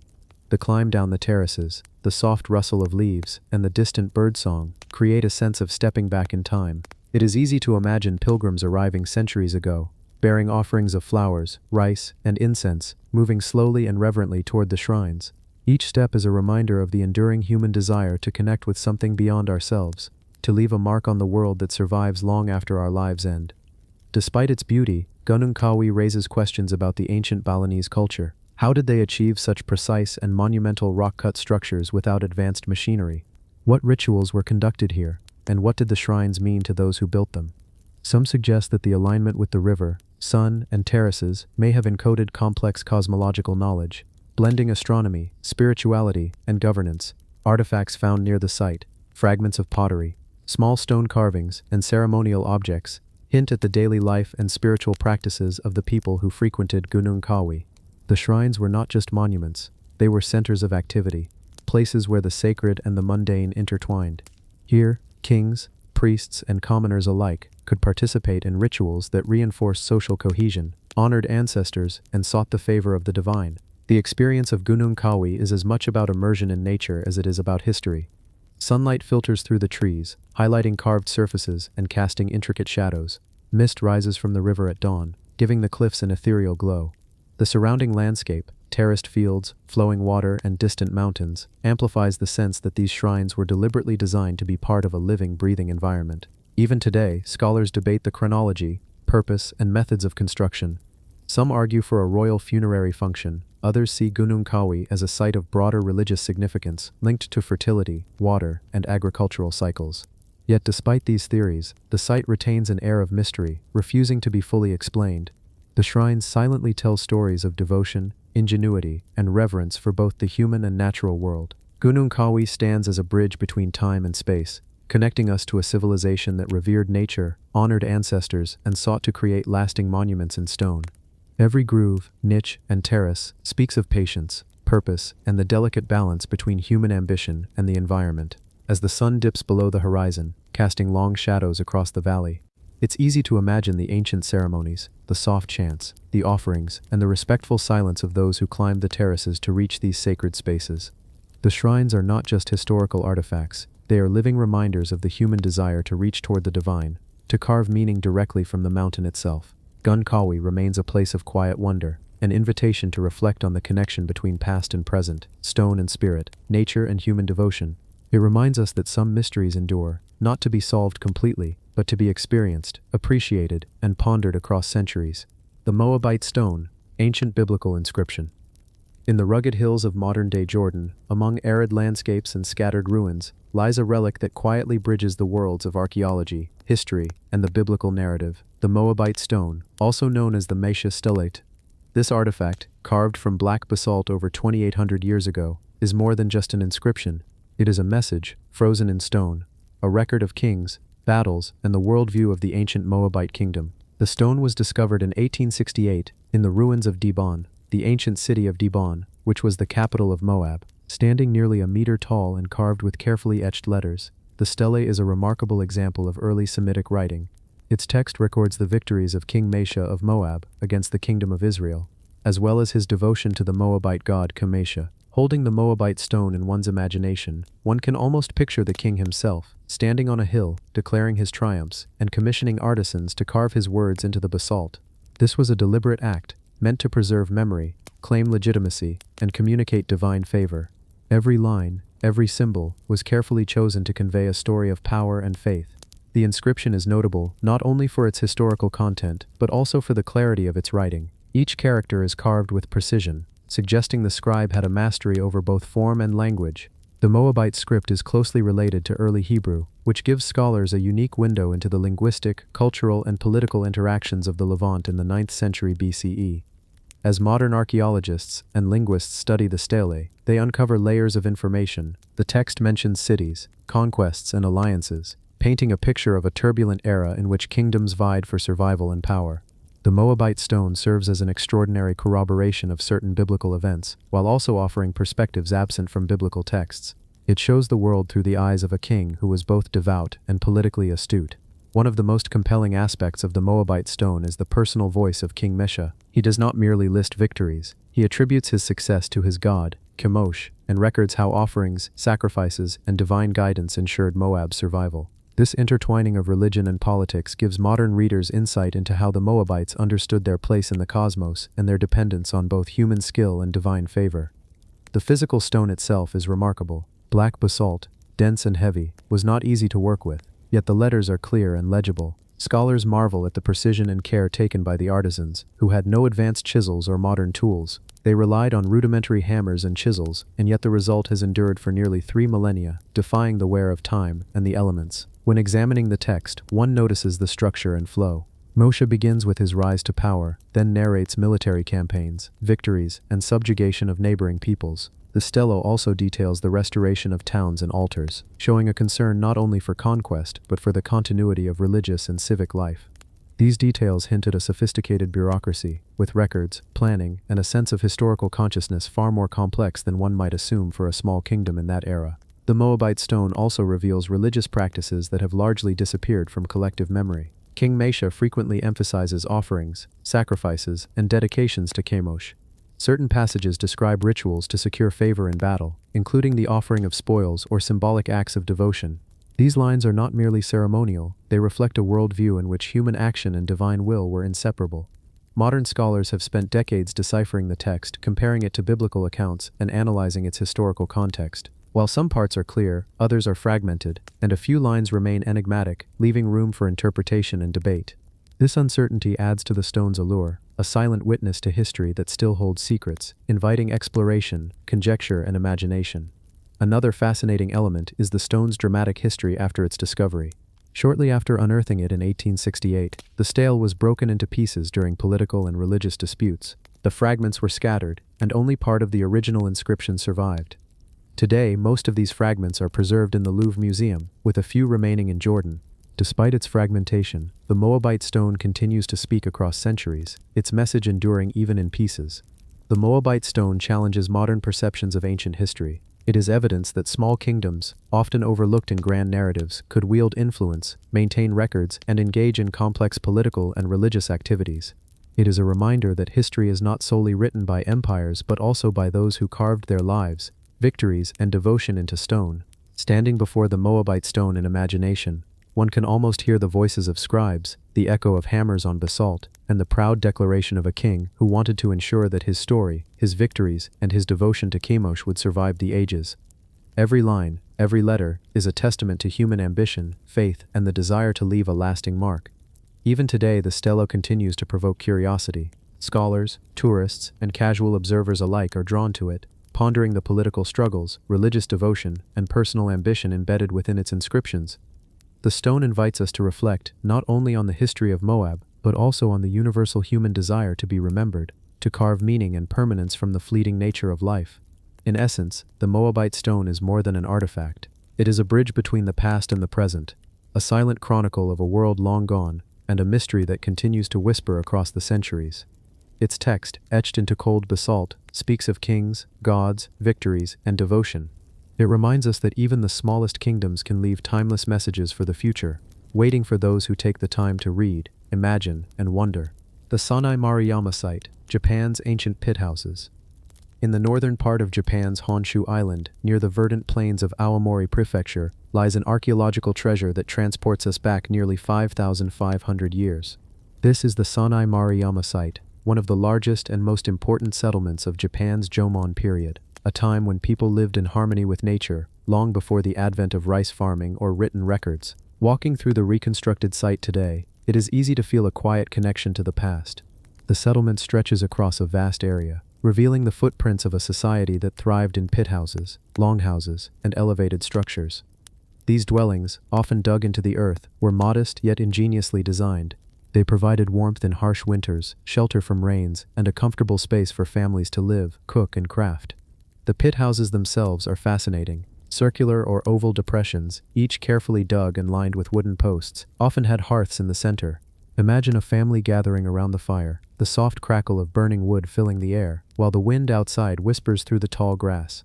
The climb down the terraces, the soft rustle of leaves, and the distant birdsong create a sense of stepping back in time. It is easy to imagine pilgrims arriving centuries ago, bearing offerings of flowers, rice, and incense, moving slowly and reverently toward the shrines. Each step is a reminder of the enduring human desire to connect with something beyond ourselves, to leave a mark on the world that survives long after our lives end. Despite its beauty, Gunung Kawi raises questions about the ancient Balinese culture. How did they achieve such precise and monumental rock-cut structures without advanced machinery? What rituals were conducted here, and what did the shrines mean to those who built them? Some suggest that the alignment with the river, sun, and terraces may have encoded complex cosmological knowledge, blending astronomy, spirituality, and governance. Artifacts found near the site, fragments of pottery, small stone carvings, and ceremonial objects hint at the daily life and spiritual practices of the people who frequented Gunung Kawi. The shrines were not just monuments, they were centers of activity, places where the sacred and the mundane intertwined. Here, kings, priests, and commoners alike could participate in rituals that reinforced social cohesion, honored ancestors, and sought the favor of the divine. The experience of Gunung Kawi is as much about immersion in nature as it is about history. Sunlight filters through the trees, highlighting carved surfaces and casting intricate shadows. Mist rises from the river at dawn, giving the cliffs an ethereal glow. The surrounding landscape, terraced fields, flowing water, and distant mountains, amplifies the sense that these shrines were deliberately designed to be part of a living, breathing environment. Even today, scholars debate the chronology, purpose, and methods of construction. Some argue for a royal funerary function, others see Gunung Kawi as a site of broader religious significance linked to fertility, water, and agricultural cycles. Yet despite these theories, the site retains an air of mystery, refusing to be fully explained. The shrines silently tell stories of devotion, ingenuity, and reverence for both the human and natural world. Gunung Kawi stands as a bridge between time and space, connecting us to a civilization that revered nature, honored ancestors, and sought to create lasting monuments in stone. Every groove, niche, and terrace speaks of patience, purpose, and the delicate balance between human ambition and the environment. As the sun dips below the horizon, casting long shadows across the valley, it's easy to imagine the ancient ceremonies, the soft chants, the offerings, and the respectful silence of those who climbed the terraces to reach these sacred spaces. The shrines are not just historical artifacts, they are living reminders of the human desire to reach toward the divine, to carve meaning directly from the mountain itself. Gunung Kawi remains a place of quiet wonder, an invitation to reflect on the connection between past and present, stone and spirit, nature and human devotion. It reminds us that some mysteries endure, not to be solved completely, but to be experienced, appreciated, and pondered across centuries. The Moabite stone, ancient biblical inscription. In the rugged hills of modern-day Jordan, among arid landscapes and scattered ruins, lies a relic that quietly bridges the worlds of archaeology, history, and the biblical narrative, the Moabite stone, also known as the Mesha stellate. This artifact, carved from black basalt over 2,800 years ago, is more than just an inscription. It is a message, frozen in stone, a record of kings, battles, and the worldview of the ancient Moabite kingdom. The stone was discovered in 1868 in the ruins of Dibon, the ancient city of Dibon, which was the capital of Moab. Standing nearly a meter tall and carved with carefully etched letters, the stele is a remarkable example of early Semitic writing. Its text records the victories of King Mesha of Moab against the kingdom of Israel, as well as his devotion to the Moabite god Kamesha. Holding the Moabite stone in one's imagination, one can almost picture the king himself, standing on a hill, declaring his triumphs, and commissioning artisans to carve his words into the basalt. This was a deliberate act, meant to preserve memory, claim legitimacy, and communicate divine favor. Every line, every symbol, was carefully chosen to convey a story of power and faith. The inscription is notable not only for its historical content, but also for the clarity of its writing. Each character is carved with precision, suggesting the scribe had a mastery over both form and language. The Moabite script is closely related to early Hebrew, which gives scholars a unique window into the linguistic, cultural, and political interactions of the Levant in the 9th century BCE. As modern archaeologists and linguists study the stele, they uncover layers of information. The text mentions cities, conquests, and alliances, painting a picture of a turbulent era in which kingdoms vied for survival and power. The Moabite stone serves as an extraordinary corroboration of certain biblical events, while also offering perspectives absent from biblical texts. It shows the world through the eyes of a king who was both devout and politically astute. One of the most compelling aspects of the Moabite stone is the personal voice of King Mesha. He does not merely list victories, he attributes his success to his god, Chemosh, and records how offerings, sacrifices, and divine guidance ensured Moab's survival. This intertwining of religion and politics gives modern readers insight into how the Moabites understood their place in the cosmos and their dependence on both human skill and divine favor. The physical stone itself is remarkable. Black basalt, dense and heavy, was not easy to work with, yet the letters are clear and legible. Scholars marvel at the precision and care taken by the artisans, who had no advanced chisels or modern tools. They relied on rudimentary hammers and chisels, and yet the result has endured for nearly 3 millennia, defying the wear of time and the elements. When examining the text, one notices the structure and flow. Moshe begins with his rise to power, then narrates military campaigns, victories, and subjugation of neighboring peoples. The stelo also details the restoration of towns and altars, showing a concern not only for conquest, but for the continuity of religious and civic life. These details hint at a sophisticated bureaucracy, with records, planning, and a sense of historical consciousness far more complex than one might assume for a small kingdom in that era. The Moabite stone also reveals religious practices that have largely disappeared from collective memory. King Mesha frequently emphasizes offerings, sacrifices, and dedications to Chemosh. Certain passages describe rituals to secure favor in battle, including the offering of spoils or symbolic acts of devotion. These lines are not merely ceremonial, they reflect a worldview in which human action and divine will were inseparable. Modern scholars have spent decades deciphering the text, comparing it to biblical accounts, and analyzing its historical context. While some parts are clear, others are fragmented, and a few lines remain enigmatic, leaving room for interpretation and debate. This uncertainty adds to the stone's allure, a silent witness to history that still holds secrets, inviting exploration, conjecture, and imagination. Another fascinating element is the stone's dramatic history after its discovery. Shortly after unearthing it in 1868, the stele was broken into pieces during political and religious disputes. The fragments were scattered, and only part of the original inscription survived. Today, most of these fragments are preserved in the Louvre Museum, with a few remaining in Jordan. Despite its fragmentation, the Moabite stone continues to speak across centuries, its message enduring even in pieces. The Moabite stone challenges modern perceptions of ancient history. It is evidence that small kingdoms, often overlooked in grand narratives, could wield influence, maintain records, and engage in complex political and religious activities. It is a reminder that history is not solely written by empires but also by those who carved their lives, victories, and devotion into stone. Standing before the Moabite stone in imagination, one can almost hear the voices of scribes, the echo of hammers on basalt, and the proud declaration of a king who wanted to ensure that his story, his victories, and his devotion to Chemosh would survive the ages. Every line, every letter, is a testament to human ambition, faith, and the desire to leave a lasting mark. Even today, the stele continues to provoke curiosity. Scholars, tourists, and casual observers alike are drawn to it, pondering the political struggles, religious devotion, and personal ambition embedded within its inscriptions. The stone invites us to reflect not only on the history of Moab, but also on the universal human desire to be remembered, to carve meaning and permanence from the fleeting nature of life. In essence, the Moabite stone is more than an artifact. It is a bridge between the past and the present, a silent chronicle of a world long gone, and a mystery that continues to whisper across the centuries. Its text, etched into cold basalt, speaks of kings, gods, victories, and devotion. It reminds us that even the smallest kingdoms can leave timeless messages for the future, waiting for those who take the time to read, imagine, and wonder. The Sanai Maruyama site, Japan's ancient pit houses. In the northern part of Japan's Honshu Island, near the verdant plains of Aomori Prefecture, lies an archaeological treasure that transports us back nearly 5,500 years. This is the Sanai Maruyama site, one of the largest and most important settlements of Japan's Jomon period, a time when people lived in harmony with nature, long before the advent of rice farming or written records. Walking through the reconstructed site today, it is easy to feel a quiet connection to the past. The settlement stretches across a vast area, revealing the footprints of a society that thrived in pit houses, longhouses, and elevated structures. These dwellings, often dug into the earth, were modest yet ingeniously designed. They provided warmth in harsh winters, shelter from rains, and a comfortable space for families to live, cook, and craft. The pit houses themselves are fascinating. Circular or oval depressions, each carefully dug and lined with wooden posts, often had hearths in the center. Imagine a family gathering around the fire, the soft crackle of burning wood filling the air, while the wind outside whispers through the tall grass.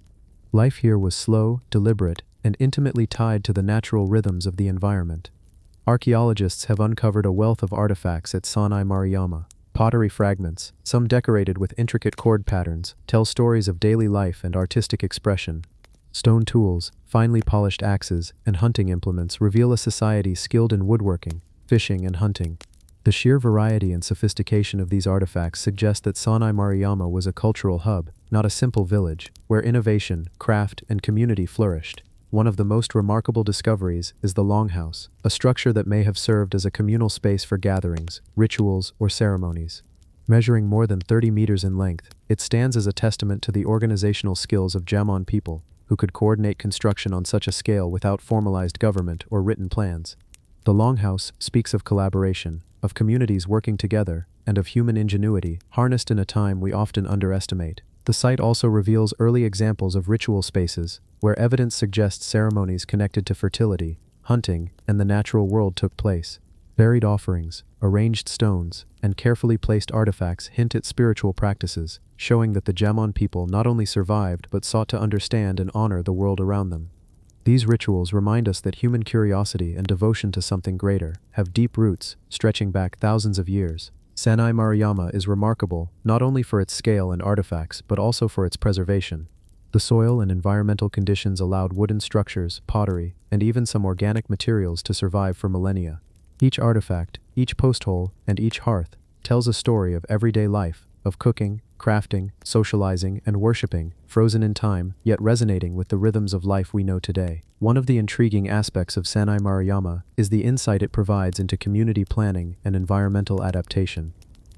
Life here was slow, deliberate, and intimately tied to the natural rhythms of the environment. Archaeologists have uncovered a wealth of artifacts at Sanai Maruyama. Pottery fragments, some decorated with intricate chord patterns, tell stories of daily life and artistic expression. Stone tools, finely polished axes, and hunting implements reveal a society skilled in woodworking, fishing, and hunting. The sheer variety and sophistication of these artifacts suggest that Sanai Maruyama was a cultural hub, not a simple village, where innovation, craft, and community flourished. One of the most remarkable discoveries is the longhouse, a structure that may have served as a communal space for gatherings, rituals, or ceremonies. Measuring more than 30 meters in length, it stands as a testament to the organizational skills of Jomon people, who could coordinate construction on such a scale without formalized government or written plans. The longhouse speaks of collaboration, of communities working together, and of human ingenuity, harnessed in a time we often underestimate. The site also reveals early examples of ritual spaces, where evidence suggests ceremonies connected to fertility, hunting, and the natural world took place. Buried offerings, arranged stones, and carefully placed artifacts hint at spiritual practices, showing that the Jomon people not only survived but sought to understand and honor the world around them. These rituals remind us that human curiosity and devotion to something greater have deep roots, stretching back thousands of years. Sanai Maruyama is remarkable not only for its scale and artifacts but also for its preservation. The soil and environmental conditions allowed wooden structures, pottery, and even some organic materials to survive for millennia. Each artifact, each post hole, and each hearth tells a story of everyday life, of cooking, crafting, socializing, and worshipping, frozen in time, yet resonating with the rhythms of life we know today. One of the intriguing aspects of Sanai Maruyama is the insight it provides into community planning and environmental adaptation.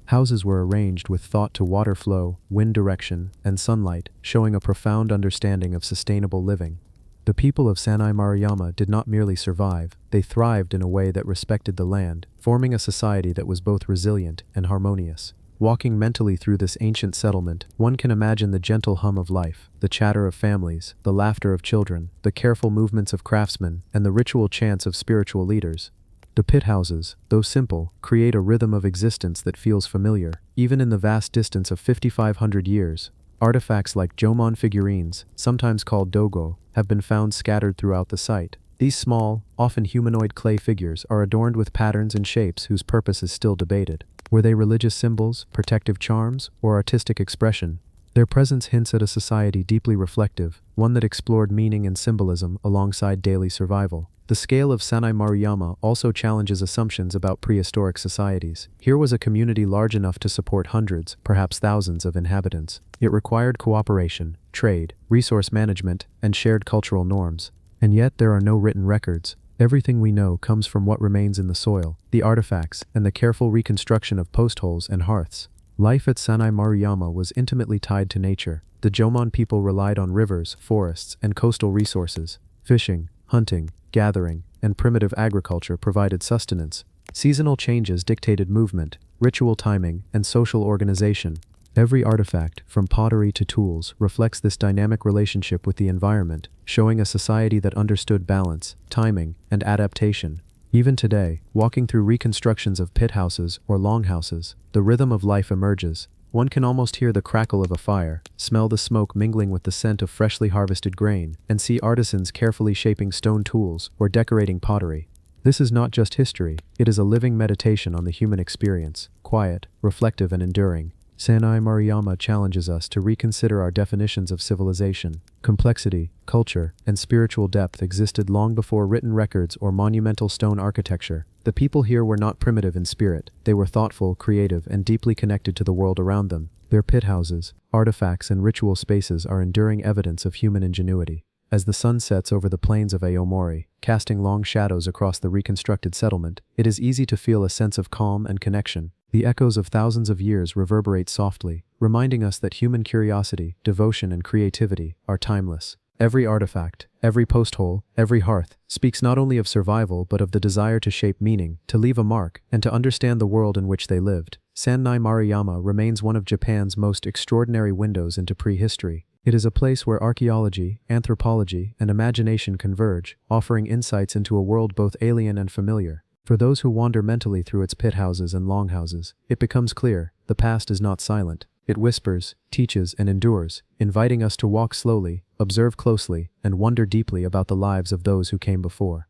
Houses were arranged with thought to water flow, wind direction, and sunlight, showing a profound understanding of sustainable living. The people of Sanai Maruyama did not merely survive, they thrived in a way that respected the land, forming a society that was both resilient and harmonious. Walking mentally through this ancient settlement, one can imagine the gentle hum of life, the chatter of families, the laughter of children, the careful movements of craftsmen, and the ritual chants of spiritual leaders. The pit houses, though simple, create a rhythm of existence that feels familiar, even in the vast distance of 5,500 years. Artifacts like Jomon figurines, sometimes called dogo, have been found scattered throughout the site. These small, often humanoid clay figures are adorned with patterns and shapes whose purpose is still debated. Were they religious symbols, protective charms, or artistic expression? Their presence hints at a society deeply reflective, one that explored meaning and symbolism alongside daily survival. The scale of Sanai Maruyama also challenges assumptions about prehistoric societies. Here was a community large enough to support hundreds, perhaps thousands of inhabitants. It required cooperation, trade, resource management, and shared cultural norms. And yet there are no written records. Everything we know comes from what remains in the soil, the artifacts, and the careful reconstruction of post holes and hearths. Life at Sanai Maruyama was intimately tied to nature. The Jomon people relied on rivers, forests, and coastal resources. Fishing, hunting, gathering, and primitive agriculture provided sustenance. Seasonal changes dictated movement, ritual timing, and social organization. Every artifact, from pottery to tools, reflects this dynamic relationship with the environment, showing a society that understood balance, timing, and adaptation. Even today, walking through reconstructions of pit houses or longhouses, the rhythm of life emerges. One can almost hear the crackle of a fire, smell the smoke mingling with the scent of freshly harvested grain, and see artisans carefully shaping stone tools or decorating pottery. This is not just history, it is a living meditation on the human experience, quiet, reflective, and enduring. Sanai Maruyama challenges us to reconsider our definitions of civilization. Complexity, culture, and spiritual depth existed long before written records or monumental stone architecture. The people here were not primitive in spirit, they were thoughtful, creative, and deeply connected to the world around them. Their pit houses, artifacts, and ritual spaces are enduring evidence of human ingenuity. As the sun sets over the plains of Aomori, casting long shadows across the reconstructed settlement, it is easy to feel a sense of calm and connection. The echoes of thousands of years reverberate softly, reminding us that human curiosity, devotion, and creativity are timeless. Every artifact, every post hole, every hearth, speaks not only of survival but of the desire to shape meaning, to leave a mark, and to understand the world in which they lived. Sanai Maruyama remains one of Japan's most extraordinary windows into prehistory. It is a place where archaeology, anthropology, and imagination converge, offering insights into a world both alien and familiar. For those who wander mentally through its pit houses and longhouses, it becomes clear, the past is not silent. It whispers, teaches, and endures, inviting us to walk slowly, observe closely, and wonder deeply about the lives of those who came before.